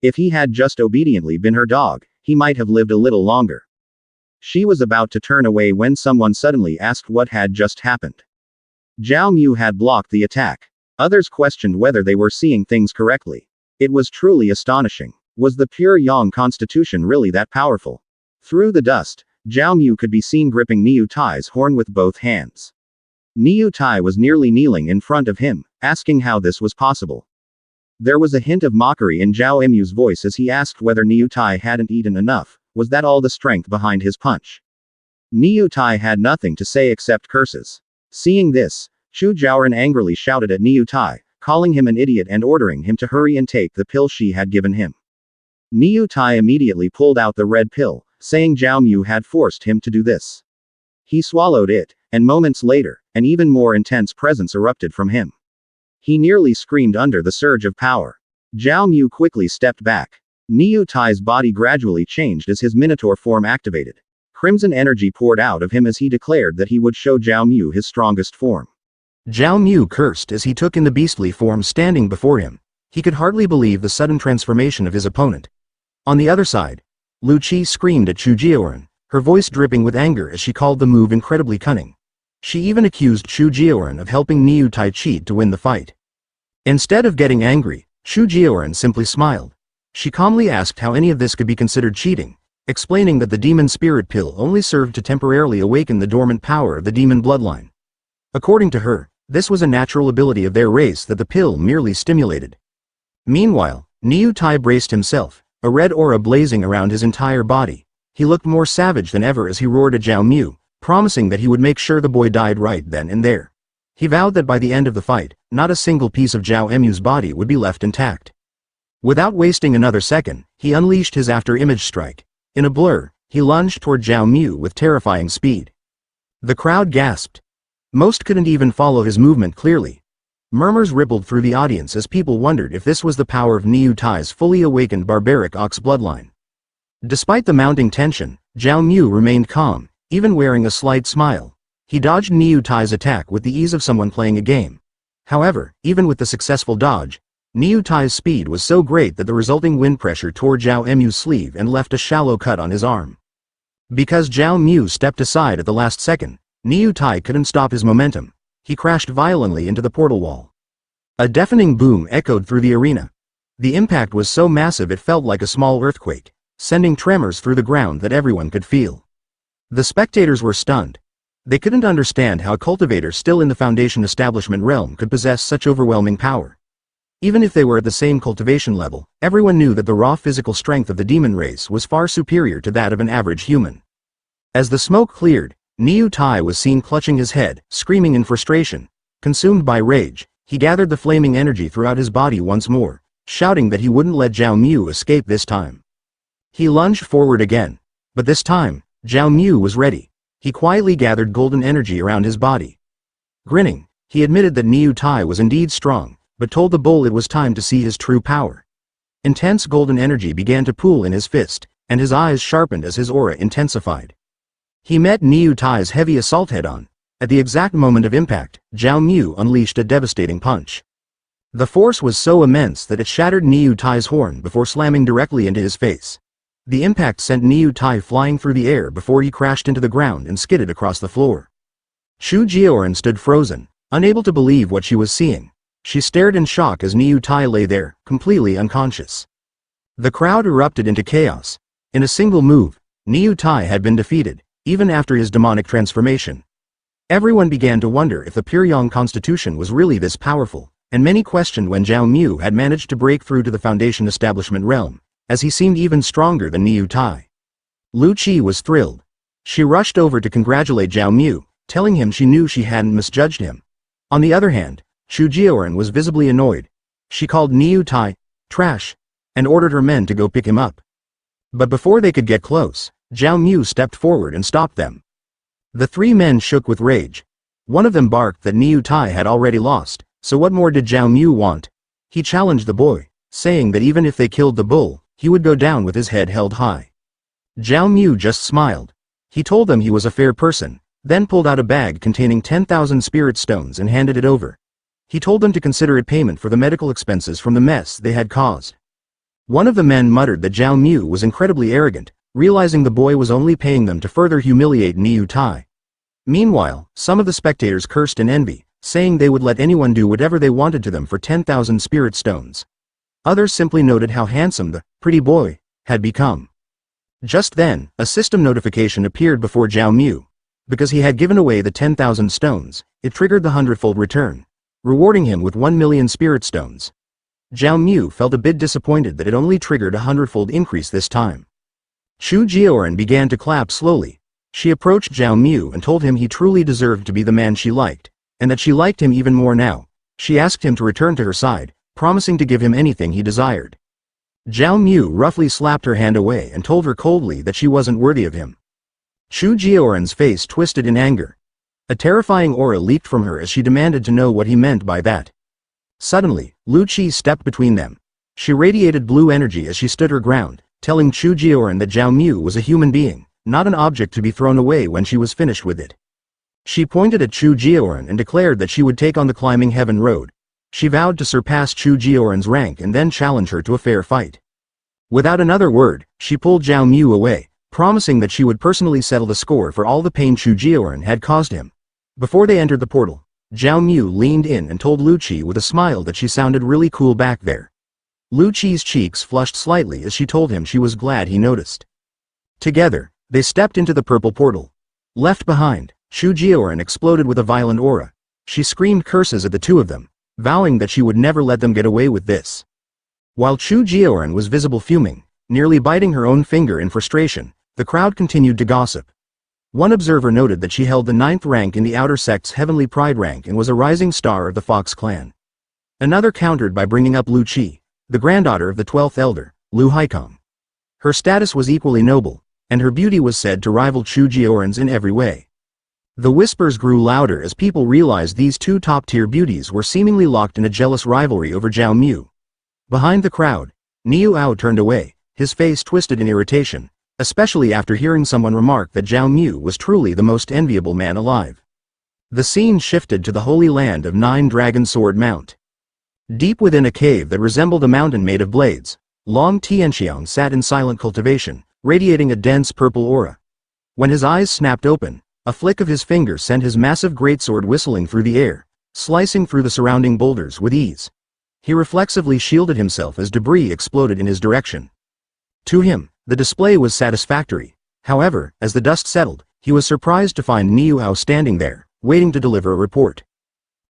Speaker 1: If he had just obediently been her dog, he might have lived a little longer. She was about to turn away when someone suddenly asked what had just happened. Zhao Mu had blocked the attack. Others questioned whether they were seeing things correctly. It was truly astonishing. Was the pure yang constitution really that powerful? Through the dust, Zhao Mu could be seen gripping Niu Tai's horn with both hands. Niu Tai was nearly kneeling in front of him, asking how this was possible. There was a hint of mockery in Zhao Mu's voice as he asked whether Niu Tai hadn't eaten enough. Was that all the strength behind his punch? Niu Tai had nothing to say except curses. Seeing this, Chu Zhaoran angrily shouted at Niu Tai, calling him an idiot and ordering him to hurry and take the pill she had given him. Niu Tai immediately pulled out the red pill, saying Zhao Mu had forced him to do this. He swallowed it, and moments later, an even more intense presence erupted from him. He nearly screamed under the surge of power. Zhao Mu quickly stepped back. Niu Tai's body gradually changed as his minotaur form activated. Crimson energy poured out of him as he declared that he would show Zhao Mu his strongest form.
Speaker 4: Zhao Mu cursed as he took in the beastly form standing before him. He could hardly believe the sudden transformation of his opponent. On the other side, Lu Qi screamed at Chu Zhaoran, her voice dripping with anger as she called the move incredibly cunning. She even accused Chu Zhaoran of helping Niu Tai cheat to win the fight. Instead of getting angry, Chu Zhaoran simply smiled. She calmly asked how any of this could be considered cheating, explaining that the demon spirit pill only served to temporarily awaken the dormant power of the demon bloodline. According to her, this was a natural ability of their race that the pill merely stimulated. Meanwhile, Niu Tai braced himself, a red aura blazing around his entire body. He looked more savage than ever as he roared at Zhao Mu, promising that he would make sure the boy died right then and there. He vowed that by the end of the fight, not a single piece of Zhao Mu's body would be left intact. Without wasting another second, he unleashed his after-image strike. In a blur, he lunged toward Zhao Mu with terrifying speed. The crowd gasped. Most couldn't even follow his movement clearly. Murmurs rippled through the audience as people wondered if this was the power of Niu Tai's fully awakened barbaric ox bloodline. Despite the mounting tension, Zhao Mu remained calm, even wearing a slight smile. He dodged Niu Tai's attack with the ease of someone playing a game. However, even with the successful dodge, Niu Tai's speed was so great that the resulting wind pressure tore Zhao Mu's sleeve and left a shallow cut on his arm. Because Zhao Mu stepped aside at the last second, Niu Tai couldn't stop his momentum. He crashed violently into the portal wall. A deafening boom echoed through the arena. The impact was so massive it felt like a small earthquake, sending tremors through the ground that everyone could feel. The spectators were stunned. They couldn't understand how a cultivator still in the Foundation establishment realm could possess such overwhelming power. Even if they were at the same cultivation level, everyone knew that the raw physical strength of the demon race was far superior to that of an average human. As the smoke cleared, Niu Tai was seen clutching his head, screaming in frustration. Consumed by rage, He gathered the flaming energy throughout his body once more, shouting that he wouldn't let Zhao Mu escape this time. He lunged forward again. But this time, Zhao Mu was ready. He quietly gathered golden energy around his body. Grinning, he admitted that Niu Tai was indeed strong, but told the bull it was time to see his true power. Intense golden energy began to pool in his fist, and his eyes sharpened as his aura intensified. He met Niu Tai's heavy assault head-on. At the exact moment of impact, Zhao Mu unleashed a devastating punch. The force was so immense that it shattered Niu Tai's horn before slamming directly into his face. The impact sent Niu Tai flying through the air before he crashed into the ground and skidded across the floor. Chu Jioran stood frozen, unable to believe what she was seeing. She stared in shock as Niu Tai lay there, completely unconscious. The crowd erupted into chaos. In a single move, Niu Tai had been defeated, even after his demonic transformation. Everyone began to wonder if the Pyryang constitution was really this powerful, and many questioned when Zhao Mu had managed to break through to the Foundation establishment realm, as he seemed even stronger than Niu Tai. Lu Qi was thrilled. She rushed over to congratulate Zhao Mu, telling him she knew she hadn't misjudged him. On the other hand, Chu Jioran was visibly annoyed. She called Niu Tai trash, and ordered her men to go pick him up. But before they could get close, Zhao Mu stepped forward and stopped them. The three men shook with rage. One of them barked that Niu Tai had already lost, so what more did Zhao Mu want? He challenged the boy, saying that even if they killed the bull, he would go down with his head held high. Zhao Mu just smiled. He told them he was a fair person, then pulled out a bag containing 10,000 spirit stones and handed it over. He told them to consider it payment for the medical expenses from the mess they had caused. One of the men muttered that Zhao Mu was incredibly arrogant, realizing the boy was only paying them to further humiliate Niu Tai. Meanwhile, some of the spectators cursed in envy, saying they would let anyone do whatever they wanted to them for 10,000 spirit stones. Others simply noted how handsome the pretty boy had become. Just then, a system notification appeared before Zhao Mu. Because he had given away the 10,000 stones, it triggered the 100-fold return, rewarding him with 1 million spirit stones. Zhao Mu felt a bit disappointed that it only triggered a 100-fold increase this time. Chu Jioran began to clap slowly. She approached Zhao Mu and told him he truly deserved to be the man she liked, and that she liked him even more now. She asked him to return to her side, promising to give him anything he desired. Zhao Mu roughly slapped her hand away and told her coldly that she wasn't worthy of him. Chu Jioran's face twisted in anger. A terrifying aura leaped from her as she demanded to know what he meant by that. Suddenly, Lu Qi stepped between them. She radiated blue energy as she stood her ground, telling Chu Jioran that Zhao Mu was a human being, not an object to be thrown away when she was finished with it. She pointed at Chu Jioran and declared that she would take on the climbing heaven road. She vowed to surpass Chu Jioran's rank and then challenge her to a fair fight. Without another word, she pulled Zhao Mu away, promising that she would personally settle the score for all the pain Chu Jioran had caused him. Before they entered the portal, Zhao Mu leaned in and told Lu Qi with a smile that she sounded really cool back there. Lu Qi's cheeks flushed slightly as she told him she was glad he noticed. Together, they stepped into the purple portal. Left behind, Chu Jioran exploded with a violent aura. She screamed curses at the two of them, vowing that she would never let them get away with this. While Chu Jioran was visible fuming, nearly biting her own finger in frustration, the crowd continued to gossip. One observer noted that she held the 9th rank in the Outer Sect's Heavenly Pride rank and was a rising star of the Fox clan. Another countered by bringing up Lu Qi, the granddaughter of the 12th elder, Lu Haikong. Her status was equally noble, and her beauty was said to rival Chu Jioran's in every way. The whispers grew louder as people realized these two top-tier beauties were seemingly locked in a jealous rivalry over Zhao Mu. Behind the crowd, Niu Ao turned away, his face twisted in irritation, especially after hearing someone remark that Zhao Mu was truly the most enviable man alive. The scene shifted to the holy land of 9 Dragon Sword Mount. Deep within a cave that resembled a mountain made of blades, Long Tianxiang sat in silent cultivation, radiating a dense purple aura. When his eyes snapped open, a flick of his finger sent his massive greatsword whistling through the air, slicing through the surrounding boulders with ease. He reflexively shielded himself as debris exploded in his direction. To him, the display was satisfactory. However, as the dust settled, he was surprised to find Niu Ao standing there, waiting to deliver a report.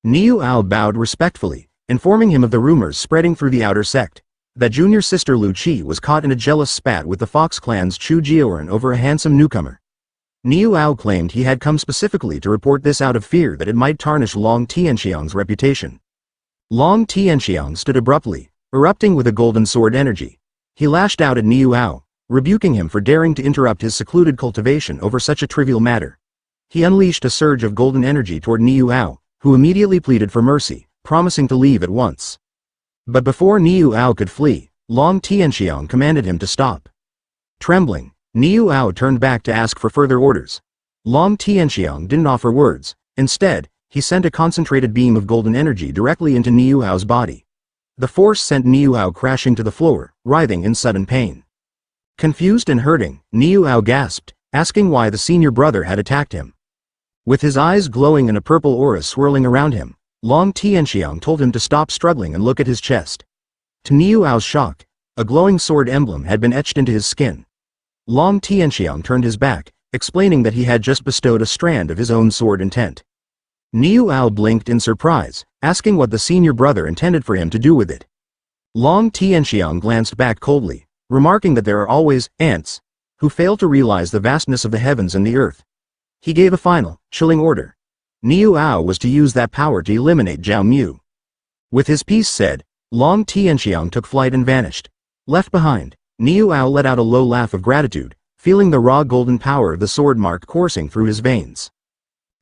Speaker 4: Niu Ao bowed respectfully, informing him of the rumors spreading through the Outer Sect, that junior sister Lu Qi was caught in a jealous spat with the Fox clan's Chu Jioran over a handsome newcomer. Niu Ao claimed he had come specifically to report this out of fear that it might tarnish Long Tianxiang's reputation. Long Tianxiang stood abruptly, erupting with a golden sword energy. He lashed out at Niu Ao, rebuking him for daring to interrupt his secluded cultivation over such a trivial matter. He unleashed a surge of golden energy toward Niu Ao, who immediately pleaded for mercy, promising to leave at once. But before Niu Ao could flee, Long Tianxiang commanded him to stop. Trembling, Niu Ao turned back to ask for further orders. Long Tianxiang didn't offer words. Instead, he sent a concentrated beam of golden energy directly into Niu Ao's body. The force sent Niu Ao crashing to the floor, writhing in sudden pain. Confused and hurting, Niu Ao gasped, asking why the senior brother had attacked him. With his eyes glowing and a purple aura swirling around him, Long Tianxiang told him to stop struggling and look at his chest. To Niu Ao's shock, a glowing sword emblem had been etched into his skin. Long Tianxiang turned his back, explaining that he had just bestowed a strand of his own sword intent. Niu Ao blinked in surprise, asking what the senior brother intended for him to do with it. Long Tianxiang glanced back coldly, remarking that there are always ants who fail to realize the vastness of the heavens and the earth. He gave a final, chilling order. Niu Ao was to use that power to eliminate Zhao Mu. With his piece said, Long Tianxiang took flight and vanished. Left behind, Niu Ao let out a low laugh of gratitude, feeling the raw golden power of the sword mark coursing through his veins.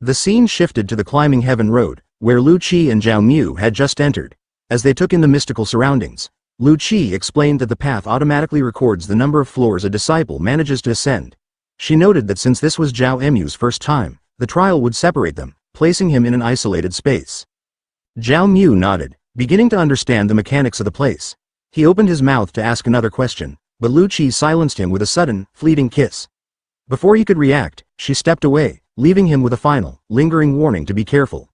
Speaker 4: The scene shifted to the climbing heaven road, where Lu Qi and Zhao Mu had just entered. As they took in the mystical surroundings, Lu Qi explained that the path automatically records the number of floors a disciple manages to ascend. She noted that since this was Zhao Mu's first time, the trial would separate them, placing him in an isolated space. Zhao Mu nodded, beginning to understand the mechanics of the place. He opened his mouth to ask another question, but Lu Qi silenced him with a sudden, fleeting kiss. Before he could react, she stepped away, leaving him with a final, lingering warning to be careful.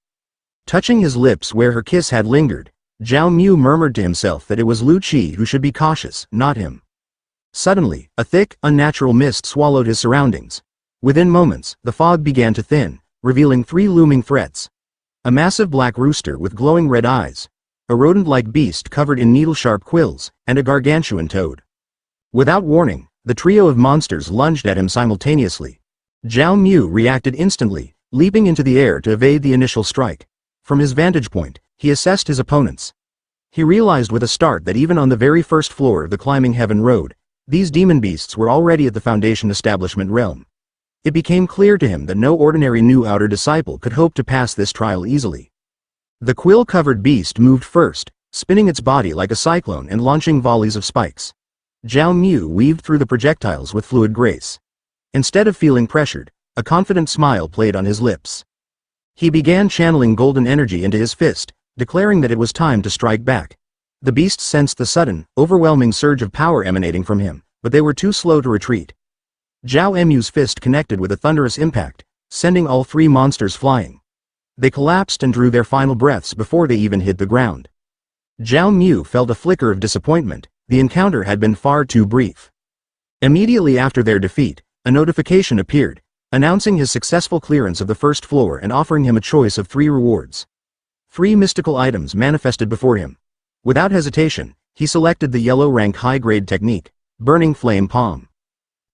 Speaker 4: Touching his lips where her kiss had lingered, Zhao Mu murmured to himself that it was Lu Qi who should be cautious, not him. Suddenly, a thick, unnatural mist swallowed his surroundings. Within moments, the fog began to thin, revealing three looming threats. A massive black rooster with glowing red eyes, a rodent-like beast covered in needle-sharp quills, and a gargantuan toad. Without warning, the trio of monsters lunged at him simultaneously. Zhao Mu reacted instantly, leaping into the air to evade the initial strike. From his vantage point, he assessed his opponents. He realized with a start that even on the very first floor of the climbing heaven road, these demon beasts were already at the Foundation establishment realm. It became clear to him that no ordinary new outer disciple could hope to pass this trial easily. The quill-covered beast moved first, spinning its body like a cyclone and launching volleys of spikes. Zhao Mu weaved through the projectiles with fluid grace. Instead of feeling pressured, a confident smile played on his lips. He began channeling golden energy into his fist, declaring that it was time to strike back. The beast sensed the sudden, overwhelming surge of power emanating from him, but they were too slow to retreat. Zhao Mu's fist connected with a thunderous impact, sending all three monsters flying. They collapsed and drew their final breaths before they even hit the ground. Zhao Mu felt a flicker of disappointment. The encounter had been far too brief. Immediately after their defeat, a notification appeared, announcing his successful clearance of the first floor and offering him a choice of 3 rewards. 3 mystical items manifested before him. Without hesitation, he selected the yellow-rank high-grade technique, Burning Flame Palm.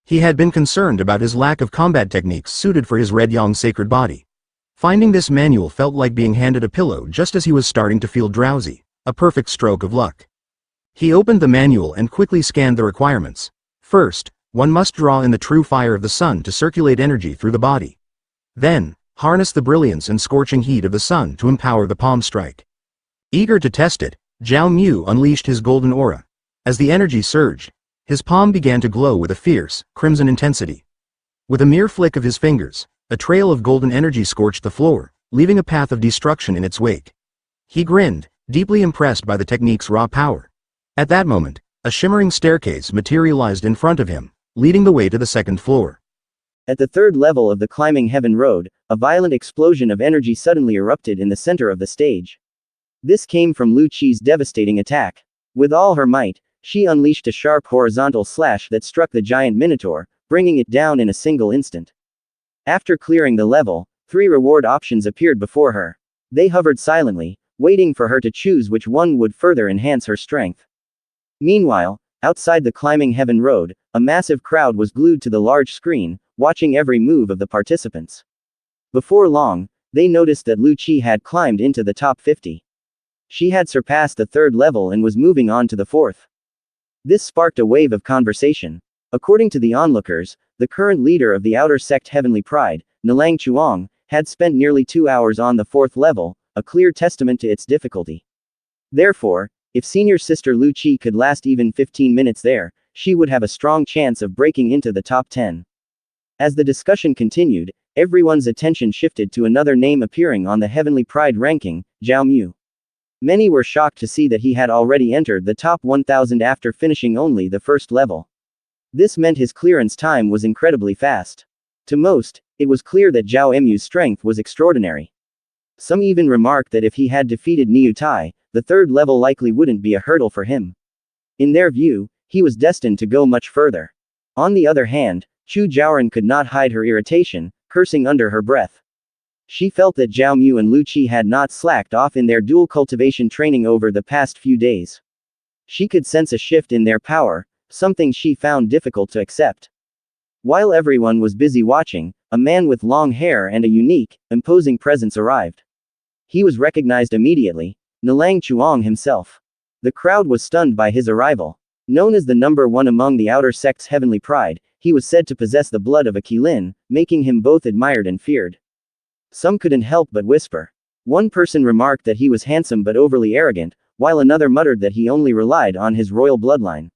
Speaker 4: He had been concerned about his lack of combat techniques suited for his red yang sacred body. Finding this manual felt like being handed a pillow just as he was starting to feel drowsy, a perfect stroke of luck. He opened the manual and quickly scanned the requirements. First, one must draw in the true fire of the sun to circulate energy through the body. Then, harness the brilliance and scorching heat of the sun to empower the palm strike. Eager to test it, Zhao Mu unleashed his golden aura. As the energy surged, his palm began to glow with a fierce, crimson intensity. With a mere flick of his fingers, a trail of golden energy scorched the floor, leaving a path of destruction in its wake. He grinned, deeply impressed by the technique's raw power. At that moment, a shimmering staircase materialized in front of him, leading the way to the second floor.
Speaker 2: At the third level of the climbing heaven road, a violent explosion of energy suddenly erupted in the center of the stage. This came from Lu Qi's devastating attack. With all her might, she unleashed a sharp horizontal slash that struck the giant minotaur, bringing it down in a single instant. After clearing the level, 3 reward options appeared before her. They hovered silently, waiting for her to choose which one would further enhance her strength. Meanwhile, outside the climbing heaven road, a massive crowd was glued to the large screen, watching every move of the participants. Before long, they noticed that Lu Qi had climbed into the top 50. She had surpassed the third level and was moving on to the fourth. This sparked a wave of conversation. According to the onlookers, the current leader of the outer sect Heavenly Pride, Nilang Chuang, had spent nearly 2 hours on the fourth level, a clear testament to its difficulty. Therefore, if senior sister Lu Qi could last even 15 minutes there, she would have a strong chance of breaking into the top 10. As the discussion continued, everyone's attention shifted to another name appearing on the Heavenly Pride ranking, Zhao Mu. Many were shocked to see that he had already entered the top 1000 after finishing only the first level. This meant his clearance time was incredibly fast. To most, it was clear that Zhao Mu's strength was extraordinary. Some even remarked that if he had defeated Niu Tai, the third level likely wouldn't be a hurdle for him. In their view, he was destined to go much further. On the other hand, Chu Jiaoran could not hide her irritation, cursing under her breath. She felt that Zhao Mu and Lu Qi had not slacked off in their dual cultivation training over the past few days. She could sense a shift in their power, something she found difficult to accept. While everyone was busy watching, a man with long hair and a unique, imposing presence arrived. He was recognized immediately, Nilang Chuang himself. The crowd was stunned by his arrival. Known as the number one among the outer sect's Heavenly Pride, he was said to possess the blood of a Qilin, making him both admired and feared. Some couldn't help but whisper. One person remarked that he was handsome but overly arrogant, while another muttered that he only relied on his royal bloodline.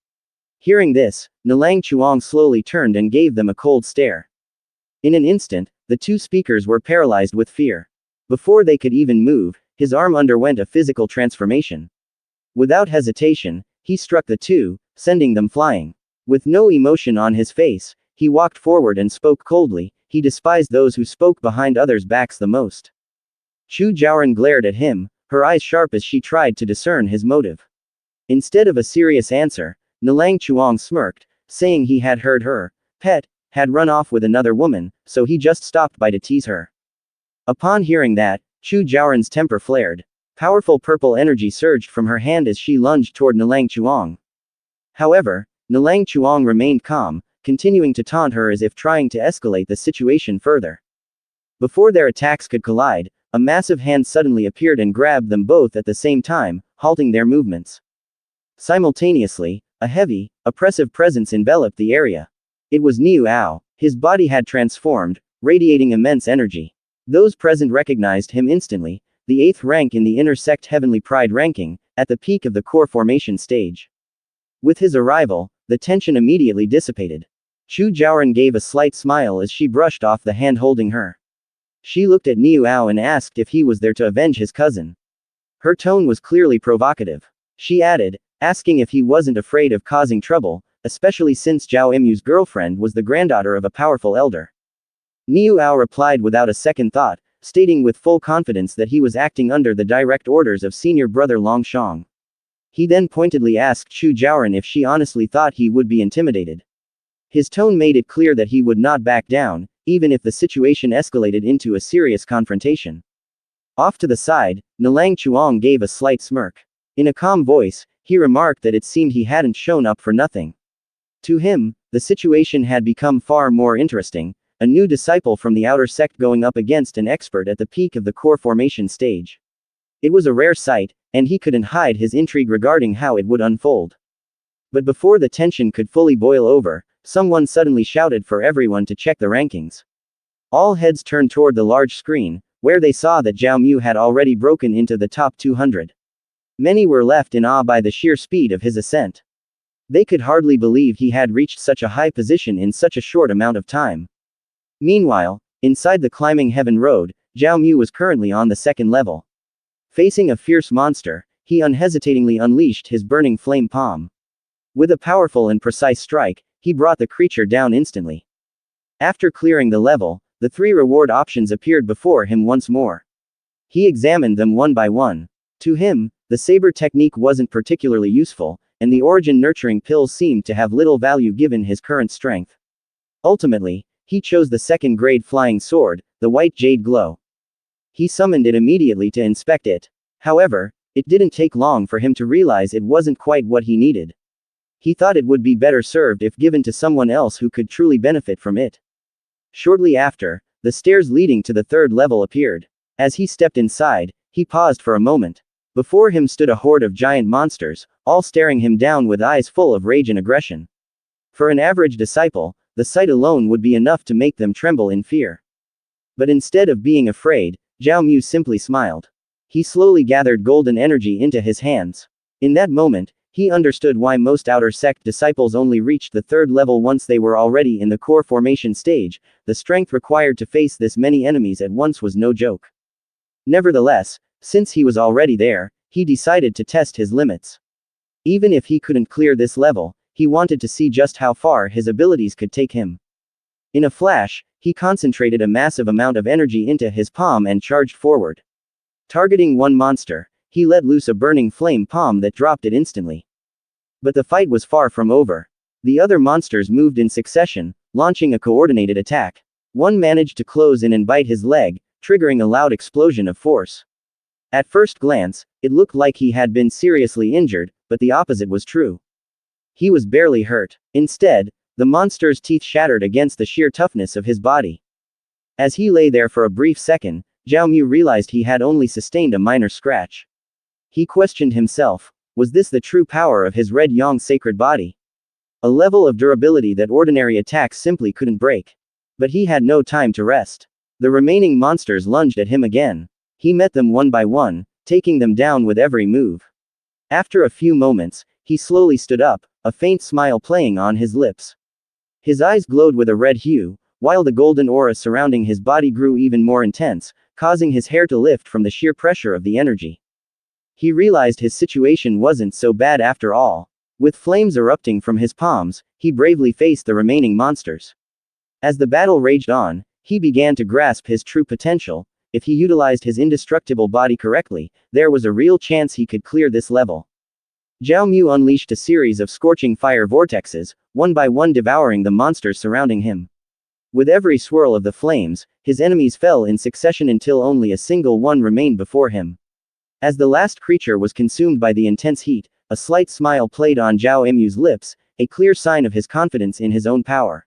Speaker 2: Hearing this, Nilang Chuang slowly turned and gave them a cold stare. In an instant, the two speakers were paralyzed with fear. Before they could even move, his arm underwent a physical transformation. Without hesitation, he struck the two, sending them flying. With no emotion on his face, he walked forward and spoke coldly. He despised those who spoke behind others' backs the most. Chu Jiaoran glared at him, her eyes sharp as she tried to discern his motive. Instead of a serious answer, Nilang Chuang smirked, saying he had heard her pet had run off with another woman, so he just stopped by to tease her. Upon hearing that, Chu Jiaoran's temper flared. Powerful purple energy surged from her hand as she lunged toward Nilang Chuang. However, Nilang Chuang remained calm, continuing to taunt her as if trying to escalate the situation further. Before their attacks could collide, a massive hand suddenly appeared and grabbed them both at the same time, halting their movements. Simultaneously, a heavy, oppressive presence enveloped the area. It was Niu Ao. His body had transformed, radiating immense energy. Those present recognized him instantly, the 8th rank in the inner sect Heavenly Pride ranking, at the peak of the core formation stage. With his arrival, the tension immediately dissipated. Chu Jiaoran gave a slight smile as she brushed off the hand holding her. She looked at Niu Ao and asked if he was there to avenge his cousin. Her tone was clearly provocative. She added, asking if he wasn't afraid of causing trouble, especially since Zhao Mu's girlfriend was the granddaughter of a powerful elder. Niu Ao replied without a second thought, stating with full confidence that he was acting under the direct orders of senior brother Long Shang. He then pointedly asked Chu Jiaoran if she honestly thought he would be intimidated. His tone made it clear that he would not back down, even if the situation escalated into a serious confrontation. Off to the side, Nilang Chuang gave a slight smirk. In a calm voice, he remarked that it seemed he hadn't shown up for nothing. To him, the situation had become far more interesting, a new disciple from the outer sect going up against an expert at the peak of the core formation stage. It was a rare sight, and he couldn't hide his intrigue regarding how it would unfold. But before the tension could fully boil over, someone suddenly shouted for everyone to check the rankings. All heads turned toward the large screen, where they saw that Zhao Mu had already broken into the top 200. Many were left in awe by the sheer speed of his ascent. They could hardly believe he had reached such a high position in such a short amount of time. Meanwhile, inside the climbing heaven road, Zhao Mu was currently on the 2nd level. Facing a fierce monster, he unhesitatingly unleashed his burning flame palm. With a powerful and precise strike, he brought the creature down instantly. After clearing the level, the 3 reward options appeared before him once more. He examined them one by one. To him, the saber technique wasn't particularly useful, and the origin nurturing pills seemed to have little value given his current strength. Ultimately, he chose the 2nd grade flying sword, the white jade glow. He summoned it immediately to inspect it. However, it didn't take long for him to realize it wasn't quite what he needed. He thought it would be better served if given to someone else who could truly benefit from it. Shortly after, the stairs leading to the 3rd level appeared. As he stepped inside, he paused for a moment. Before him stood a horde of giant monsters, all staring him down with eyes full of rage and aggression. For an average disciple, the sight alone would be enough to make them tremble in fear. But instead of being afraid, Zhao Mu simply smiled. He slowly gathered golden energy into his hands. In that moment, he understood why most outer sect disciples only reached the third level once they were already in the core formation stage. The strength required to face this many enemies at once was no joke. Nevertheless, since he was already there, he decided to test his limits. Even if he couldn't clear this level, he wanted to see just how far his abilities could take him. In a flash, he concentrated a massive amount of energy into his palm and charged forward. Targeting one monster, he let loose a burning flame palm that dropped it instantly. But the fight was far from over. The other monsters moved in succession, launching a coordinated attack. One managed to close in and bite his leg, triggering a loud explosion of force. At first glance, it looked like he had been seriously injured, but the opposite was true. He was barely hurt. Instead, the monster's teeth shattered against the sheer toughness of his body. As he lay there for a brief second, Zhao Mu realized he had only sustained a minor scratch. He questioned himself, was this the true power of his red yang sacred body? A level of durability that ordinary attacks simply couldn't break. But he had no time to rest. The remaining monsters lunged at him again. He met them one by one, taking them down with every move. After a few moments, he slowly stood up, a faint smile playing on his lips. His eyes glowed with a red hue, while the golden aura surrounding his body grew even more intense, causing his hair to lift from the sheer pressure of the energy. He realized his situation wasn't so bad after all. With flames erupting from his palms, he bravely faced the remaining monsters. As the battle raged on, he began to grasp his true potential. If he utilized his indestructible body correctly, there was a real chance he could clear this level. Zhao Mu unleashed a series of scorching fire vortexes, one by one devouring the monsters surrounding him. With every swirl of the flames, his enemies fell in succession until only a single one remained before him. As the last creature was consumed by the intense heat, a slight smile played on Zhao Mu's lips, a clear sign of his confidence in his own power.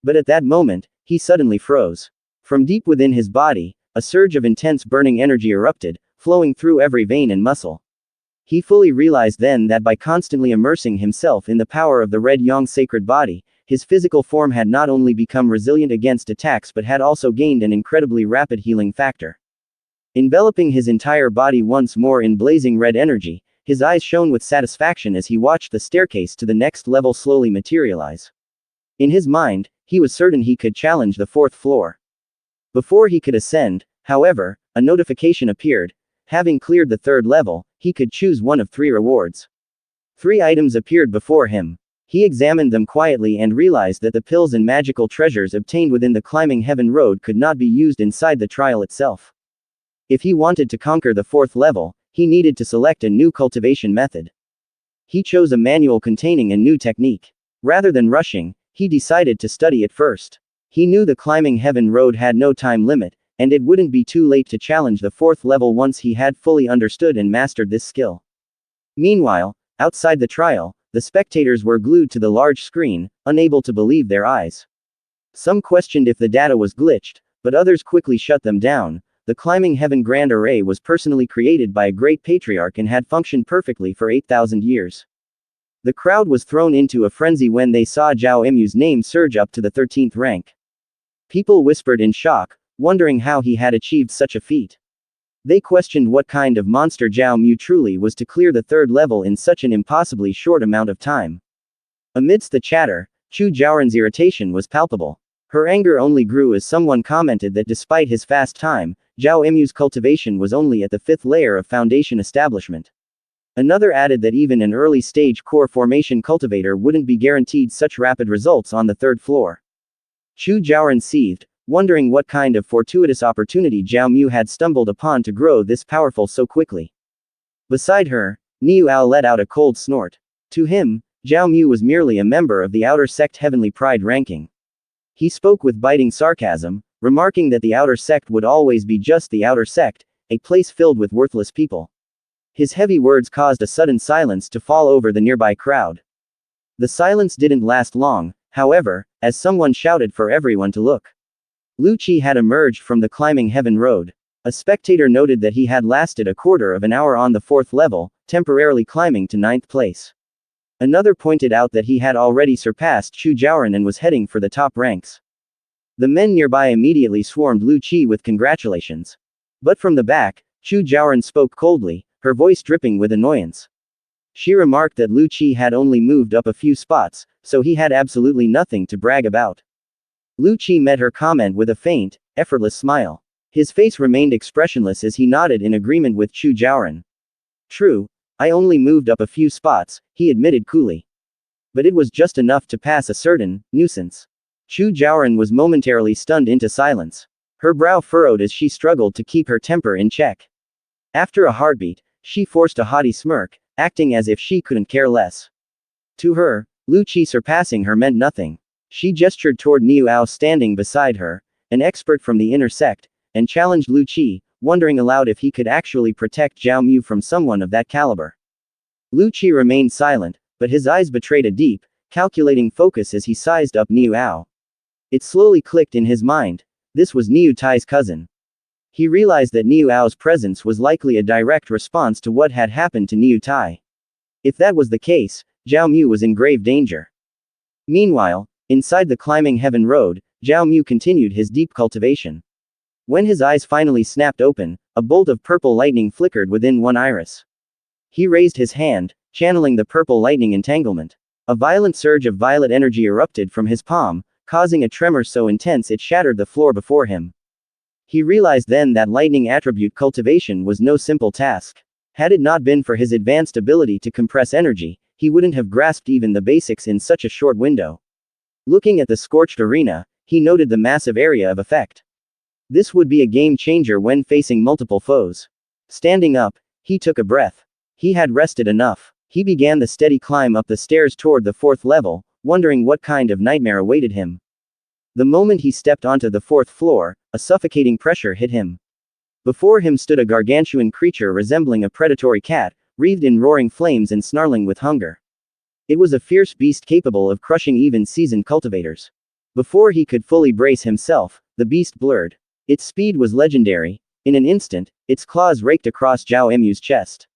Speaker 2: But at that moment, he suddenly froze. From deep within his body, a surge of intense burning energy erupted, flowing through every vein and muscle. He fully realized then that by constantly immersing himself in the power of the red yang sacred body, his physical form had not only become resilient against attacks but had also gained an incredibly rapid healing factor. Enveloping his entire body once more in blazing red energy, his eyes shone with satisfaction as he watched the staircase to the next level slowly materialize. In his mind, he was certain he could challenge the fourth floor. Before he could ascend, however, a notification appeared. Having cleared the third level, he could choose one of 3 rewards. 3 items appeared before him. He examined them quietly and realized that the pills and magical treasures obtained within the climbing heaven road could not be used inside the trial itself. If he wanted to conquer the 4th level, he needed to select a new cultivation method. He chose a manual containing a new technique. Rather than rushing, he decided to study it first. He knew the climbing heaven road had no time limit, and it wouldn't be too late to challenge the 4th level once he had fully understood and mastered this skill. Meanwhile, outside the trial, the spectators were glued to the large screen, unable to believe their eyes. Some questioned if the data was glitched, but others quickly shut them down. The climbing heaven grand array was personally created by a great patriarch and had functioned perfectly for 8,000 years. The crowd was thrown into a frenzy when they saw Zhao Mu's name surge up to the 13th rank. People whispered in shock, wondering how he had achieved such a feat. They questioned what kind of monster Zhao Mu truly was to clear the 3rd level in such an impossibly short amount of time. Amidst the chatter, Chu Jiaoren's irritation was palpable. Her anger only grew as someone commented that despite his fast time, Zhao Mu's cultivation was only at the 5th layer of foundation establishment. Another added that even an early-stage core formation cultivator wouldn't be guaranteed such rapid results on the 3rd floor. Chu Jiaoren seethed, wondering what kind of fortuitous opportunity Zhao Mu had stumbled upon to grow this powerful so quickly. Beside her, Niu Ao let out a cold snort. To him, Zhao Mu was merely a member of the outer sect heavenly pride ranking. He spoke with biting sarcasm, remarking that the outer sect would always be just the outer sect, a place filled with worthless people. His heavy words caused a sudden silence to fall over the nearby crowd. The silence didn't last long, however, as someone shouted for everyone to look. Lu Qi had emerged from the climbing heaven road. A spectator noted that he had lasted a quarter of an hour on the 4th level, temporarily climbing to 9th place. Another pointed out that he had already surpassed Chu Jiaoran and was heading for the top ranks. The men nearby immediately swarmed Lu Qi with congratulations. But from the back, Chu Jiaoran spoke coldly, her voice dripping with annoyance. She remarked that Lu Qi had only moved up a few spots, so he had absolutely nothing to brag about. Lu Qi met her comment with a faint, effortless smile. His face remained expressionless as he nodded in agreement with Chu Jiaoran. True, I only moved up a few spots, he admitted coolly. But it was just enough to pass a certain nuisance. Chu Jiaoran was momentarily stunned into silence. Her brow furrowed as she struggled to keep her temper in check. After a heartbeat, she forced a haughty smirk, acting as if she couldn't care less. To her, Lu Qi surpassing her meant nothing. She gestured toward Niu Ao standing beside her, an expert from the inner sect, and challenged Lu Qi, wondering aloud if he could actually protect Zhao Mu from someone of that caliber. Lu Qi remained silent, but his eyes betrayed a deep, calculating focus as he sized up Niu Ao. It slowly clicked in his mind. This was Niu Tai's cousin. He realized that Niu Ao's presence was likely a direct response to what had happened to Niu Tai. If that was the case, Zhao Mu was in grave danger. Meanwhile, inside the climbing heaven road, Zhao Mu continued his deep cultivation. When his eyes finally snapped open, a bolt of purple lightning flickered within one iris. He raised his hand, channeling the purple lightning entanglement. A violent surge of violet energy erupted from his palm, causing a tremor so intense it shattered the floor before him. He realized then that lightning attribute cultivation was no simple task. Had it not been for his advanced ability to compress energy, he wouldn't have grasped even the basics in such a short window. Looking at the scorched arena, he noted the massive area of effect. This would be a game changer when facing multiple foes. Standing up, he took a breath. He had rested enough. He began the steady climb up the stairs toward the 4th level, wondering what kind of nightmare awaited him. The moment he stepped onto the 4th floor, a suffocating pressure hit him. Before him stood a gargantuan creature resembling a predatory cat, wreathed in roaring flames and snarling with hunger. It was a fierce beast capable of crushing even seasoned cultivators. Before he could fully brace himself, the beast blurred. Its speed was legendary. In an instant, its claws raked across Zhao Mu's chest.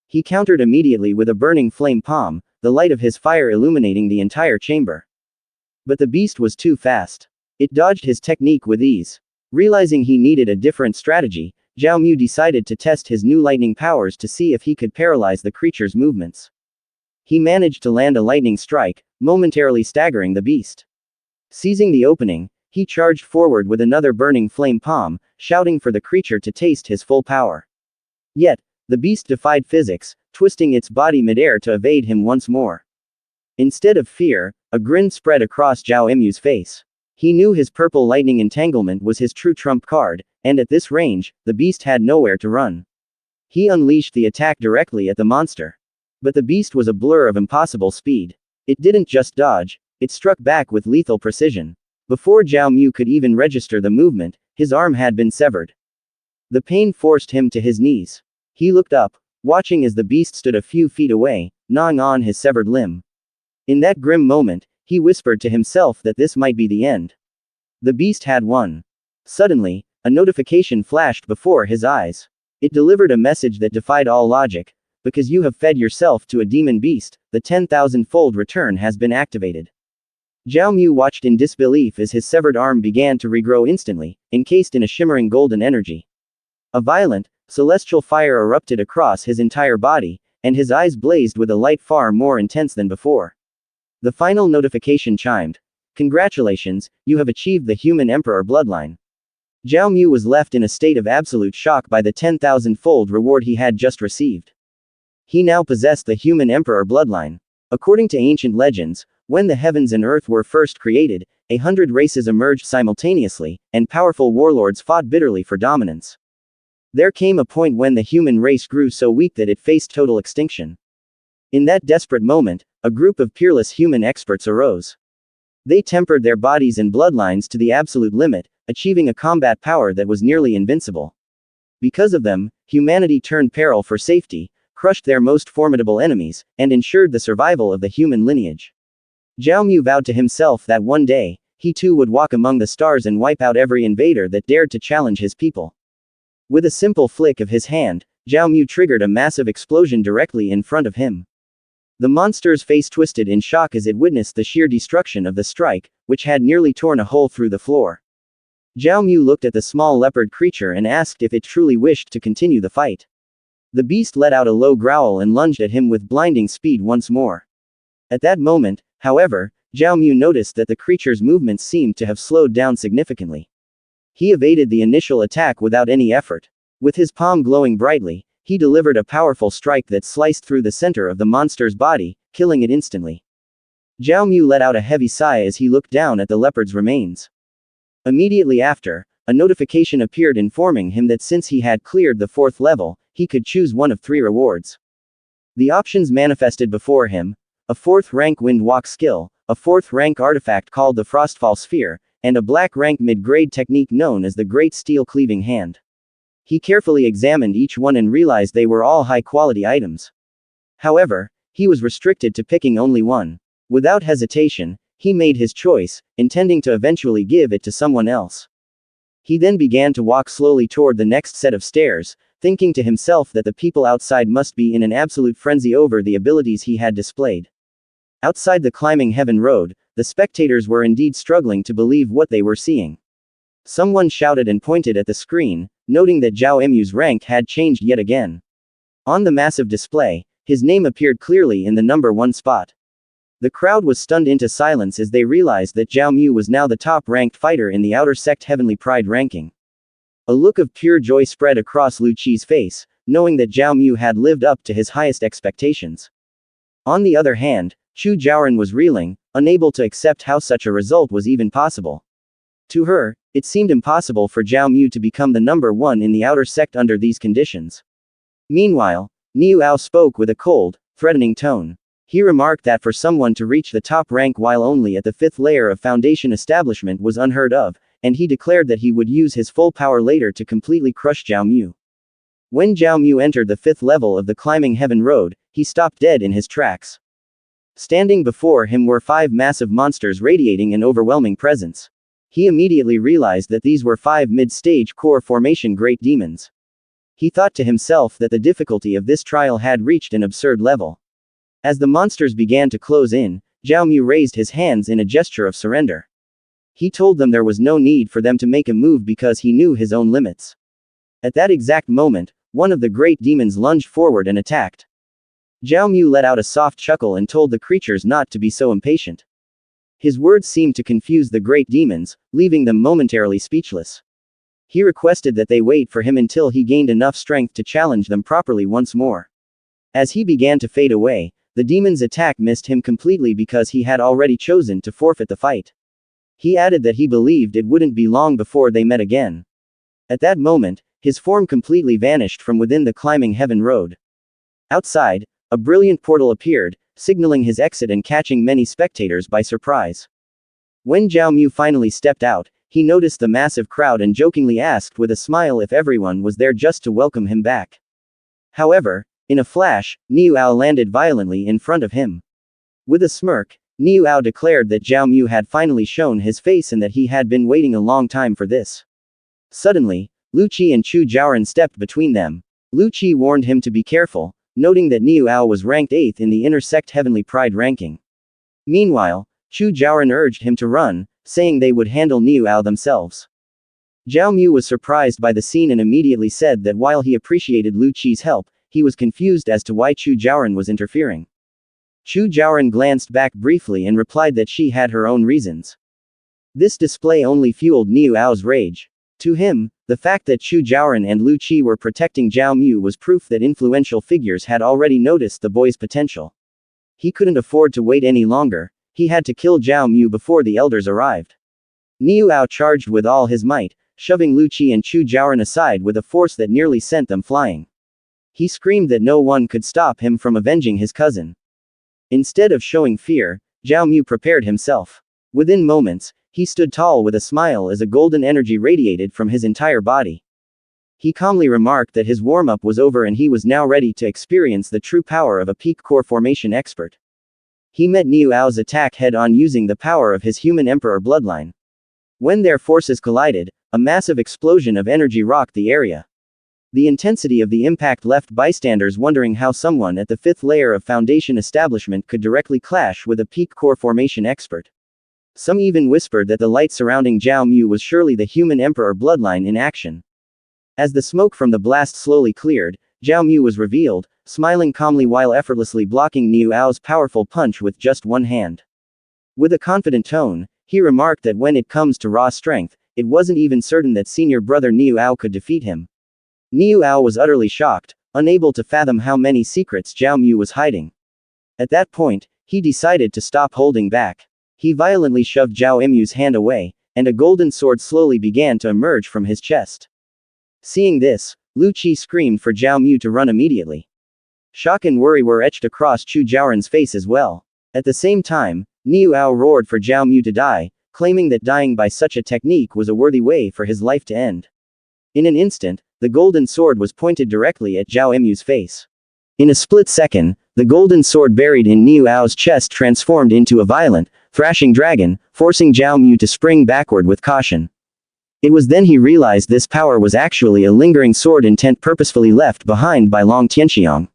Speaker 2: He countered immediately with a burning flame palm, the light of his fire illuminating the entire chamber. But the beast was too fast. It dodged his technique with ease. Realizing he needed a different strategy, Zhao Mu decided to test his new lightning powers to see if he could paralyze the creature's movements. He managed to land a lightning strike, momentarily staggering the beast. Seizing the opening, he charged forward with another burning flame palm, shouting for the creature to taste his full power. Yet, the beast defied physics, twisting its body midair to evade him once more. Instead of fear, a grin spread across Zhao Mu's face. He knew his purple lightning entanglement was his true trump card, and at this range, the beast had nowhere to run. He unleashed the attack directly at the monster. But the beast was a blur of impossible speed. It didn't just dodge, it struck back with lethal precision. Before Zhao Mu could even register the movement, his arm had been severed. The pain forced him to his knees. He looked up, watching as the beast stood a few feet away, gnawing on his severed limb. In that grim moment, he whispered to himself that this might be the end. The beast had won. Suddenly, a notification flashed before his eyes. It delivered a message that defied all logic. Because you have fed yourself to a demon beast, the 10,000-fold return has been activated. Zhao Mu watched in disbelief as his severed arm began to regrow instantly, encased in a shimmering golden energy. A violent, celestial fire erupted across his entire body, and his eyes blazed with a light far more intense than before. The final notification chimed. Congratulations, you have achieved the human emperor bloodline. Zhao Mu was left in a state of absolute shock by the 10,000-fold reward he had just received. He now possessed the human emperor bloodline. According to ancient legends, when the heavens and earth were first created, 100 races emerged simultaneously, and powerful warlords fought bitterly for dominance. There came a point when the human race grew so weak that it faced total extinction. In that desperate moment, a group of peerless human experts arose. They tempered their bodies and bloodlines to the absolute limit, achieving a combat power that was nearly invincible. Because of them, humanity turned peril for safety, crushed their most formidable enemies, and ensured the survival of the human lineage. Zhao Mu vowed to himself that one day, he too would walk among the stars and wipe out every invader that dared to challenge his people. With a simple flick of his hand, Zhao Mu triggered a massive explosion directly in front of him. The monster's face twisted in shock as it witnessed the sheer destruction of the strike, which had nearly torn a hole through the floor. Zhao Mu looked at the small leopard creature and asked if it truly wished to continue the fight. The beast let out a low growl and lunged at him with blinding speed once more. At that moment, however, Zhao Mu noticed that the creature's movements seemed to have slowed down significantly. He evaded the initial attack without any effort. With his palm glowing brightly, he delivered a powerful strike that sliced through the center of the monster's body, killing it instantly. Zhao Mu let out a heavy sigh as he looked down at the leopard's remains. Immediately after, a notification appeared informing him that since he had cleared the 4th level, he could choose one of 3 rewards. The options manifested before him: a 4th rank wind walk skill, a 4th rank artifact called the Frostfall Sphere, and a black rank mid-grade technique known as the Great Steel Cleaving Hand. He carefully examined each one and realized they were all high-quality items. However, he was restricted to picking only one. Without hesitation, he made his choice, intending to eventually give it to someone else. He then began to walk slowly toward the next set of stairs, thinking to himself that the people outside must be in an absolute frenzy over the abilities he had displayed. Outside the climbing heaven road, the spectators were indeed struggling to believe what they were seeing. Someone shouted and pointed at the screen, noting that Zhao Mu's rank had changed yet again. On the massive display, his name appeared clearly in the number 1 spot. The crowd was stunned into silence as they realized that Zhao Mu was now the top-ranked fighter in the Outer Sect Heavenly Pride ranking. A look of pure joy spread across Lu Qi's face, knowing that Zhao Mu had lived up to his highest expectations. On the other hand, Chu Jiaoren was reeling, unable to accept how such a result was even possible. To her, it seemed impossible for Zhao Mu to become the number 1 in the Outer Sect under these conditions. Meanwhile, Niu Ao spoke with a cold, threatening tone. He remarked that for someone to reach the top rank while only at the 5th layer of Foundation establishment was unheard of, and he declared that he would use his full power later to completely crush Zhao Mu. When Zhao Mu entered the 5th level of the Climbing Heaven Road, he stopped dead in his tracks. Standing before him were 5 massive monsters radiating an overwhelming presence. He immediately realized that these were 5 mid-stage core formation great demons. He thought to himself that the difficulty of this trial had reached an absurd level. As the monsters began to close in, Zhao Mu raised his hands in a gesture of surrender. He told them there was no need for them to make a move because he knew his own limits. At that exact moment, one of the great demons lunged forward and attacked. Zhao Mu let out a soft chuckle and told the creatures not to be so impatient. His words seemed to confuse the great demons, leaving them momentarily speechless. He requested that they wait for him until he gained enough strength to challenge them properly once more. As he began to fade away, the demon's attack missed him completely because he had already chosen to forfeit the fight. He added that he believed it wouldn't be long before they met again. At that moment, his form completely vanished from within the Climbing Heaven Road. Outside, a brilliant portal appeared, signaling his exit and catching many spectators by surprise. When Zhao Mu finally stepped out, he noticed the massive crowd and jokingly asked with a smile if everyone was there just to welcome him back. However, in a flash, Niu Ao landed violently in front of him. With a smirk, Niu Ao declared that Zhao Mu had finally shown his face and that he had been waiting a long time for this. Suddenly, Lu Qi and Chu Jiaoren stepped between them. Lu Qi warned him to be careful, noting that Niu Ao was ranked 8th in the Inner Sect Heavenly Pride ranking. Meanwhile, Chu Jiaoren urged him to run, saying they would handle Niu Ao themselves. Zhao Mu was surprised by the scene and immediately said that while he appreciated Lu Qi's help, he was confused as to why Chu Jiaoren was interfering. Chu Jiaoren glanced back briefly and replied that she had her own reasons. This display only fueled Niu Ao's rage. To him, the fact that Chu Jiaoren and Lu Qi were protecting Zhao Mu was proof that influential figures had already noticed the boy's potential. He couldn't afford to wait any longer, he had to kill Zhao Mu before the elders arrived. Niu Ao charged with all his might, shoving Lu Qi and Chu Jiaoren aside with a force that nearly sent them flying. He screamed that no one could stop him from avenging his cousin. Instead of showing fear, Zhao Mu prepared himself. Within moments, he stood tall with a smile as a golden energy radiated from his entire body. He calmly remarked that his warm-up was over and he was now ready to experience the true power of a peak core formation expert. He met Niu Ao's attack head-on using the power of his human emperor bloodline. When their forces collided, a massive explosion of energy rocked the area. The intensity of the impact left bystanders wondering how someone at the 5th layer of Foundation establishment could directly clash with a peak core formation expert. Some even whispered that the light surrounding Zhao Mu was surely the human emperor bloodline in action. As the smoke from the blast slowly cleared, Zhao Mu was revealed, smiling calmly while effortlessly blocking Niu Ao's powerful punch with just one hand. With a confident tone, he remarked that when it comes to raw strength, it wasn't even certain that senior brother Niu Ao could defeat him. Niu Ao was utterly shocked, unable to fathom how many secrets Zhao Mu was hiding. At that point, he decided to stop holding back. He violently shoved Zhao Mu's hand away, and a golden sword slowly began to emerge from his chest. Seeing this, Lu Qi screamed for Zhao Mu to run immediately. Shock and worry were etched across Chu Jiaoren's face as well. At the same time, Niu Ao roared for Zhao Mu to die, claiming that dying by such a technique was a worthy way for his life to end. In an instant, the golden sword was pointed directly at Zhao Mu's face. In a split second, the golden sword buried in Niu Ao's chest transformed into a violent, thrashing dragon, forcing Zhao Mu to spring backward with caution. It was then he realized this power was actually a lingering sword intent purposefully left behind by Long Tianxiang.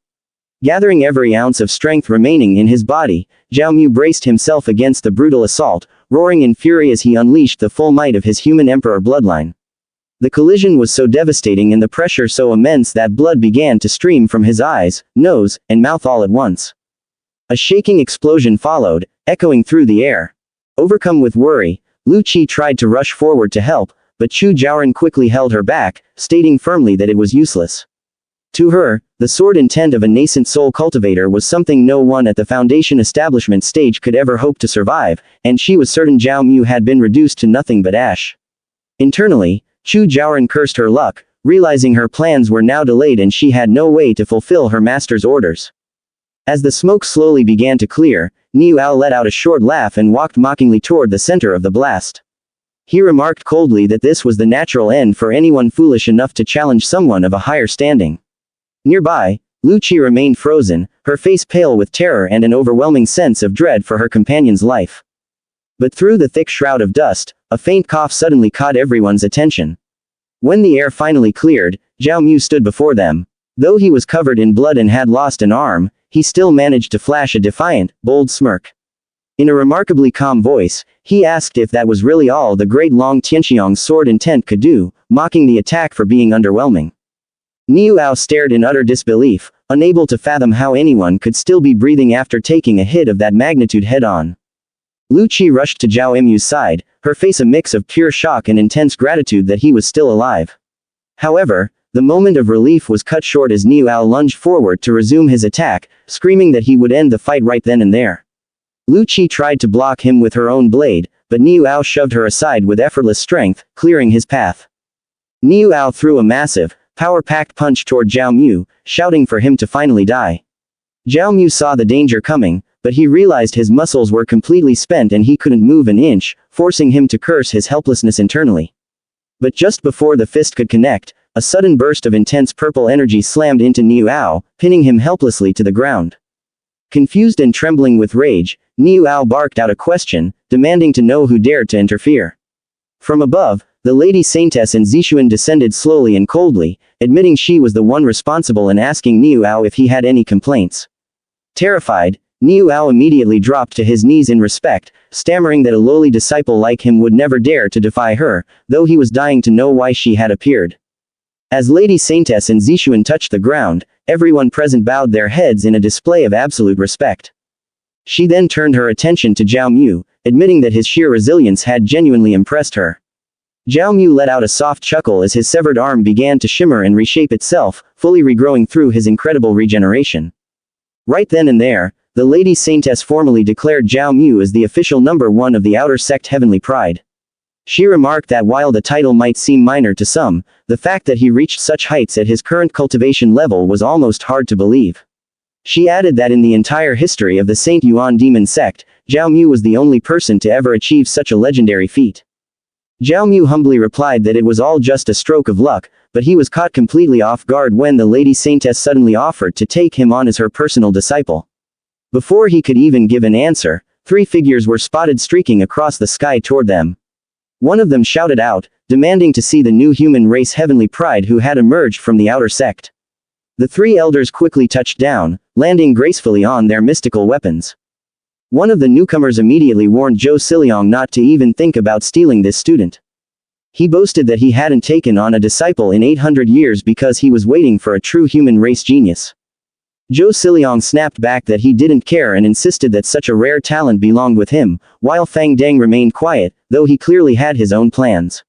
Speaker 2: Gathering every ounce of strength remaining in his body, Zhao Mu braced himself against the brutal assault, roaring in fury as he unleashed the full might of his human emperor bloodline. The collision was so devastating and the pressure so immense that blood began to stream from his eyes, nose, and mouth all at once. A shaking explosion followed, echoing through the air. Overcome with worry, Lu Qi tried to rush forward to help, but Chu Jiaoren quickly held her back, stating firmly that it was useless. To her, the sword intent of a nascent soul cultivator was something no one at the Foundation establishment stage could ever hope to survive, and she was certain Zhao Mu had been reduced to nothing but ash. Internally, Chu Jiaoren cursed her luck, realizing her plans were now delayed and she had no way to fulfill her master's orders. As the smoke slowly began to clear, Niu Ao let out a short laugh and walked mockingly toward the center of the blast. He remarked coldly that this was the natural end for anyone foolish enough to challenge someone of a higher standing. Nearby, Lu Qi remained frozen, her face pale with terror and an overwhelming sense of dread for her companion's life. But through the thick shroud of dust, a faint cough suddenly caught everyone's attention. When the air finally cleared, Zhao Mu stood before them. Though he was covered in blood and had lost an arm, he still managed to flash a defiant, bold smirk. In a remarkably calm voice, he asked if that was really all the great Long Tianxiang's sword intent could do, mocking the attack for being underwhelming. Niu Ao stared in utter disbelief, unable to fathom how anyone could still be breathing after taking a hit of that magnitude head-on. Lu Qi rushed to Zhao Mu's side, her face a mix of pure shock and intense gratitude that he was still alive. However, the moment of relief was cut short as Niu Ao lunged forward to resume his attack, screaming that he would end the fight right then and there. Lu Qi tried to block him with her own blade, but Niu Ao shoved her aside with effortless strength, clearing his path. Niu Ao threw a massive, power-packed punch toward Zhao Mu, shouting for him to finally die. Zhao Mu saw the danger coming, but he realized his muscles were completely spent and he couldn't move an inch, forcing him to curse his helplessness internally. But just before the fist could connect, a sudden burst of intense purple energy slammed into Niu Ao, pinning him helplessly to the ground. Confused and trembling with rage, Niu Ao barked out a question, demanding to know who dared to interfere. From above, the Lady Saintess and Zixuan descended slowly and coldly, admitting she was the one responsible and asking Niu Ao if he had any complaints. Terrified, Niu Ao immediately dropped to his knees in respect, stammering that a lowly disciple like him would never dare to defy her, though he was dying to know why she had appeared. As Lady Saintess and Zixuan touched the ground, everyone present bowed their heads in a display of absolute respect. She then turned her attention to Zhao Mu, admitting that his sheer resilience had genuinely impressed her. Zhao Mu let out a soft chuckle as his severed arm began to shimmer and reshape itself, fully regrowing through his incredible regeneration. Right then and there, the Lady Saintess formally declared Zhao Mu as the official #1 of the Outer Sect Heavenly Pride. She remarked that while the title might seem minor to some, the fact that he reached such heights at his current cultivation level was almost hard to believe. She added that in the entire history of the Saint Yuan Demon Sect, Zhao Mu was the only person to ever achieve such a legendary feat. Zhao Mu humbly replied that it was all just a stroke of luck, but he was caught completely off guard when the Lady Saintess suddenly offered to take him on as her personal disciple. Before he could even give an answer, 3 figures were spotted streaking across the sky toward them. One of them shouted out, demanding to see the new human race heavenly pride who had emerged from the outer sect. The three elders quickly touched down, landing gracefully on their mystical weapons. One of the newcomers immediately warned Zhou Siliong not to even think about stealing this student. He boasted that he hadn't taken on a disciple in 800 years because he was waiting for a true human race genius. Zhou Siliong snapped back that he didn't care and insisted that such a rare talent belonged with him, while Fang Deng remained quiet, though he clearly had his own plans.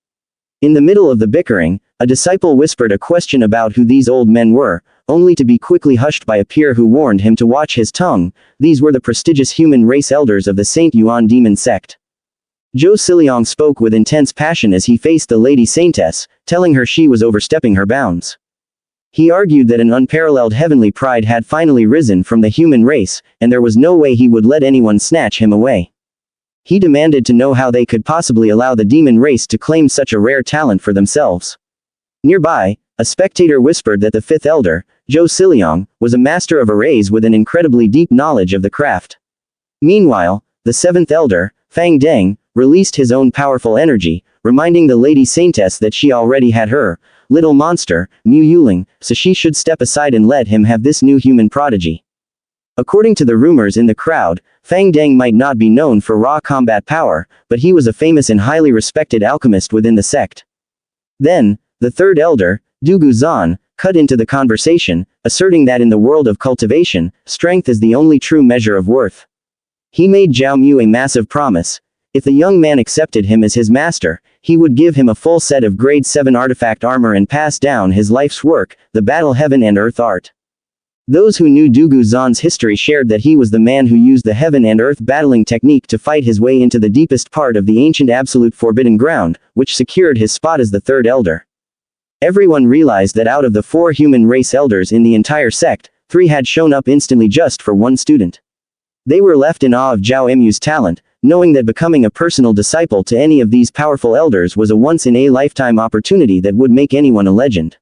Speaker 2: In the middle of the bickering, a disciple whispered a question about who these old men were, only to be quickly hushed by a peer who warned him to watch his tongue. These were the prestigious human race elders of the Saint Yuan Demon Sect. Zhou Siliong spoke with intense passion as he faced the Lady Saintess, telling her she was overstepping her bounds. He argued that an unparalleled heavenly pride had finally risen from the human race, and there was no way he would let anyone snatch him away. He demanded to know how they could possibly allow the demon race to claim such a rare talent for themselves. Nearby, a spectator whispered that the fifth elder, Zhou Siliong, was a master of arrays with an incredibly deep knowledge of the craft. Meanwhile, the seventh elder, Fang Deng, released his own powerful energy, reminding the Lady Saintess that she already had her little monster, Mu Yuling, so she should step aside and let him have this new human prodigy. According to the rumors in the crowd, Fang Deng might not be known for raw combat power, but he was a famous and highly respected alchemist within the sect. Then, the third elder, Dugu Zan, cut into the conversation, asserting that in the world of cultivation, strength is the only true measure of worth. He made Zhao Mu a massive promise. If the young man accepted him as his master, he would give him a full set of grade 7 artifact armor and pass down his life's work, the battle heaven and earth art. Those who knew Dugu Zan's history shared that he was the man who used the heaven and earth battling technique to fight his way into the deepest part of the ancient absolute forbidden ground, which secured his spot as the third elder. Everyone realized that out of the 4 human race elders in the entire sect, 3 had shown up instantly just for one student. They were left in awe of Zhao Mu's talent, knowing that becoming a personal disciple to any of these powerful elders was a once-in-a-lifetime opportunity that would make anyone a legend.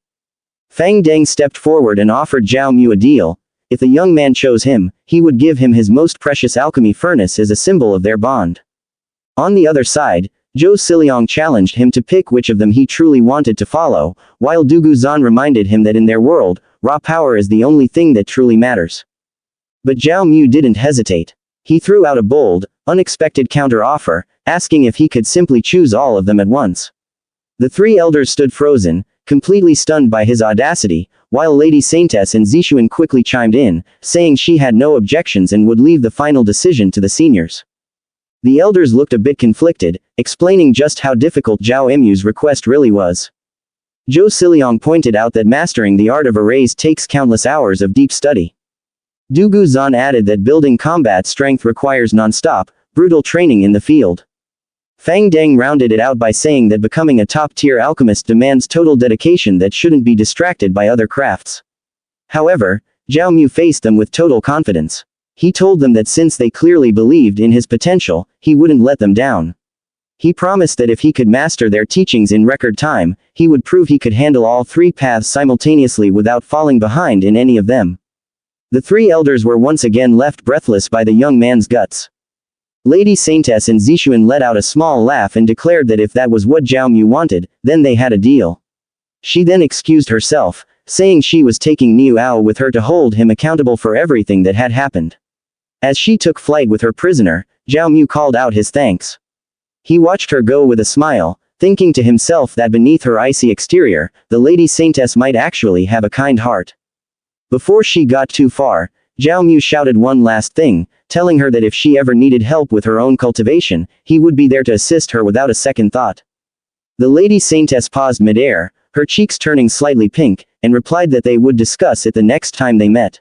Speaker 2: Fang Deng stepped forward and offered Zhao Mu a deal. If the young man chose him, he would give him his most precious alchemy furnace as a symbol of their bond. On the other side, Zhou Siliong challenged him to pick which of them he truly wanted to follow, while Dugu Zan reminded him that in their world, raw power is the only thing that truly matters. But Zhao Mu didn't hesitate. He threw out a bold, unexpected counter-offer, asking if he could simply choose all of them at once. The 3 elders stood frozen, completely stunned by his audacity, while Lady Saintess and Zixuan quickly chimed in, saying she had no objections and would leave the final decision to the seniors. The elders looked a bit conflicted, explaining just how difficult Zhao Mu's request really was. Zhou Siliong pointed out that mastering the art of arrays takes countless hours of deep study. Dugu Zan added that building combat strength requires non-stop, brutal training in the field. Fang Deng rounded it out by saying that becoming a top-tier alchemist demands total dedication that shouldn't be distracted by other crafts. However, Zhao Mu faced them with total confidence. He told them that since they clearly believed in his potential, he wouldn't let them down. He promised that if he could master their teachings in record time, he would prove he could handle all 3 paths simultaneously without falling behind in any of them. The 3 elders were once again left breathless by the young man's guts. Lady Saintess and Zixuan let out a small laugh and declared that if that was what Zhao Mu wanted, then they had a deal. She then excused herself, saying she was taking Niu Ao with her to hold him accountable for everything that had happened. As she took flight with her prisoner, Zhao Mu called out his thanks. He watched her go with a smile, thinking to himself that beneath her icy exterior, the Lady Saintess might actually have a kind heart. Before she got too far, Zhao Mu shouted one last thing, telling her that if she ever needed help with her own cultivation, he would be there to assist her without a second thought. The Lady Saintess paused midair, her cheeks turning slightly pink, and replied that they would discuss it the next time they met.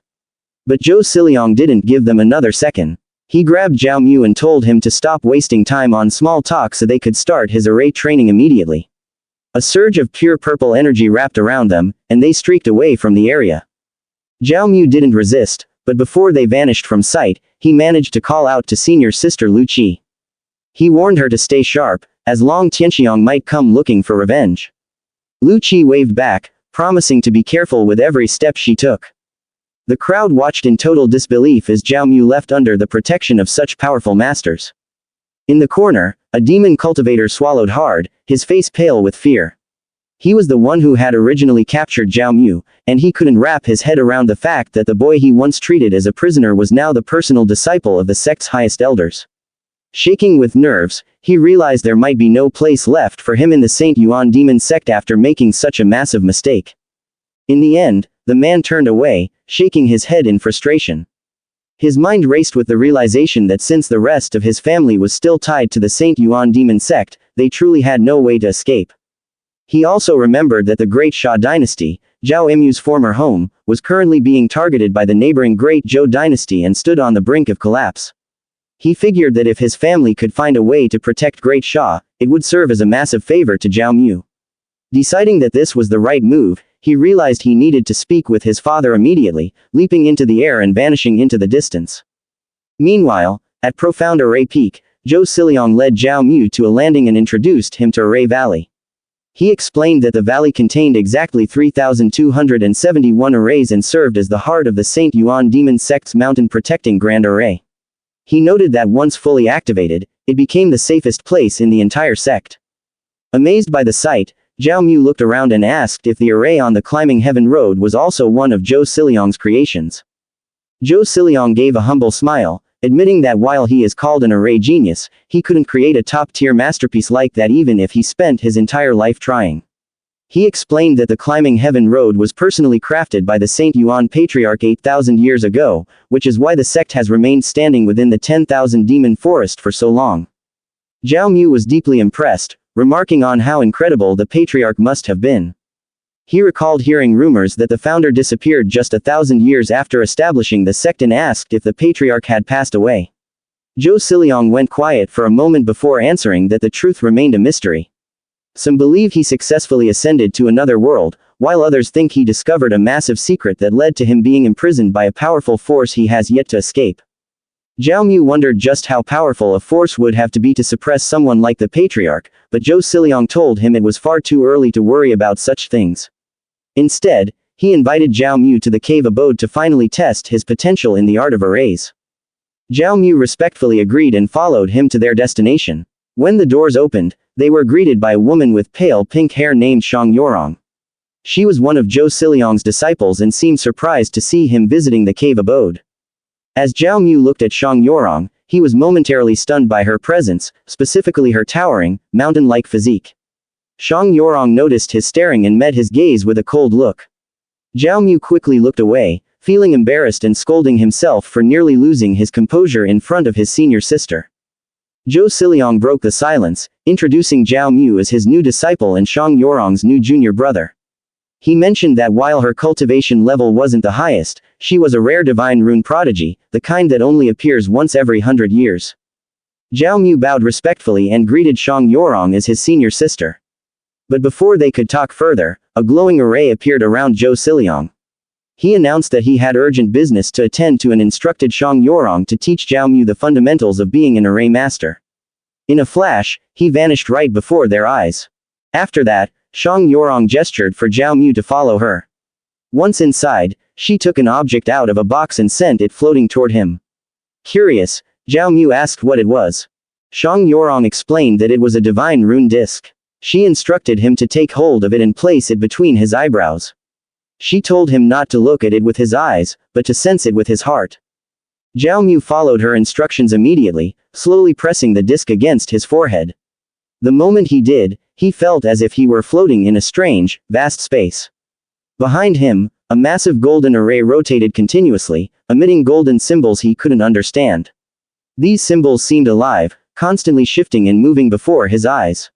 Speaker 2: But Zhou Siliong didn't give them another second. He grabbed Zhao Mu and told him to stop wasting time on small talk so they could start his array training immediately. A surge of pure purple energy wrapped around them, and they streaked away from the area. Zhao Mu didn't resist, but before they vanished from sight, he managed to call out to senior sister Lu Qi. He warned her to stay sharp, as Long Tianxiang might come looking for revenge. Lu Qi waved back, promising to be careful with every step she took. The crowd watched in total disbelief as Zhao Mu left under the protection of such powerful masters. In the corner, a demon cultivator swallowed hard, his face pale with fear. He was the one who had originally captured Zhao Mu, and he couldn't wrap his head around the fact that the boy he once treated as a prisoner was now the personal disciple of the sect's highest elders. Shaking with nerves, he realized there might be no place left for him in the Saint Yuan Demon Sect after making such a massive mistake. In the end, the man turned away, shaking his head in frustration. His mind raced with the realization that since the rest of his family was still tied to the Saint Yuan Demon Sect, they truly had no way to escape. He also remembered that the Great Xia dynasty, Zhao Mu's former home, was currently being targeted by the neighboring Great Zhou dynasty and stood on the brink of collapse. He figured that if his family could find a way to protect Great Xia, it would serve as a massive favor to Zhao Mu. Deciding that this was the right move, he realized he needed to speak with his father immediately, leaping into the air and vanishing into the distance. Meanwhile, at Profound Array Peak, Zhou Siliong led Zhao Mu to a landing and introduced him to Array Valley. He explained that the valley contained exactly 3,271 arrays and served as the heart of the Saint Yuan Demon Sect's mountain-protecting Grand Array. He noted that once fully activated, it became the safest place in the entire sect. Amazed by the sight, Zhao Mu looked around and asked if the array on the Climbing Heaven Road was also one of Zhou Siliong's creations. Zhou Siliong gave a humble smile, admitting that while he is called an array genius, he couldn't create a top-tier masterpiece like that even if he spent his entire life trying. He explained that the Climbing Heaven Road was personally crafted by the Saint Yuan Patriarch 8,000 years ago, which is why the sect has remained standing within the 10,000 demon forest for so long. Zhao Mu was deeply impressed, remarking on how incredible the Patriarch must have been. He recalled hearing rumors that the founder disappeared just 1,000 years after establishing the sect and asked if the Patriarch had passed away. Zhou Siliong went quiet for a moment before answering that the truth remained a mystery. Some believe he successfully ascended to another world, while others think he discovered a massive secret that led to him being imprisoned by a powerful force he has yet to escape. Zhao Mu wondered just how powerful a force would have to be to suppress someone like the Patriarch, but Zhou Siliong told him it was far too early to worry about such things. Instead, he invited Zhao Mu to the cave abode to finally test his potential in the art of arrays. Zhao Mu respectfully agreed and followed him to their destination. When the doors opened, they were greeted by a woman with pale pink hair named Shang Yorong. She was one of Zhou Siliong's disciples and seemed surprised to see him visiting the cave abode. As Zhao Mu looked at Shang Yorong, he was momentarily stunned by her presence, specifically her towering, mountain-like physique. Shang Yorong noticed his staring and met his gaze with a cold look. Zhao Mu quickly looked away, feeling embarrassed and scolding himself for nearly losing his composure in front of his senior sister. Zhou Siliong broke the silence, introducing Zhao Mu as his new disciple and Shang Yorong's new junior brother. He mentioned that while her cultivation level wasn't the highest, she was a rare divine rune prodigy, the kind that only appears once every 100 years. Zhao Mu bowed respectfully and greeted Shang Yorong as his senior sister. But before they could talk further, a glowing array appeared around Zhou Siliong. He announced that he had urgent business to attend to and instructed Shang Yorong to teach Zhao Mu the fundamentals of being an array master. In a flash, he vanished right before their eyes. After that, Shang Yorong gestured for Zhao Mu to follow her. Once inside, she took an object out of a box and sent it floating toward him. Curious, Zhao Mu asked what it was. Shang Yorong explained that it was a divine rune disc. She instructed him to take hold of it and place it between his eyebrows. She told him not to look at it with his eyes, but to sense it with his heart. Zhao Mu followed her instructions immediately, slowly pressing the disc against his forehead. The moment he did, he felt as if he were floating in a strange, vast space. Behind him, a massive golden array rotated continuously, emitting golden symbols he couldn't understand. These symbols seemed alive, constantly shifting and moving before his eyes.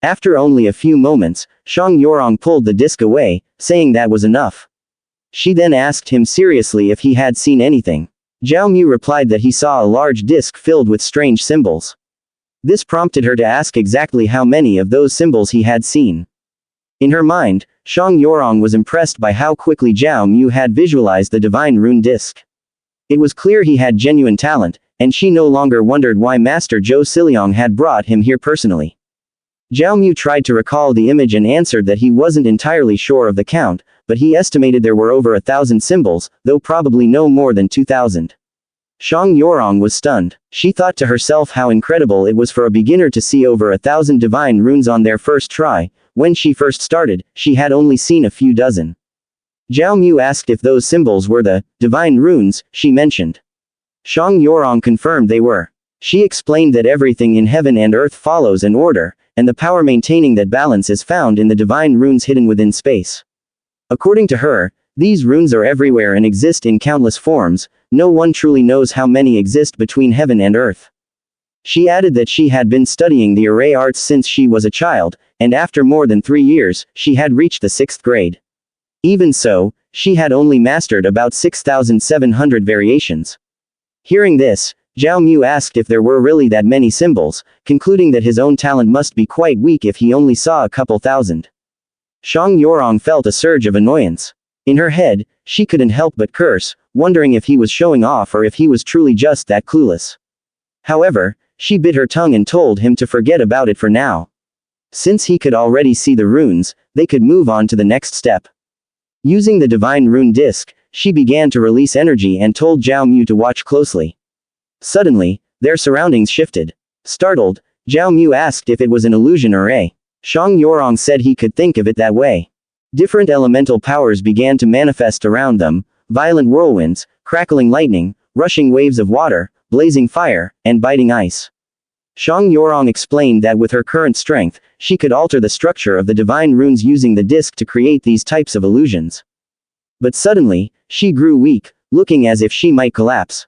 Speaker 2: After only a few moments, Shang Yorong pulled the disc away, saying that was enough. She then asked him seriously if he had seen anything. Zhao Mu replied that he saw a large disc filled with strange symbols. This prompted her to ask exactly how many of those symbols he had seen. In her mind, Shang Yorong was impressed by how quickly Zhao Mu had visualized the divine rune disc. It was clear he had genuine talent, and she no longer wondered why Master Zhou Siliong had brought him here personally. Zhao Mu tried to recall the image and answered that he wasn't entirely sure of the count, but he estimated there were over 1,000 symbols, though probably no more than 2,000. Shang Yorong was stunned. She thought to herself how incredible it was for a beginner to see over 1,000 divine runes on their first try. When she first started, she had only seen a few dozen. Zhao Mu asked if those symbols were the divine runes she mentioned. Shang Yorong confirmed they were. She explained that everything in heaven and earth follows an order, and the power maintaining that balance is found in the divine runes hidden within space. According to her, these runes are everywhere and exist in countless forms. No one truly knows how many exist between heaven and earth. She added that she had been studying the array arts since she was a child, and after more than 3 years, she had reached the 6th grade. Even so, she had only mastered about 6,700 variations. Hearing this, Zhao Mu asked if there were really that many symbols, concluding that his own talent must be quite weak if he only saw a couple thousand. Shang Yorong felt a surge of annoyance. In her head, she couldn't help but curse, wondering if he was showing off or if he was truly just that clueless. However, she bit her tongue and told him to forget about it for now. Since he could already see the runes, they could move on to the next step. Using the divine rune disc, she began to release energy and told Zhao Mu to watch closely. Suddenly, their surroundings shifted. Startled, Zhao Mu asked if it was an illusion or a. Shang Yorong said he could think of it that way. Different elemental powers began to manifest around them, violent whirlwinds, crackling lightning, rushing waves of water, blazing fire, and biting ice. Shang Yorong explained that with her current strength, she could alter the structure of the divine runes using the disc to create these types of illusions. But suddenly, she grew weak, looking as if she might collapse.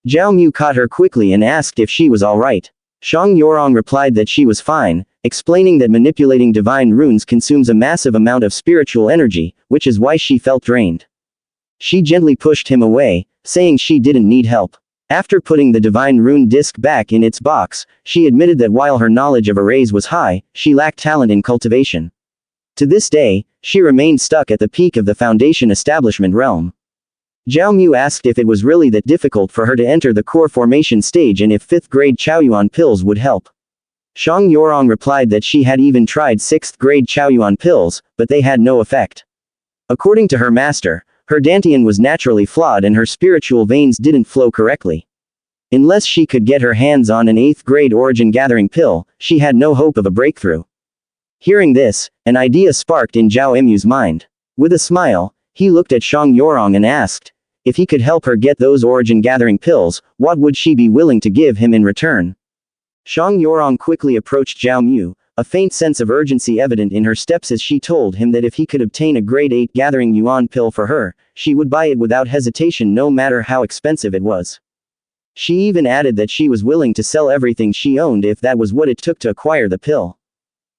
Speaker 2: Zhao Mu caught her quickly and asked if she was alright. Shang Yorong replied that she was fine, explaining that manipulating divine runes consumes a massive amount of spiritual energy, which is why she felt drained. She gently pushed him away, saying she didn't need help. After putting the divine rune disc back in its box, she admitted that while her knowledge of arrays was high, she lacked talent in cultivation. To this day, she remained stuck at the peak of the foundation establishment realm. Zhao Mu asked if it was really that difficult for her to enter the core formation stage and if 5th grade Chaoyuan pills would help. Shang Yorong replied that she had even tried 6th grade Chaoyuan pills, but they had no effect. According to her master, her Dantian was naturally flawed and her spiritual veins didn't flow correctly. Unless she could get her hands on an 8th grade origin gathering pill, she had no hope of a breakthrough. Hearing this, an idea sparked in Zhao Mu's mind. With a smile, he looked at Shang Yorong and asked, if he could help her get those origin gathering pills, what would she be willing to give him in return? Shang Yorong quickly approached Zhao Mu, a faint sense of urgency evident in her steps as she told him that if he could obtain a grade 8 gathering yuan pill for her, she would buy it without hesitation no matter how expensive it was. She even added that she was willing to sell everything she owned if that was what it took to acquire the pill.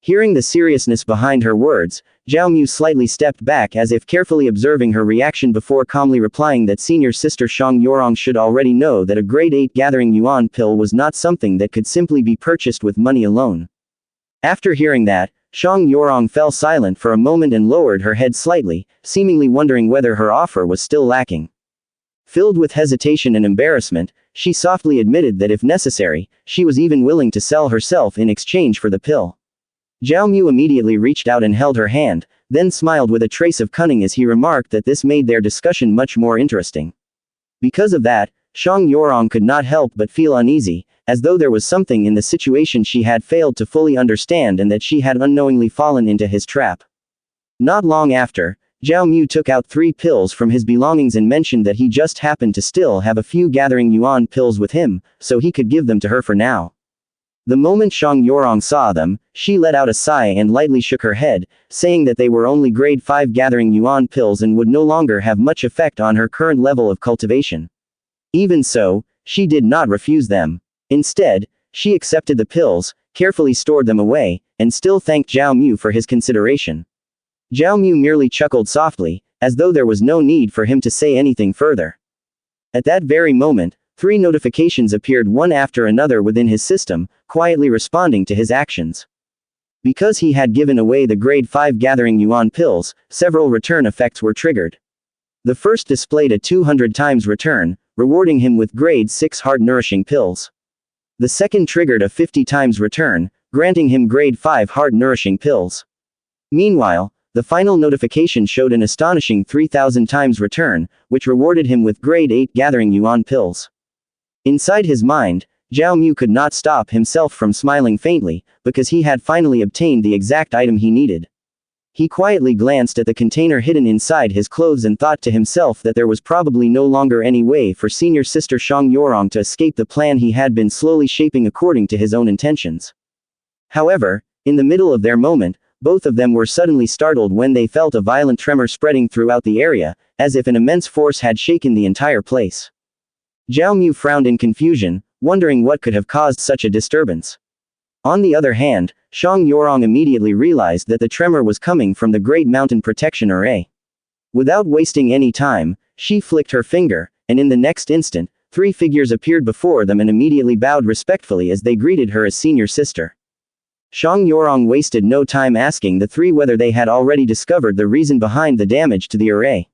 Speaker 2: Hearing the seriousness behind her words, Zhao Mu slightly stepped back as if carefully observing her reaction before calmly replying that senior sister Shang Yorong should already know that a grade 8 gathering yuan pill was not something that could simply be purchased with money alone. After hearing that, Shang Yorong fell silent for a moment and lowered her head slightly, seemingly wondering whether her offer was still lacking. Filled with hesitation and embarrassment, she softly admitted that if necessary, she was even willing to sell herself in exchange for the pill. Zhao Mu immediately reached out and held her hand, then smiled with a trace of cunning as he remarked that this made their discussion much more interesting. Because of that, Shang Yorong could not help but feel uneasy, as though there was something in the situation she had failed to fully understand and that she had unknowingly fallen into his trap. Not long after, Zhao Mu took out 3 pills from his belongings and mentioned that he just happened to still have a few gathering yuan pills with him, so he could give them to her for now. The moment Shang Yorong saw them, she let out a sigh and lightly shook her head, saying that they were only grade 5 gathering yuan pills and would no longer have much effect on her current level of cultivation. Even so, she did not refuse them. Instead, she accepted the pills, carefully stored them away, and still thanked Zhao Mu for his consideration. Zhao Mu merely chuckled softly, as though there was no need for him to say anything further. At that very moment, 3 notifications appeared one after another within his system, quietly responding to his actions. Because he had given away the grade 5 gathering yuan pills, several return effects were triggered. The first displayed a 200 times return, rewarding him with grade 6 heart nourishing pills. The second triggered a 50 times return, granting him grade 5 heart nourishing pills. Meanwhile, the final notification showed an astonishing 3,000 times return, which rewarded him with grade 8 gathering yuan pills. Inside his mind, Zhao Mu could not stop himself from smiling faintly, because he had finally obtained the exact item he needed. He quietly glanced at the container hidden inside his clothes and thought to himself that there was probably no longer any way for senior sister Shang Yorong to escape the plan he had been slowly shaping according to his own intentions. However, in the middle of their moment, both of them were suddenly startled when they felt a violent tremor spreading throughout the area, as if an immense force had shaken the entire place. Zhao Mu frowned in confusion, wondering what could have caused such a disturbance. On the other hand, Shang Yorong immediately realized that the tremor was coming from the Great Mountain Protection Array. Without wasting any time, she flicked her finger, and in the next instant, 3 figures appeared before them and immediately bowed respectfully as they greeted her as senior sister. Shang Yorong wasted no time asking the 3 whether they had already discovered the reason behind the damage to the array.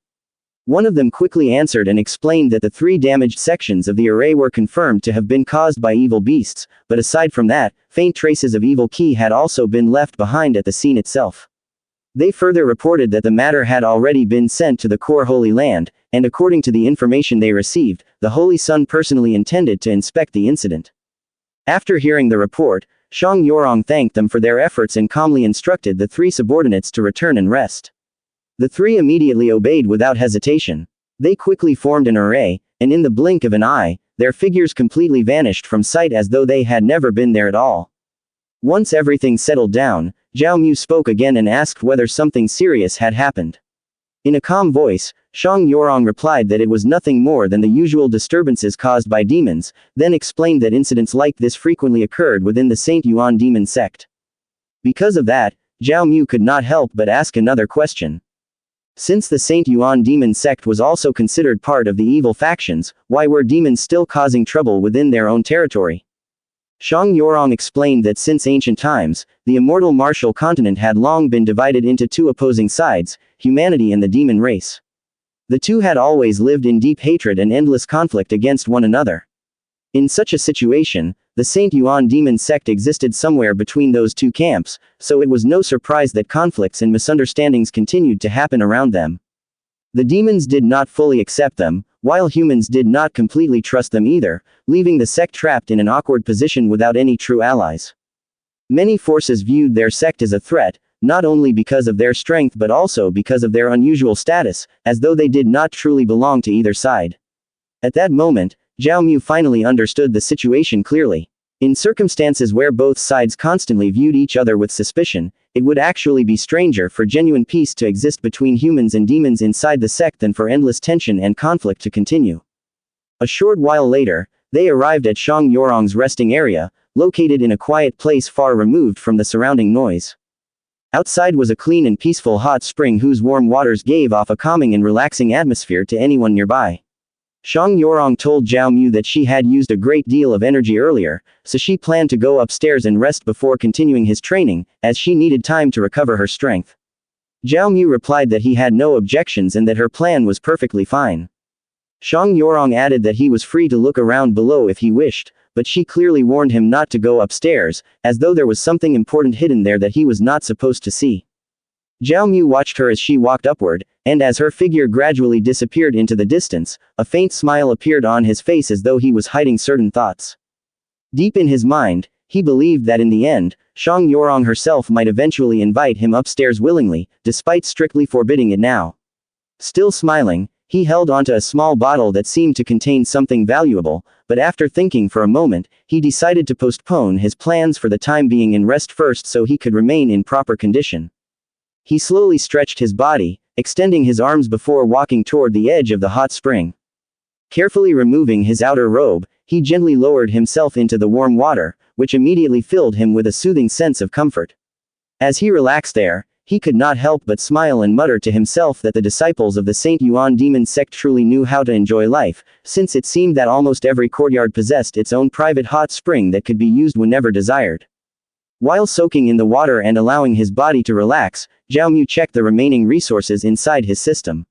Speaker 2: One of them quickly answered and explained that the 3 damaged sections of the array were confirmed to have been caused by evil beasts, but aside from that, faint traces of evil ki had also been left behind at the scene itself. They further reported that the matter had already been sent to the core Holy Land, and according to the information they received, the Holy Sun personally intended to inspect the incident. After hearing the report, Shang Yorong thanked them for their efforts and calmly instructed the 3 subordinates to return and rest. The 3 immediately obeyed without hesitation. They quickly formed an array, and in the blink of an eye, their figures completely vanished from sight as though they had never been there at all. Once everything settled down, Zhao Mu spoke again and asked whether something serious had happened. In a calm voice, Shang Yorong replied that it was nothing more than the usual disturbances caused by demons, then explained that incidents like this frequently occurred within the Saint Yuan Demon Sect. Because of that, Zhao Mu could not help but ask another question. Since the Saint Yuan Demon Sect was also considered part of the evil factions, why were demons still causing trouble within their own territory? Shang Yorong explained that since ancient times, the immortal martial continent had long been divided into 2 opposing sides, humanity and the demon race. The 2 had always lived in deep hatred and endless conflict against one another. In such a situation, the Saint Yuan Demon Sect existed somewhere between those 2 camps, so it was no surprise that conflicts and misunderstandings continued to happen around them. The demons did not fully accept them, while humans did not completely trust them either, leaving the sect trapped in an awkward position without any true allies. Many forces viewed their sect as a threat, not only because of their strength but also because of their unusual status, as though they did not truly belong to either side. At that moment, Zhao Mu finally understood the situation clearly. In circumstances where both sides constantly viewed each other with suspicion, it would actually be stranger for genuine peace to exist between humans and demons inside the sect than for endless tension and conflict to continue. A short while later, they arrived at Shang Yorong's resting area, located in a quiet place far removed from the surrounding noise. Outside was a clean and peaceful hot spring whose warm waters gave off a calming and relaxing atmosphere to anyone nearby. Shang Yorong told Zhao Mu that she had used a great deal of energy earlier, so she planned to go upstairs and rest before continuing his training, as she needed time to recover her strength. Zhao Mu replied that he had no objections and that her plan was perfectly fine. Shang Yorong added that he was free to look around below if he wished, but she clearly warned him not to go upstairs, as though there was something important hidden there that he was not supposed to see. Zhao Mu watched her as she walked upward, and as her figure gradually disappeared into the distance, a faint smile appeared on his face as though he was hiding certain thoughts. Deep in his mind, he believed that in the end, Shang Yorong herself might eventually invite him upstairs willingly, despite strictly forbidding it now. Still smiling, he held onto a small bottle that seemed to contain something valuable, but after thinking for a moment, he decided to postpone his plans for the time being and rest first so he could remain in proper condition. He slowly stretched his body, extending his arms before walking toward the edge of the hot spring. Carefully removing his outer robe, he gently lowered himself into the warm water, which immediately filled him with a soothing sense of comfort. As he relaxed there, he could not help but smile and mutter to himself that the disciples of the Saint Yuan Demon Sect truly knew how to enjoy life, since it seemed that almost every courtyard possessed its own private hot spring that could be used whenever desired. While soaking in the water and allowing his body to relax, Zhao Mu checked the remaining resources inside his system.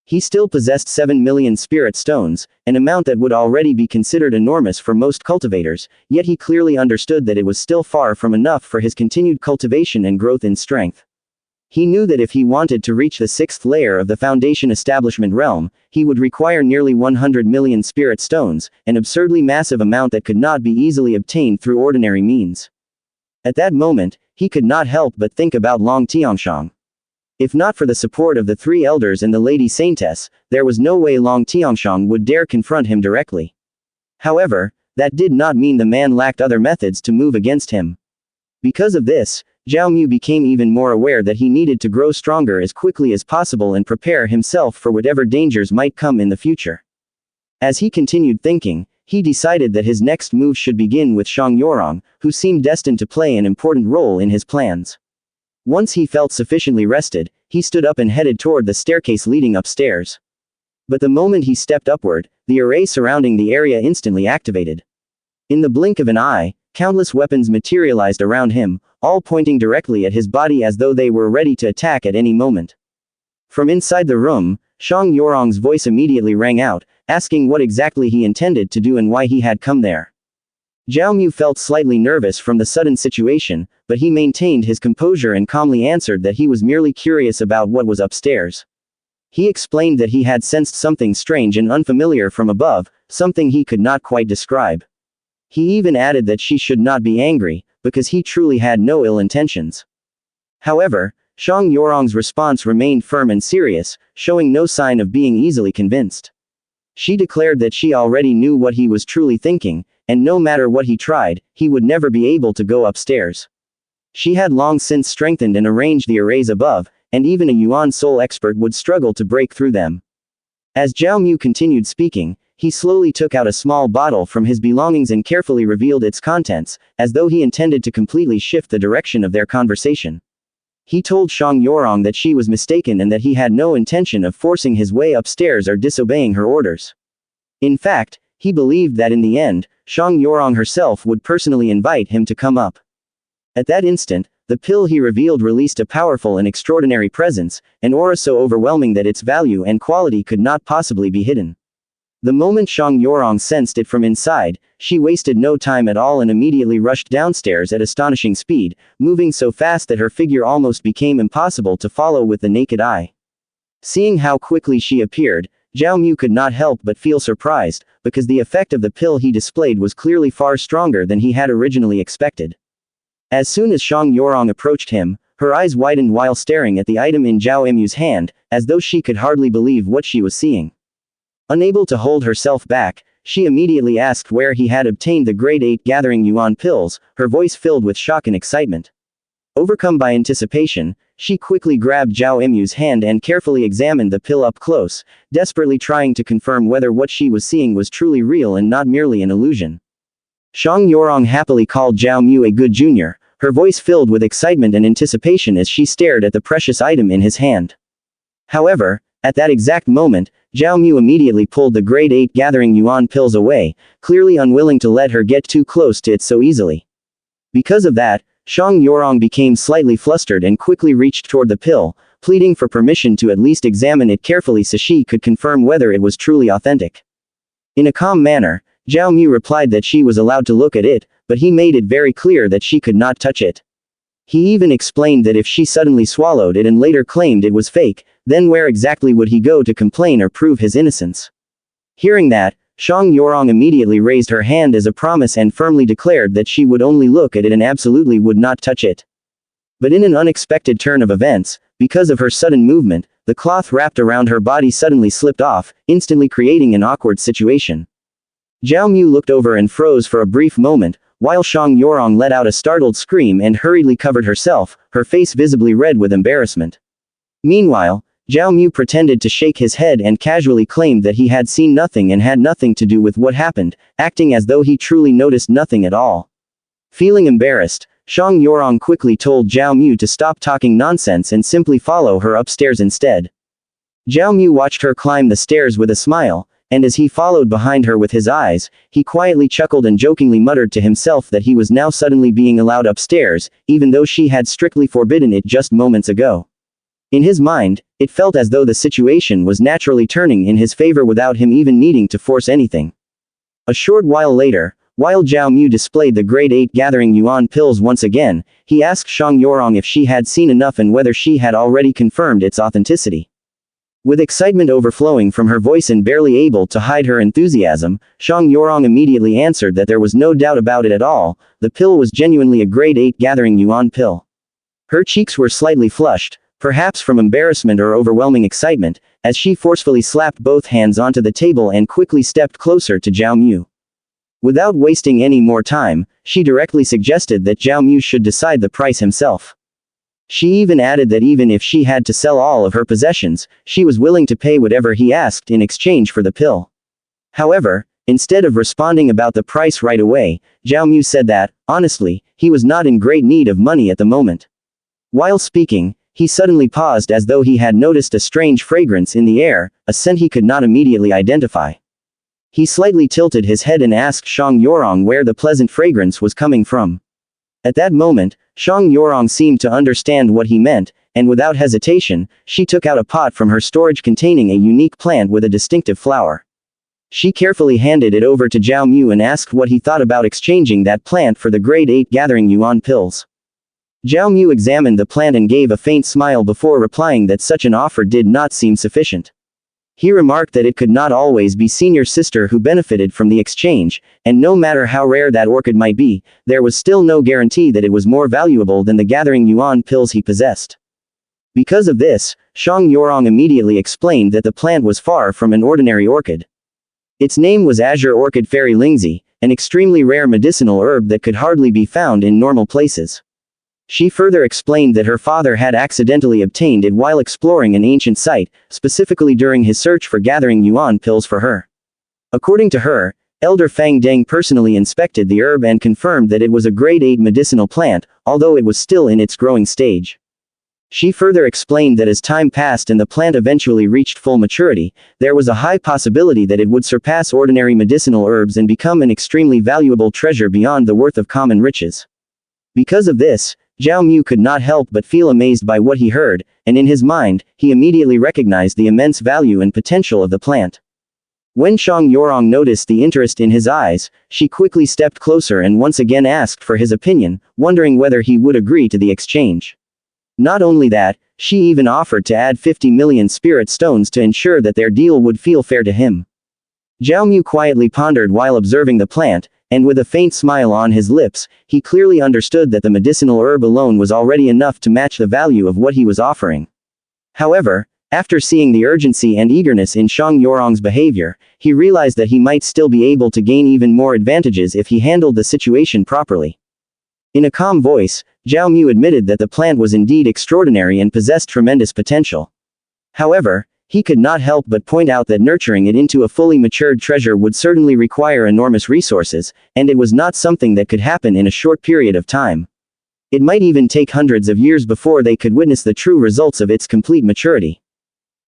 Speaker 2: He still possessed 7 million spirit stones, an amount that would already be considered enormous for most cultivators, yet he clearly understood that it was still far from enough for his continued cultivation and growth in strength. He knew that if he wanted to reach the 6th layer of the Foundation Establishment realm, he would require nearly 100 million spirit stones, an absurdly massive amount that could not be easily obtained through ordinary means. At that moment, he could not help but think about Long Tianxiang. If not for the support of the 3 elders and the Lady Saintess, there was no way Long Tianxiang would dare confront him directly. However, that did not mean the man lacked other methods to move against him. Because of this, Zhao Mu became even more aware that he needed to grow stronger as quickly as possible and prepare himself for whatever dangers might come in the future. As he continued thinking, he decided that his next move should begin with Shang Yorong, who seemed destined to play an important role in his plans. Once he felt sufficiently rested, he stood up and headed toward the staircase leading upstairs. But the moment he stepped upward, the array surrounding the area instantly activated. In the blink of an eye, countless weapons materialized around him, all pointing directly at his body as though they were ready to attack at any moment. From inside the room, Shang Yorong's voice immediately rang out, asking what exactly he intended to do and why he had come there. Zhao Mu felt slightly nervous from the sudden situation, but he maintained his composure and calmly answered that he was merely curious about what was upstairs. He explained that he had sensed something strange and unfamiliar from above, something he could not quite describe. He even added that she should not be angry, because he truly had no ill intentions. However, Shang Yorong's response remained firm and serious, showing no sign of being easily convinced. She declared that she already knew what he was truly thinking, and no matter what he tried, he would never be able to go upstairs. She had long since strengthened and arranged the arrays above, and even a Yuan soul expert would struggle to break through them. As Zhao Mu continued speaking, he slowly took out a small bottle from his belongings and carefully revealed its contents, as though he intended to completely shift the direction of their conversation. He told Shang Yorong that she was mistaken and that he had no intention of forcing his way upstairs or disobeying her orders. In fact, he believed that in the end, Shang Yorong herself would personally invite him to come up. At that instant, the pill he revealed released a powerful and extraordinary presence, an aura so overwhelming that its value and quality could not possibly be hidden. The moment Shang Yorong sensed it from inside, she wasted no time at all and immediately rushed downstairs at astonishing speed, moving so fast that her figure almost became impossible to follow with the naked eye. Seeing how quickly she appeared, Zhao Mu could not help but feel surprised, because the effect of the pill he displayed was clearly far stronger than he had originally expected. As soon as Shang Yorong approached him, her eyes widened while staring at the item in Zhao Mu's hand, as though she could hardly believe what she was seeing. Unable to hold herself back, she immediately asked where he had obtained the grade 8 gathering yuan pills, her voice filled with shock and excitement. Overcome by anticipation, she quickly grabbed Zhao Mu's hand and carefully examined the pill up close, desperately trying to confirm whether what she was seeing was truly real and not merely an illusion. Shang Yorong happily called Zhao Mu a good junior, her voice filled with excitement and anticipation as she stared at the precious item in his hand. However, at that exact moment, Zhao Mu immediately pulled the grade 8 gathering yuan pills away, clearly unwilling to let her get too close to it so easily. Because of that, Shang Yorong became slightly flustered and quickly reached toward the pill, pleading for permission to at least examine it carefully so she could confirm whether it was truly authentic. In a calm manner, Zhao Mu replied that she was allowed to look at it, but he made it very clear that she could not touch it. He even explained that if she suddenly swallowed it and later claimed it was fake, then where exactly would he go to complain or prove his innocence? Hearing that, Shang Yorong immediately raised her hand as a promise and firmly declared that she would only look at it and absolutely would not touch it. But in an unexpected turn of events, because of her sudden movement, the cloth wrapped around her body suddenly slipped off, instantly creating an awkward situation. Zhao Mu looked over and froze for a brief moment, while Shang Yorong let out a startled scream and hurriedly covered herself, her face visibly red with embarrassment. Meanwhile, Zhao Mu pretended to shake his head and casually claimed that he had seen nothing and had nothing to do with what happened, acting as though he truly noticed nothing at all. Feeling embarrassed, Shang Yorong quickly told Zhao Mu to stop talking nonsense and simply follow her upstairs instead. Zhao Mu watched her climb the stairs with a smile, and as he followed behind her with his eyes, he quietly chuckled and jokingly muttered to himself that he was now suddenly being allowed upstairs, even though she had strictly forbidden it just moments ago. In his mind, it felt as though the situation was naturally turning in his favor without him even needing to force anything. A short while later, While Zhao Mu displayed the grade 8 gathering yuan pills once again, he asked Shang Yorong if she had seen enough and whether she had already confirmed its authenticity. With excitement overflowing from her voice and barely able to hide her enthusiasm, Shang Yorong immediately answered that there was no doubt about it at all, the pill was genuinely a grade 8 gathering yuan pill. Her cheeks were slightly flushed, perhaps from embarrassment or overwhelming excitement, as she forcefully slapped both hands onto the table and quickly stepped closer to Zhao Mu. Without wasting any more time, she directly suggested that Zhao Mu should decide the price himself. She even added that even if she had to sell all of her possessions, she was willing to pay whatever he asked in exchange for the pill. However, instead of responding about the price right away, Zhao Mu said that, honestly, he was not in great need of money at the moment. While speaking, he suddenly paused as though he had noticed a strange fragrance in the air, a scent he could not immediately identify. He slightly tilted his head and asked Shang Yorong where the pleasant fragrance was coming from. At that moment, Shang Yorong seemed to understand what he meant, and without hesitation, she took out a pot from her storage containing a unique plant with a distinctive flower. She carefully handed it over to Zhao Mu and asked what he thought about exchanging that plant for the grade 8 gathering yuan pills. Zhao Mu examined the plant and gave a faint smile before replying that such an offer did not seem sufficient. He remarked that it could not always be senior sister who benefited from the exchange, and no matter how rare that orchid might be, there was still no guarantee that it was more valuable than the gathering yuan pills he possessed. Because of this, Shang Yorong immediately explained that the plant was far from an ordinary orchid. Its name was Azure Orchid Fairy Lingzi, an extremely rare medicinal herb that could hardly be found in normal places. She further explained that her father had accidentally obtained it while exploring an ancient site, specifically during his search for gathering yuan pills for her. According to her, Elder Fang Deng personally inspected the herb and confirmed that it was a grade 8 medicinal plant, although it was still in its growing stage. She further explained that as time passed and the plant eventually reached full maturity, there was a high possibility that it would surpass ordinary medicinal herbs and become an extremely valuable treasure beyond the worth of common riches. Because of this, Zhao Mu could not help but feel amazed by what he heard, and in his mind, he immediately recognized the immense value and potential of the plant. When Shang Yorong noticed the interest in his eyes, she quickly stepped closer and once again asked for his opinion, wondering whether he would agree to the exchange. Not only that, she even offered to add 50 million spirit stones to ensure that their deal would feel fair to him. Zhao Mu quietly pondered while observing the plant, and with a faint smile on his lips, he clearly understood that the medicinal herb alone was already enough to match the value of what he was offering. However, after seeing the urgency and eagerness in Shang Yorong's behavior, he realized that he might still be able to gain even more advantages if he handled the situation properly. In a calm voice, Zhao Mu admitted that the plant was indeed extraordinary and possessed tremendous potential. However, he could not help but point out that nurturing it into a fully matured treasure would certainly require enormous resources, and it was not something that could happen in a short period of time. It might even take hundreds of years before they could witness the true results of its complete maturity.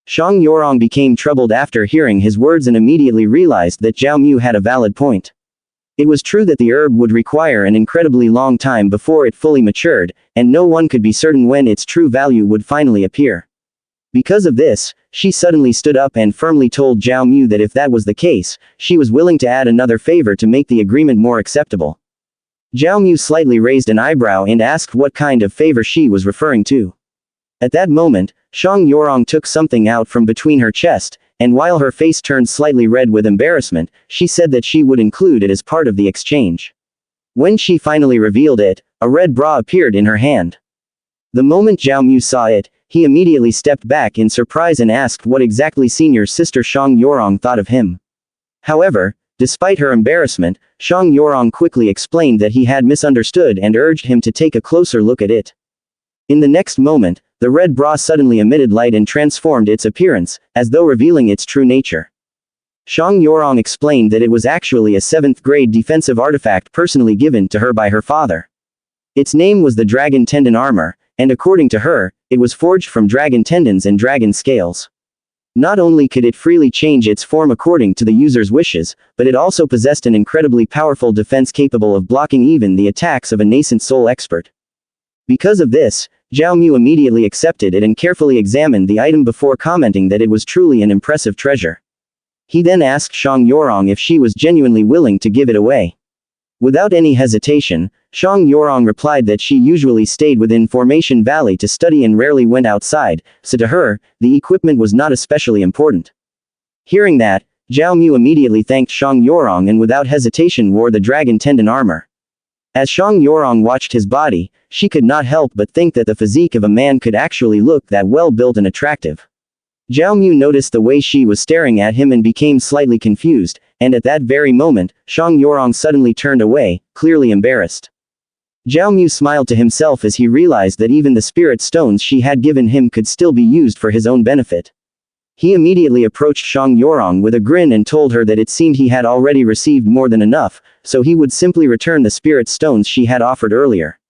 Speaker 2: Shang Yorong became troubled after hearing his words and immediately realized that Zhao Mu had a valid point. It was true that the herb would require an incredibly long time before it fully matured, and no one could be certain when its true value would finally appear. Because of this, she suddenly stood up and firmly told Zhao Mu that if that was the case, she was willing to add another favor to make the agreement more acceptable. Zhao Mu slightly raised an eyebrow and asked what kind of favor she was referring to. At that moment, Shang Yorong took something out from between her chest, and while her face turned slightly red with embarrassment, she said that she would include it as part of the exchange. When she finally revealed it, a red bra appeared in her hand. The moment Zhao Mu saw it, he immediately stepped back in surprise and asked what exactly senior sister Shang Yorong thought of him. However, despite her embarrassment, Shang Yorong quickly explained that he had misunderstood and urged him to take a closer look at it. In the next moment, the red bra suddenly emitted light and transformed its appearance, as though revealing its true nature. Shang Yorong explained that it was actually a 7th grade defensive artifact personally given to her by her father. Its name was the Dragon Tendon Armor, and according to her, it was forged from dragon tendons and dragon scales. Not only could it freely change its form according to the user's wishes, but it also possessed an incredibly powerful defense capable of blocking even the attacks of a nascent soul expert. Because of this, Zhao Mu immediately accepted it and carefully examined the item before commenting that it was truly an impressive treasure. He then asked Shang Yorong if she was genuinely willing to give it away. Without any hesitation, Shang Yorong replied that she usually stayed within Formation Valley to study and rarely went outside, so to her, the equipment was not especially important. Hearing that, Zhao Mu immediately thanked Shang Yorong and without hesitation wore the dragon tendon armor. As Shang Yorong watched his body, she could not help but think that the physique of a man could actually look that well built and attractive. Zhao Mu noticed the way she was staring at him and became slightly confused, and at that very moment, Shang Yorong suddenly turned away, clearly embarrassed. Zhao Mu smiled to himself as he realized that even the spirit stones she had given him could still be used for his own benefit. He immediately approached Shang Yorong with a grin and told her that it seemed he had already received more than enough, so he would simply return the spirit stones she had offered earlier.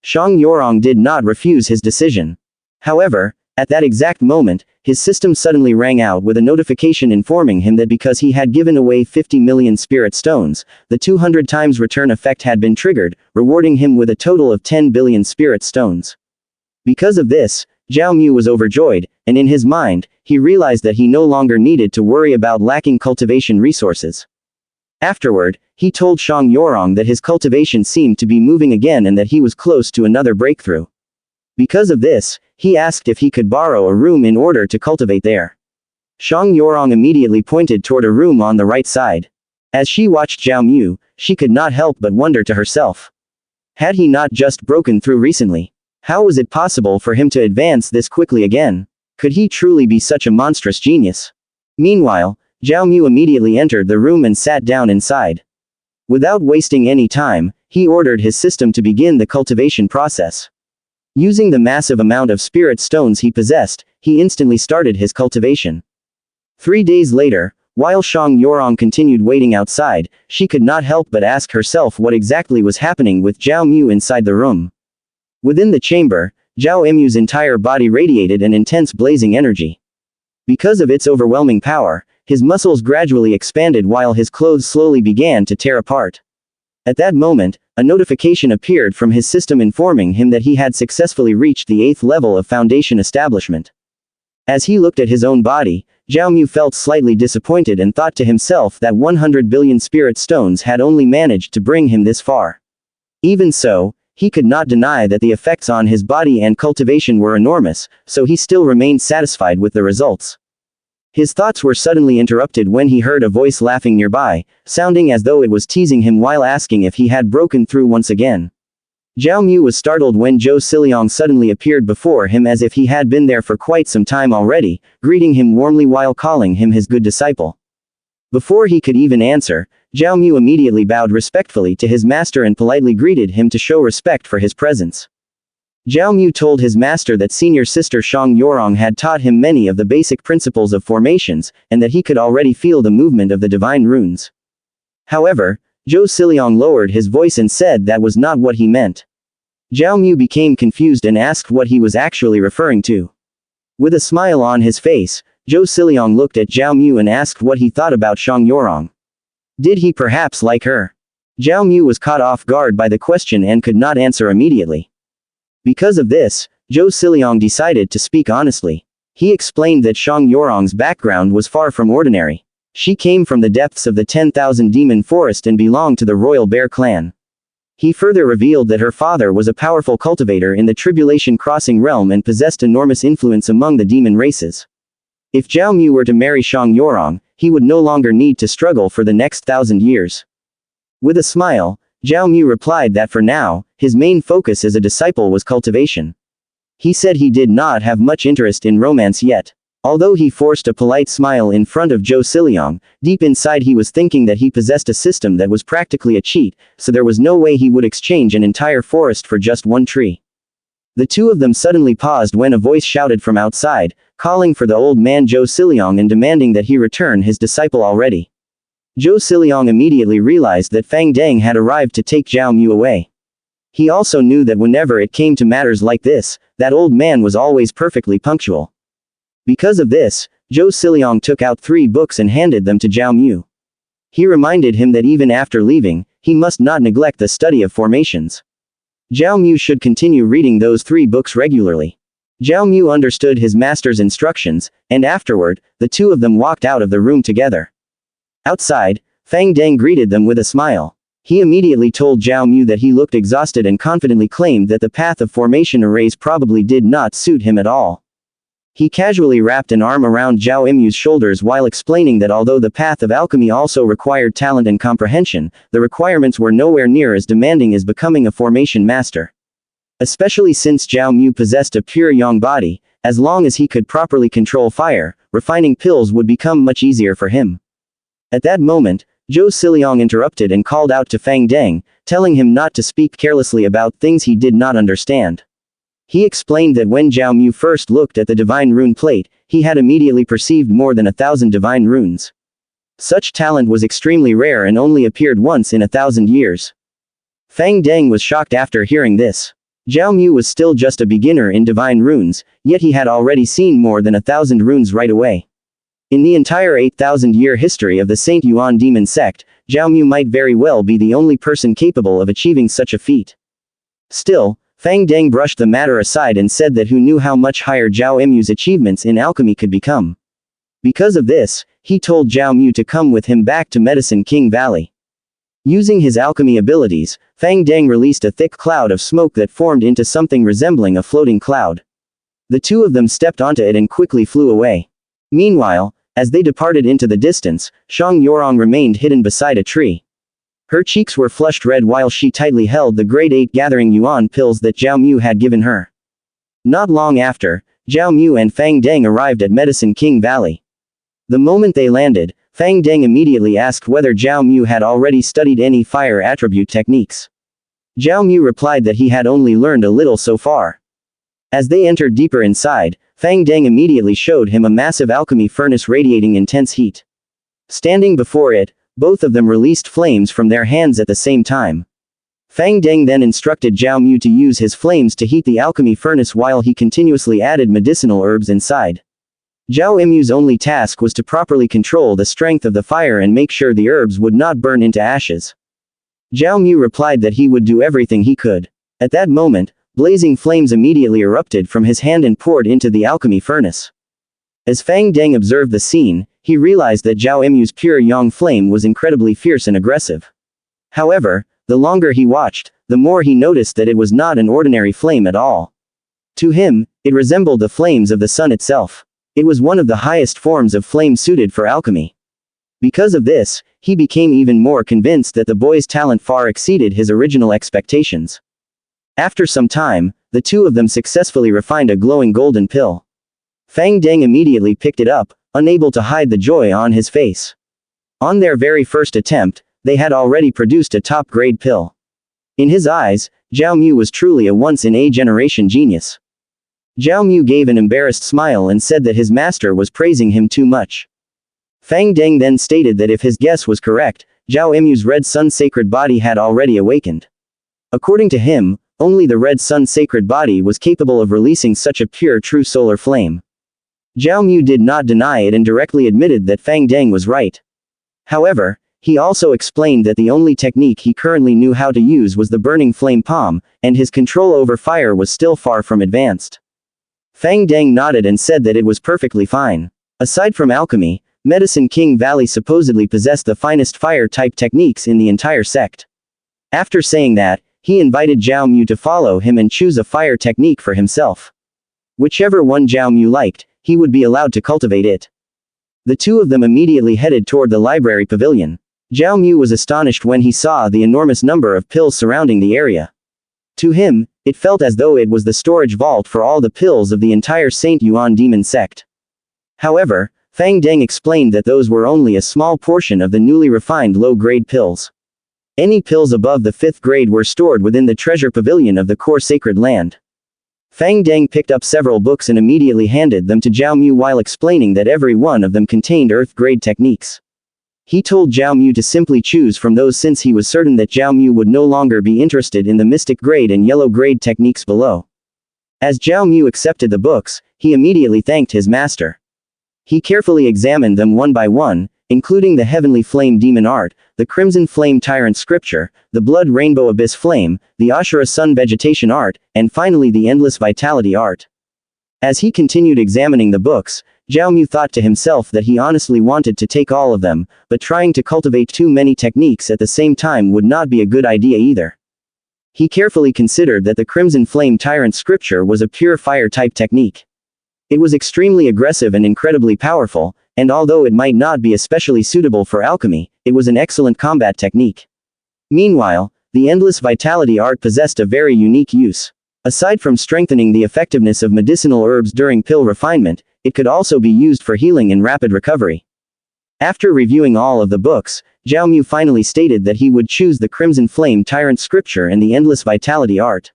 Speaker 2: Shang Yorong did not refuse his decision. However, at that exact moment, his system suddenly rang out with a notification informing him that because he had given away 50 million spirit stones, the 200 times return effect had been triggered, rewarding him with a total of 10 billion spirit stones. Because of this, Zhao Mu was overjoyed, and in his mind, he realized that he no longer needed to worry about lacking cultivation resources. Afterward, he told Shang Yorong that his cultivation seemed to be moving again and that he was close to another breakthrough. Because of this, he asked if he could borrow a room in order to cultivate there. Shang Yorong immediately pointed toward a room on the right side. As she watched Zhao Mu, she could not help but wonder to herself. Had he not just broken through recently? How was it possible for him to advance this quickly again? Could he truly be such a monstrous genius? Meanwhile, Zhao Mu immediately entered the room and sat down inside. Without wasting any time, he ordered his system to begin the cultivation process. Using the massive amount of spirit stones he possessed, he instantly started his cultivation. 3 days later, while Shang Yorong continued waiting outside, she could not help but ask herself what exactly was happening with Zhao Mu inside the room. Within the chamber, Zhao Mu's entire body radiated an intense blazing energy. Because of its overwhelming power, his muscles gradually expanded while his clothes slowly began to tear apart. At that moment, a notification appeared from his system informing him that he had successfully reached the 8th level of Foundation establishment. As he looked at his own body, Zhao Mu felt slightly disappointed and thought to himself that 100 billion spirit stones had only managed to bring him this far. Even so, he could not deny that the effects on his body and cultivation were enormous, so he still remained satisfied with the results. His thoughts were suddenly interrupted when he heard a voice laughing nearby, sounding as though it was teasing him while asking if he had broken through once again. Zhao Mu was startled when Zhou Siliong suddenly appeared before him as if he had been there for quite some time already, greeting him warmly while calling him his good disciple. Before he could even answer, Zhao Mu immediately bowed respectfully to his master and politely greeted him to show respect for his presence. Zhao Mu told his master that senior sister Shang Yorong had taught him many of the basic principles of formations, and that he could already feel the movement of the divine runes. However, Zhou Siliong lowered his voice and said that was not what he meant. Zhao Mu became confused and asked what he was actually referring to. With a smile on his face, Zhou Siliong looked at Zhao Mu and asked what he thought about Shang Yorong. Did he perhaps like her? Zhao Mu was caught off guard by the question and could not answer immediately. Because of this, Zhou Siliong decided to speak honestly. He explained that Shang Yorong's background was far from ordinary. She came from the depths of the 10,000 demon forest and belonged to the royal bear clan. He further revealed that her father was a powerful cultivator in the Tribulation Crossing realm and possessed enormous influence among the demon races. If Zhao Mu were to marry Shang Yorong, he would no longer need to struggle for the next 1,000 years. With a smile, Zhao Mu replied that for now, his main focus as a disciple was cultivation. He said he did not have much interest in romance yet. Although he forced a polite smile in front of Zhou Siliong, deep inside he was thinking that he possessed a system that was practically a cheat, so there was no way he would exchange an entire forest for just one tree. The two of them suddenly paused when a voice shouted from outside, calling for the old man Zhou Siliong and demanding that he return his disciple already. Zhou Siliong immediately realized that Fang Deng had arrived to take Zhao Mu away. He also knew that whenever it came to matters like this, that old man was always perfectly punctual. Because of this, Zhou Siliong took out 3 books and handed them to Zhao Mu. He reminded him that even after leaving, he must not neglect the study of formations. Zhao Mu should continue reading those 3 books regularly. Zhao Mu understood his master's instructions, and afterward, the two of them walked out of the room together. Outside, Fang Deng greeted them with a smile. He immediately told Zhao Mu that he looked exhausted and confidently claimed that the path of formation arrays probably did not suit him at all. He casually wrapped an arm around Zhao Mu's shoulders while explaining that although the path of alchemy also required talent and comprehension, the requirements were nowhere near as demanding as becoming a formation master. Especially since Zhao Mu possessed a pure yang body, as long as he could properly control fire, refining pills would become much easier for him. At that moment, Zhou Siliong interrupted and called out to Fang Deng, telling him not to speak carelessly about things he did not understand. He explained that when Zhao Mu first looked at the divine rune plate, he had immediately perceived more than 1,000 divine runes. Such talent was extremely rare and only appeared once in 1,000 years. Fang Deng was shocked after hearing this. Zhao Mu was still just a beginner in divine runes, yet he had already seen more than 1,000 runes right away. In the entire 8,000-year history of the Saint Yuan Demon Sect, Zhao Mu might very well be the only person capable of achieving such a feat. Still, Fang Deng brushed the matter aside and said that who knew how much higher Zhao Mu's achievements in alchemy could become. Because of this, he told Zhao Mu to come with him back to Medicine King Valley. Using his alchemy abilities, Fang Deng released a thick cloud of smoke that formed into something resembling a floating cloud. The two of them stepped onto it and quickly flew away. Meanwhile, as they departed into the distance, Shang Yorong remained hidden beside a tree. Her cheeks were flushed red while she tightly held the grade 8 gathering yuan pills that Zhao Mu had given her. Not long after, Zhao Mu and Fang Deng arrived at Medicine King Valley. The moment they landed, Fang Deng immediately asked whether Zhao Mu had already studied any fire attribute techniques. Zhao Mu replied that he had only learned a little so far. As they entered deeper inside, Fang Deng immediately showed him a massive alchemy furnace radiating intense heat. Standing before it, both of them released flames from their hands at the same time. Fang Deng then instructed Zhao Mu to use his flames to heat the alchemy furnace while he continuously added medicinal herbs inside. Zhao Mu's only task was to properly control the strength of the fire and make sure the herbs would not burn into ashes. Zhao Mu replied that he would do everything he could. At that moment, blazing flames immediately erupted from his hand and poured into the alchemy furnace. As Fang Deng observed the scene, he realized that Zhao Mu's pure yang flame was incredibly fierce and aggressive. However, the longer he watched, the more he noticed that it was not an ordinary flame at all. To him, it resembled the flames of the sun itself. It was one of the highest forms of flame suited for alchemy. Because of this, he became even more convinced that the boy's talent far exceeded his original expectations. After some time, the two of them successfully refined a glowing golden pill. Fang Deng immediately picked it up, unable to hide the joy on his face. On their very first attempt, they had already produced a top-grade pill. In his eyes, Zhao Mu was truly a once-in-a-generation genius. Zhao Mu gave an embarrassed smile and said that his master was praising him too much. Fang Deng then stated that if his guess was correct, Zhao Mu's red sun sacred body had already awakened. According to him, only the red sun sacred body was capable of releasing such a pure true solar flame. Zhao Mu did not deny it and directly admitted that Fang Deng was right. However, he also explained that the only technique he currently knew how to use was the burning flame palm, and his control over fire was still far from advanced. Fang Deng nodded and said that it was perfectly fine. Aside from alchemy, Medicine King Valley supposedly possessed the finest fire-type techniques in the entire sect. After saying that, he invited Zhao Mu to follow him and choose a fire technique for himself. Whichever one Zhao Mu liked, he would be allowed to cultivate it. The two of them immediately headed toward the library pavilion. Zhao Mu was astonished when he saw the enormous number of pills surrounding the area. To him, it felt as though it was the storage vault for all the pills of the entire Saint Yuan Demon Sect. However, Fang Deng explained that those were only a small portion of the newly refined low-grade pills. Any pills above the 5th grade were stored within the treasure pavilion of the core sacred land. Fang Deng picked up several books and immediately handed them to Zhao Mu while explaining that every one of them contained earth-grade techniques. He told Zhao Mu to simply choose from those since he was certain that Zhao Mu would no longer be interested in the mystic grade and yellow grade techniques below. As Zhao Mu accepted the books, he immediately thanked his master. He carefully examined them one by one, including the Heavenly Flame Demon Art, the Crimson Flame Tyrant Scripture, the Blood Rainbow Abyss Flame, the Ashura Sun Vegetation Art, and finally the Endless Vitality Art. As he continued examining the books, Zhao Mu thought to himself that he honestly wanted to take all of them, but trying to cultivate too many techniques at the same time would not be a good idea either. He carefully considered that the Crimson Flame Tyrant scripture was a pure fire-type technique. It was extremely aggressive and incredibly powerful, and although it might not be especially suitable for alchemy, it was an excellent combat technique. Meanwhile, the Endless Vitality art possessed a very unique use. Aside from strengthening the effectiveness of medicinal herbs during pill refinement, it could also be used for healing and rapid recovery. After reviewing all of the books, Zhao Mu finally stated that he would choose the Crimson Flame Tyrant scripture and the Endless Vitality art.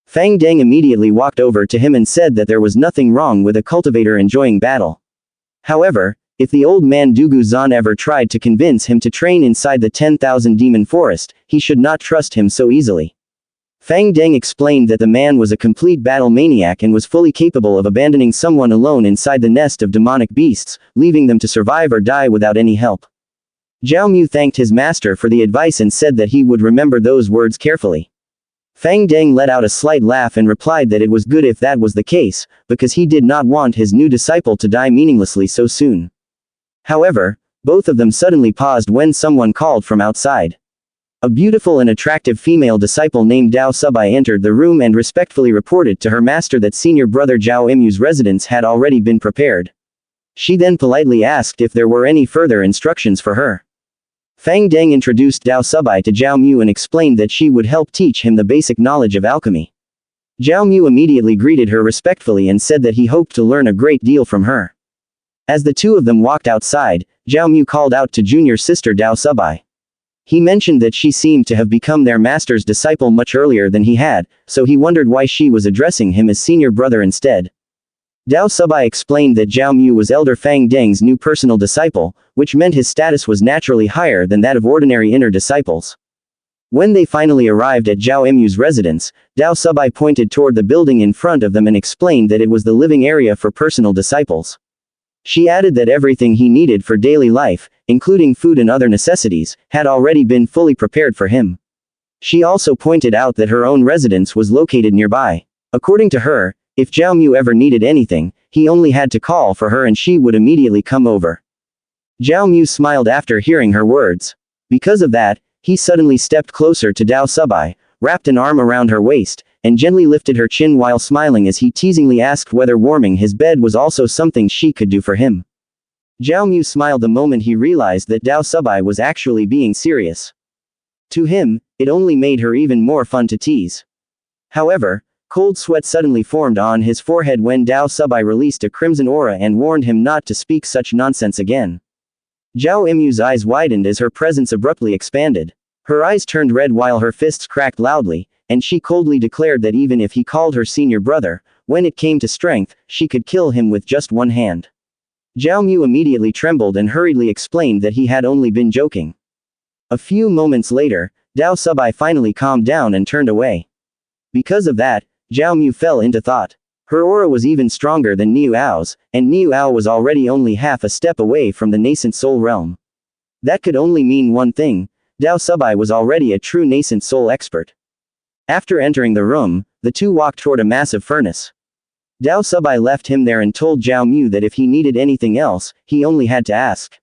Speaker 2: Fang Deng immediately walked over to him and said that there was nothing wrong with a cultivator enjoying battle. However, if the old man Dugu Zan ever tried to convince him to train inside the 10,000 demon forest, he should not trust him so easily. Fang Deng explained that the man was a complete battle maniac and was fully capable of abandoning someone alone inside the nest of demonic beasts, leaving them to survive or die without any help. Zhao Mu thanked his master for the advice and said that he would remember those words carefully. Fang Deng let out a slight laugh and replied that it was good if that was the case, because he did not want his new disciple to die meaninglessly so soon. However, both of them suddenly paused when someone called from outside. A beautiful and attractive female disciple named Dao Subai entered the room and respectfully reported to her master that senior brother Zhao Mu's residence had already been prepared. She then politely asked if there were any further instructions for her. Fang Deng introduced Dao Subai to Zhao Mu and explained that she would help teach him the basic knowledge of alchemy. Zhao Mu immediately greeted her respectfully and said that he hoped to learn a great deal from her. As the two of them walked outside, Zhao Mu called out to junior sister Dao Subai. He mentioned that she seemed to have become their master's disciple much earlier than he had, so he wondered why she was addressing him as senior brother instead. Dao Subai explained that Zhao Mu was elder Fang Deng's new personal disciple, which meant his status was naturally higher than that of ordinary inner disciples. When they finally arrived at Zhao Mu's residence, Dao Subai pointed toward the building in front of them and explained that it was the living area for personal disciples. She added that everything he needed for daily life, including food and other necessities, had already been fully prepared for him. She also pointed out that her own residence was located nearby. According to her, if Zhao Mu ever needed anything, he only had to call for her and she would immediately come over. Zhao Mu smiled after hearing her words. Because of that, he suddenly stepped closer to Dao Subai, wrapped an arm around her waist, and gently lifted her chin while smiling as he teasingly asked whether warming his bed was also something she could do for him. Zhao Mu smiled the moment he realized that Dao Subai was actually being serious. To him, it only made her even more fun to tease. However, cold sweat suddenly formed on his forehead when Dao Subai released a crimson aura and warned him not to speak such nonsense again. Zhao Mu's eyes widened as her presence abruptly expanded. Her eyes turned red while her fists cracked loudly, and she coldly declared that even if he called her senior brother, when it came to strength, she could kill him with just one hand. Zhao Mu immediately trembled and hurriedly explained that he had only been joking. A few moments later, Dao Subai finally calmed down and turned away. Because of that, Zhao Mu fell into thought. Her aura was even stronger than Niu Ao's, and Niu Ao was already only half a step away from the nascent soul realm. That could only mean one thing: Dao Subai was already a true nascent soul expert. After entering the room, the two walked toward a massive furnace. Dao Subai left him there and told Zhao Mu that if he needed anything else, he only had to ask.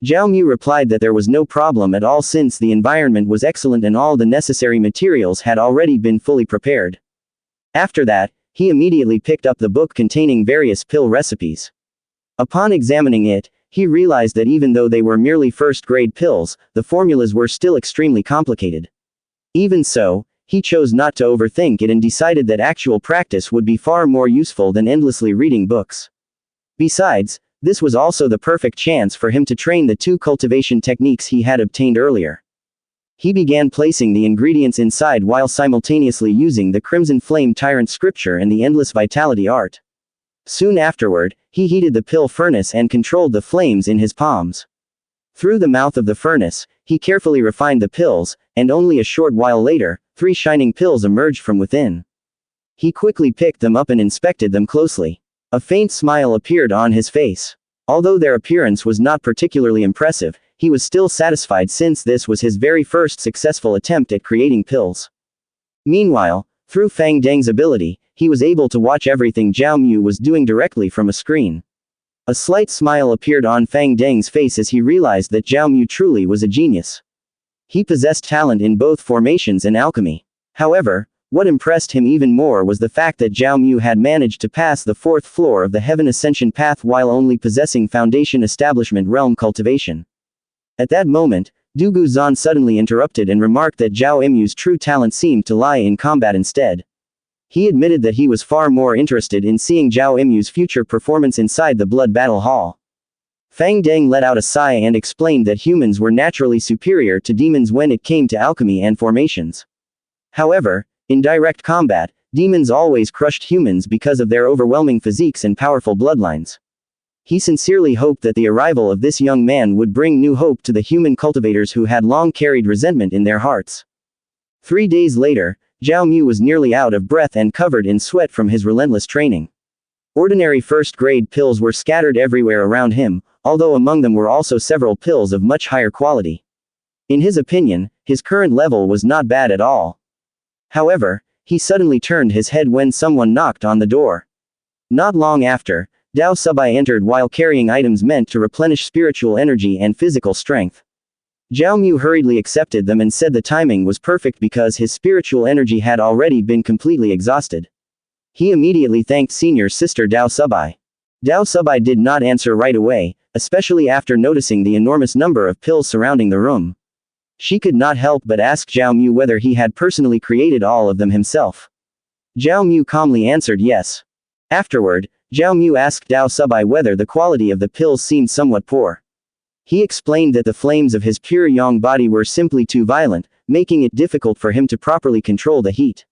Speaker 2: Zhao Mu replied that there was no problem at all since the environment was excellent and all the necessary materials had already been fully prepared. After that, he immediately picked up the book containing various pill recipes. Upon examining it, he realized that even though they were merely first-grade pills, the formulas were still extremely complicated. Even so, he chose not to overthink it and decided that actual practice would be far more useful than endlessly reading books. Besides, this was also the perfect chance for him to train the two cultivation techniques he had obtained earlier. He began placing the ingredients inside while simultaneously using the Crimson Flame Tyrant scripture and the Endless Vitality art. Soon afterward, he heated the pill furnace and controlled the flames in his palms. Through the mouth of the furnace, he carefully refined the pills, and only a short while later, 3 shining pills emerged from within. He quickly picked them up and inspected them closely. A faint smile appeared on his face. Although their appearance was not particularly impressive, he was still satisfied since this was his very first successful attempt at creating pills. Meanwhile, through Fang Deng's ability, he was able to watch everything Zhao Mu was doing directly from a screen. A slight smile appeared on Fang Deng's face as he realized that Zhao Mu truly was a genius. He possessed talent in both formations and alchemy. However, what impressed him even more was the fact that Zhao Mu had managed to pass the 4th floor of the Heaven Ascension path while only possessing Foundation Establishment realm cultivation. At that moment, Du Guzan suddenly interrupted and remarked that Zhao Mu's true talent seemed to lie in combat instead. He admitted that he was far more interested in seeing Zhao Mu's future performance inside the Blood Battle Hall. Fang Deng let out a sigh and explained that humans were naturally superior to demons when it came to alchemy and formations. However, in direct combat, demons always crushed humans because of their overwhelming physiques and powerful bloodlines. He sincerely hoped that the arrival of this young man would bring new hope to the human cultivators who had long carried resentment in their hearts. 3 days later, Zhao Mu was nearly out of breath and covered in sweat from his relentless training. Ordinary first-grade pills were scattered everywhere around him, although among them were also several pills of much higher quality. In his opinion, his current level was not bad at all. However, he suddenly turned his head when someone knocked on the door. Not long after, Dao Subai entered while carrying items meant to replenish spiritual energy and physical strength. Zhao Mu hurriedly accepted them and said the timing was perfect because his spiritual energy had already been completely exhausted. He immediately thanked senior sister Dao Subai. Dao Subai did not answer right away, especially after noticing the enormous number of pills surrounding the room. She could not help but ask Zhao Mu whether he had personally created all of them himself. Zhao Mu calmly answered yes. Afterward, Zhao Mu asked Dao Subai whether the quality of the pills seemed somewhat poor. He explained that the flames of his pure yang body were simply too violent, making it difficult for him to properly control the heat.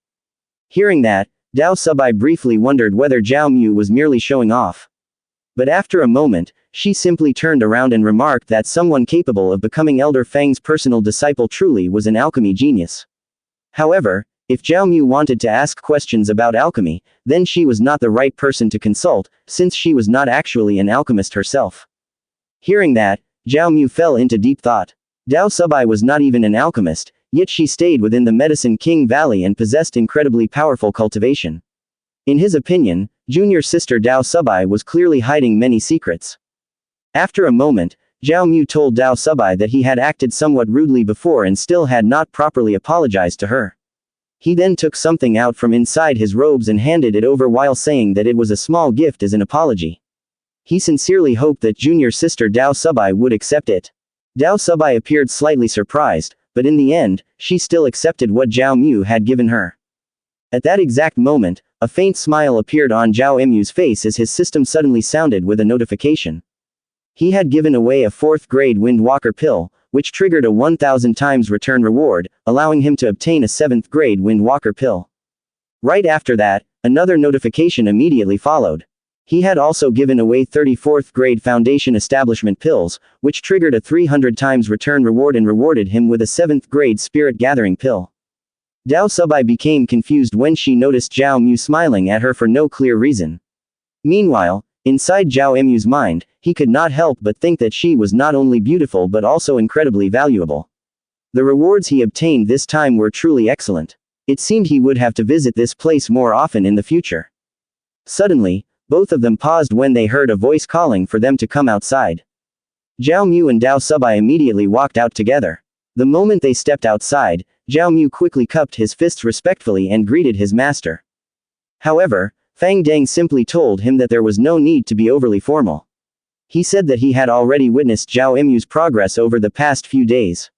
Speaker 2: Hearing that, Dao Subai briefly wondered whether Zhao Mu was merely showing off. But after a moment, she simply turned around and remarked that someone capable of becoming Elder Fang's personal disciple truly was an alchemy genius. However, if Zhao Mu wanted to ask questions about alchemy, then she was not the right person to consult, since she was not actually an alchemist herself. Hearing that, Zhao Mu fell into deep thought. Dao Subai was not even an alchemist, yet she stayed within the Medicine King Valley and possessed incredibly powerful cultivation. In his opinion, junior sister Dao Subai was clearly hiding many secrets. After a moment, Zhao Mu told Dao Subai that he had acted somewhat rudely before and still had not properly apologized to her. He then took something out from inside his robes and handed it over while saying that it was a small gift as an apology. He sincerely hoped that junior sister Dao Subai would accept it. Dao Subai appeared slightly surprised, but in the end, she still accepted what Zhao Mu had given her. At that exact moment, a faint smile appeared on Zhao Mu's face as his system suddenly sounded with a notification. He had given away a 4th-grade Windwalker pill, which triggered a 1,000 times return reward, allowing him to obtain a 7th-grade Windwalker pill. Right after that, another notification immediately followed. He had also given away 34th-grade Foundation Establishment pills, which triggered a 300 times return reward and rewarded him with a 7th-grade Spirit Gathering pill. Dao Subai became confused when she noticed Zhao Mu smiling at her for no clear reason. Meanwhile, inside Zhao Mu's mind, he could not help but think that she was not only beautiful but also incredibly valuable. The rewards he obtained this time were truly excellent. It seemed he would have to visit this place more often in the future. Suddenly, both of them paused when they heard a voice calling for them to come outside. Zhao Mu and Dao Subai immediately walked out together. The moment they stepped outside, Zhao Mu quickly cupped his fists respectfully and greeted his master. However, Fang Deng simply told him that there was no need to be overly formal. He said that he had already witnessed Zhao Mu's progress over the past few days.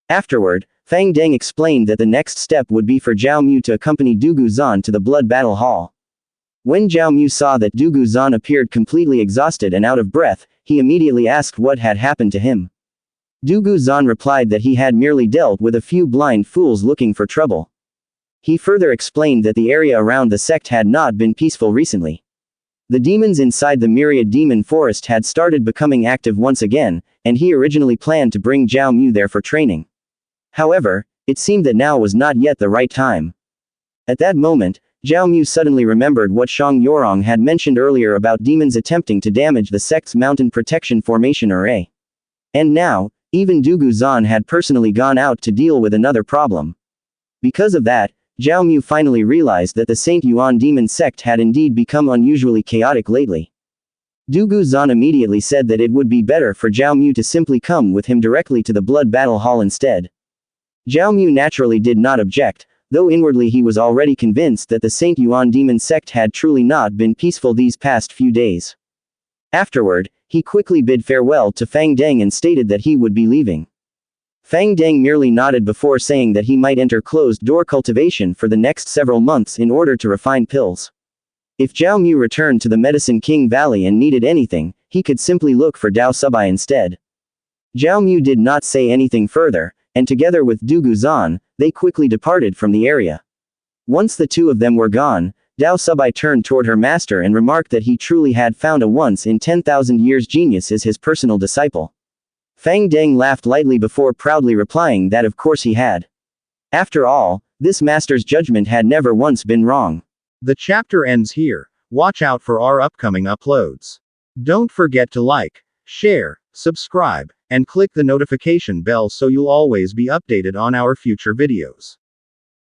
Speaker 2: Afterward, Fang Deng explained that the next step would be for Zhao Mu to accompany Du Guzan to the Blood Battle Hall. When Zhao Mu saw that Du Guzan appeared completely exhausted and out of breath, he immediately asked what had happened to him. Du Guzan replied that he had merely dealt with a few blind fools looking for trouble. He further explained that the area around the sect had not been peaceful recently. The demons inside the Myriad Demon Forest had started becoming active once again, and he originally planned to bring Zhao Mu there for training. However, it seemed that now was not yet the right time. At that moment, Zhao Mu suddenly remembered what Shang Yorong had mentioned earlier about demons attempting to damage the sect's mountain protection formation array. And now, even Du Guzan had personally gone out to deal with another problem. Because of that, Zhao Mu finally realized that the Saint Yuan Demon Sect had indeed become unusually chaotic lately. Dugu Zan immediately said that it would be better for Zhao Mu to simply come with him directly to the Blood Battle Hall instead. Zhao Mu naturally did not object, though inwardly he was already convinced that the Saint Yuan Demon Sect had truly not been peaceful these past few days. Afterward, he quickly bid farewell to Fang Deng and stated that he would be leaving. Fang Deng merely nodded before saying that he might enter closed-door cultivation for the next several months in order to refine pills. If Zhao Mu returned to the Medicine King Valley and needed anything, he could simply look for Dao Subai instead. Zhao Mu did not say anything further, and together with Dugu Zan, they quickly departed from the area. Once the two of them were gone, Dao Subai turned toward her master and remarked that he truly had found a once-in-10,000 years genius as his personal disciple. Fang Deng laughed lightly before proudly replying that of course he had. After all, this master's judgment had never once been wrong.
Speaker 1: The chapter ends here. Watch out for our upcoming uploads. Don't forget to like, share, subscribe, and click the notification bell so you'll always be updated on our future videos.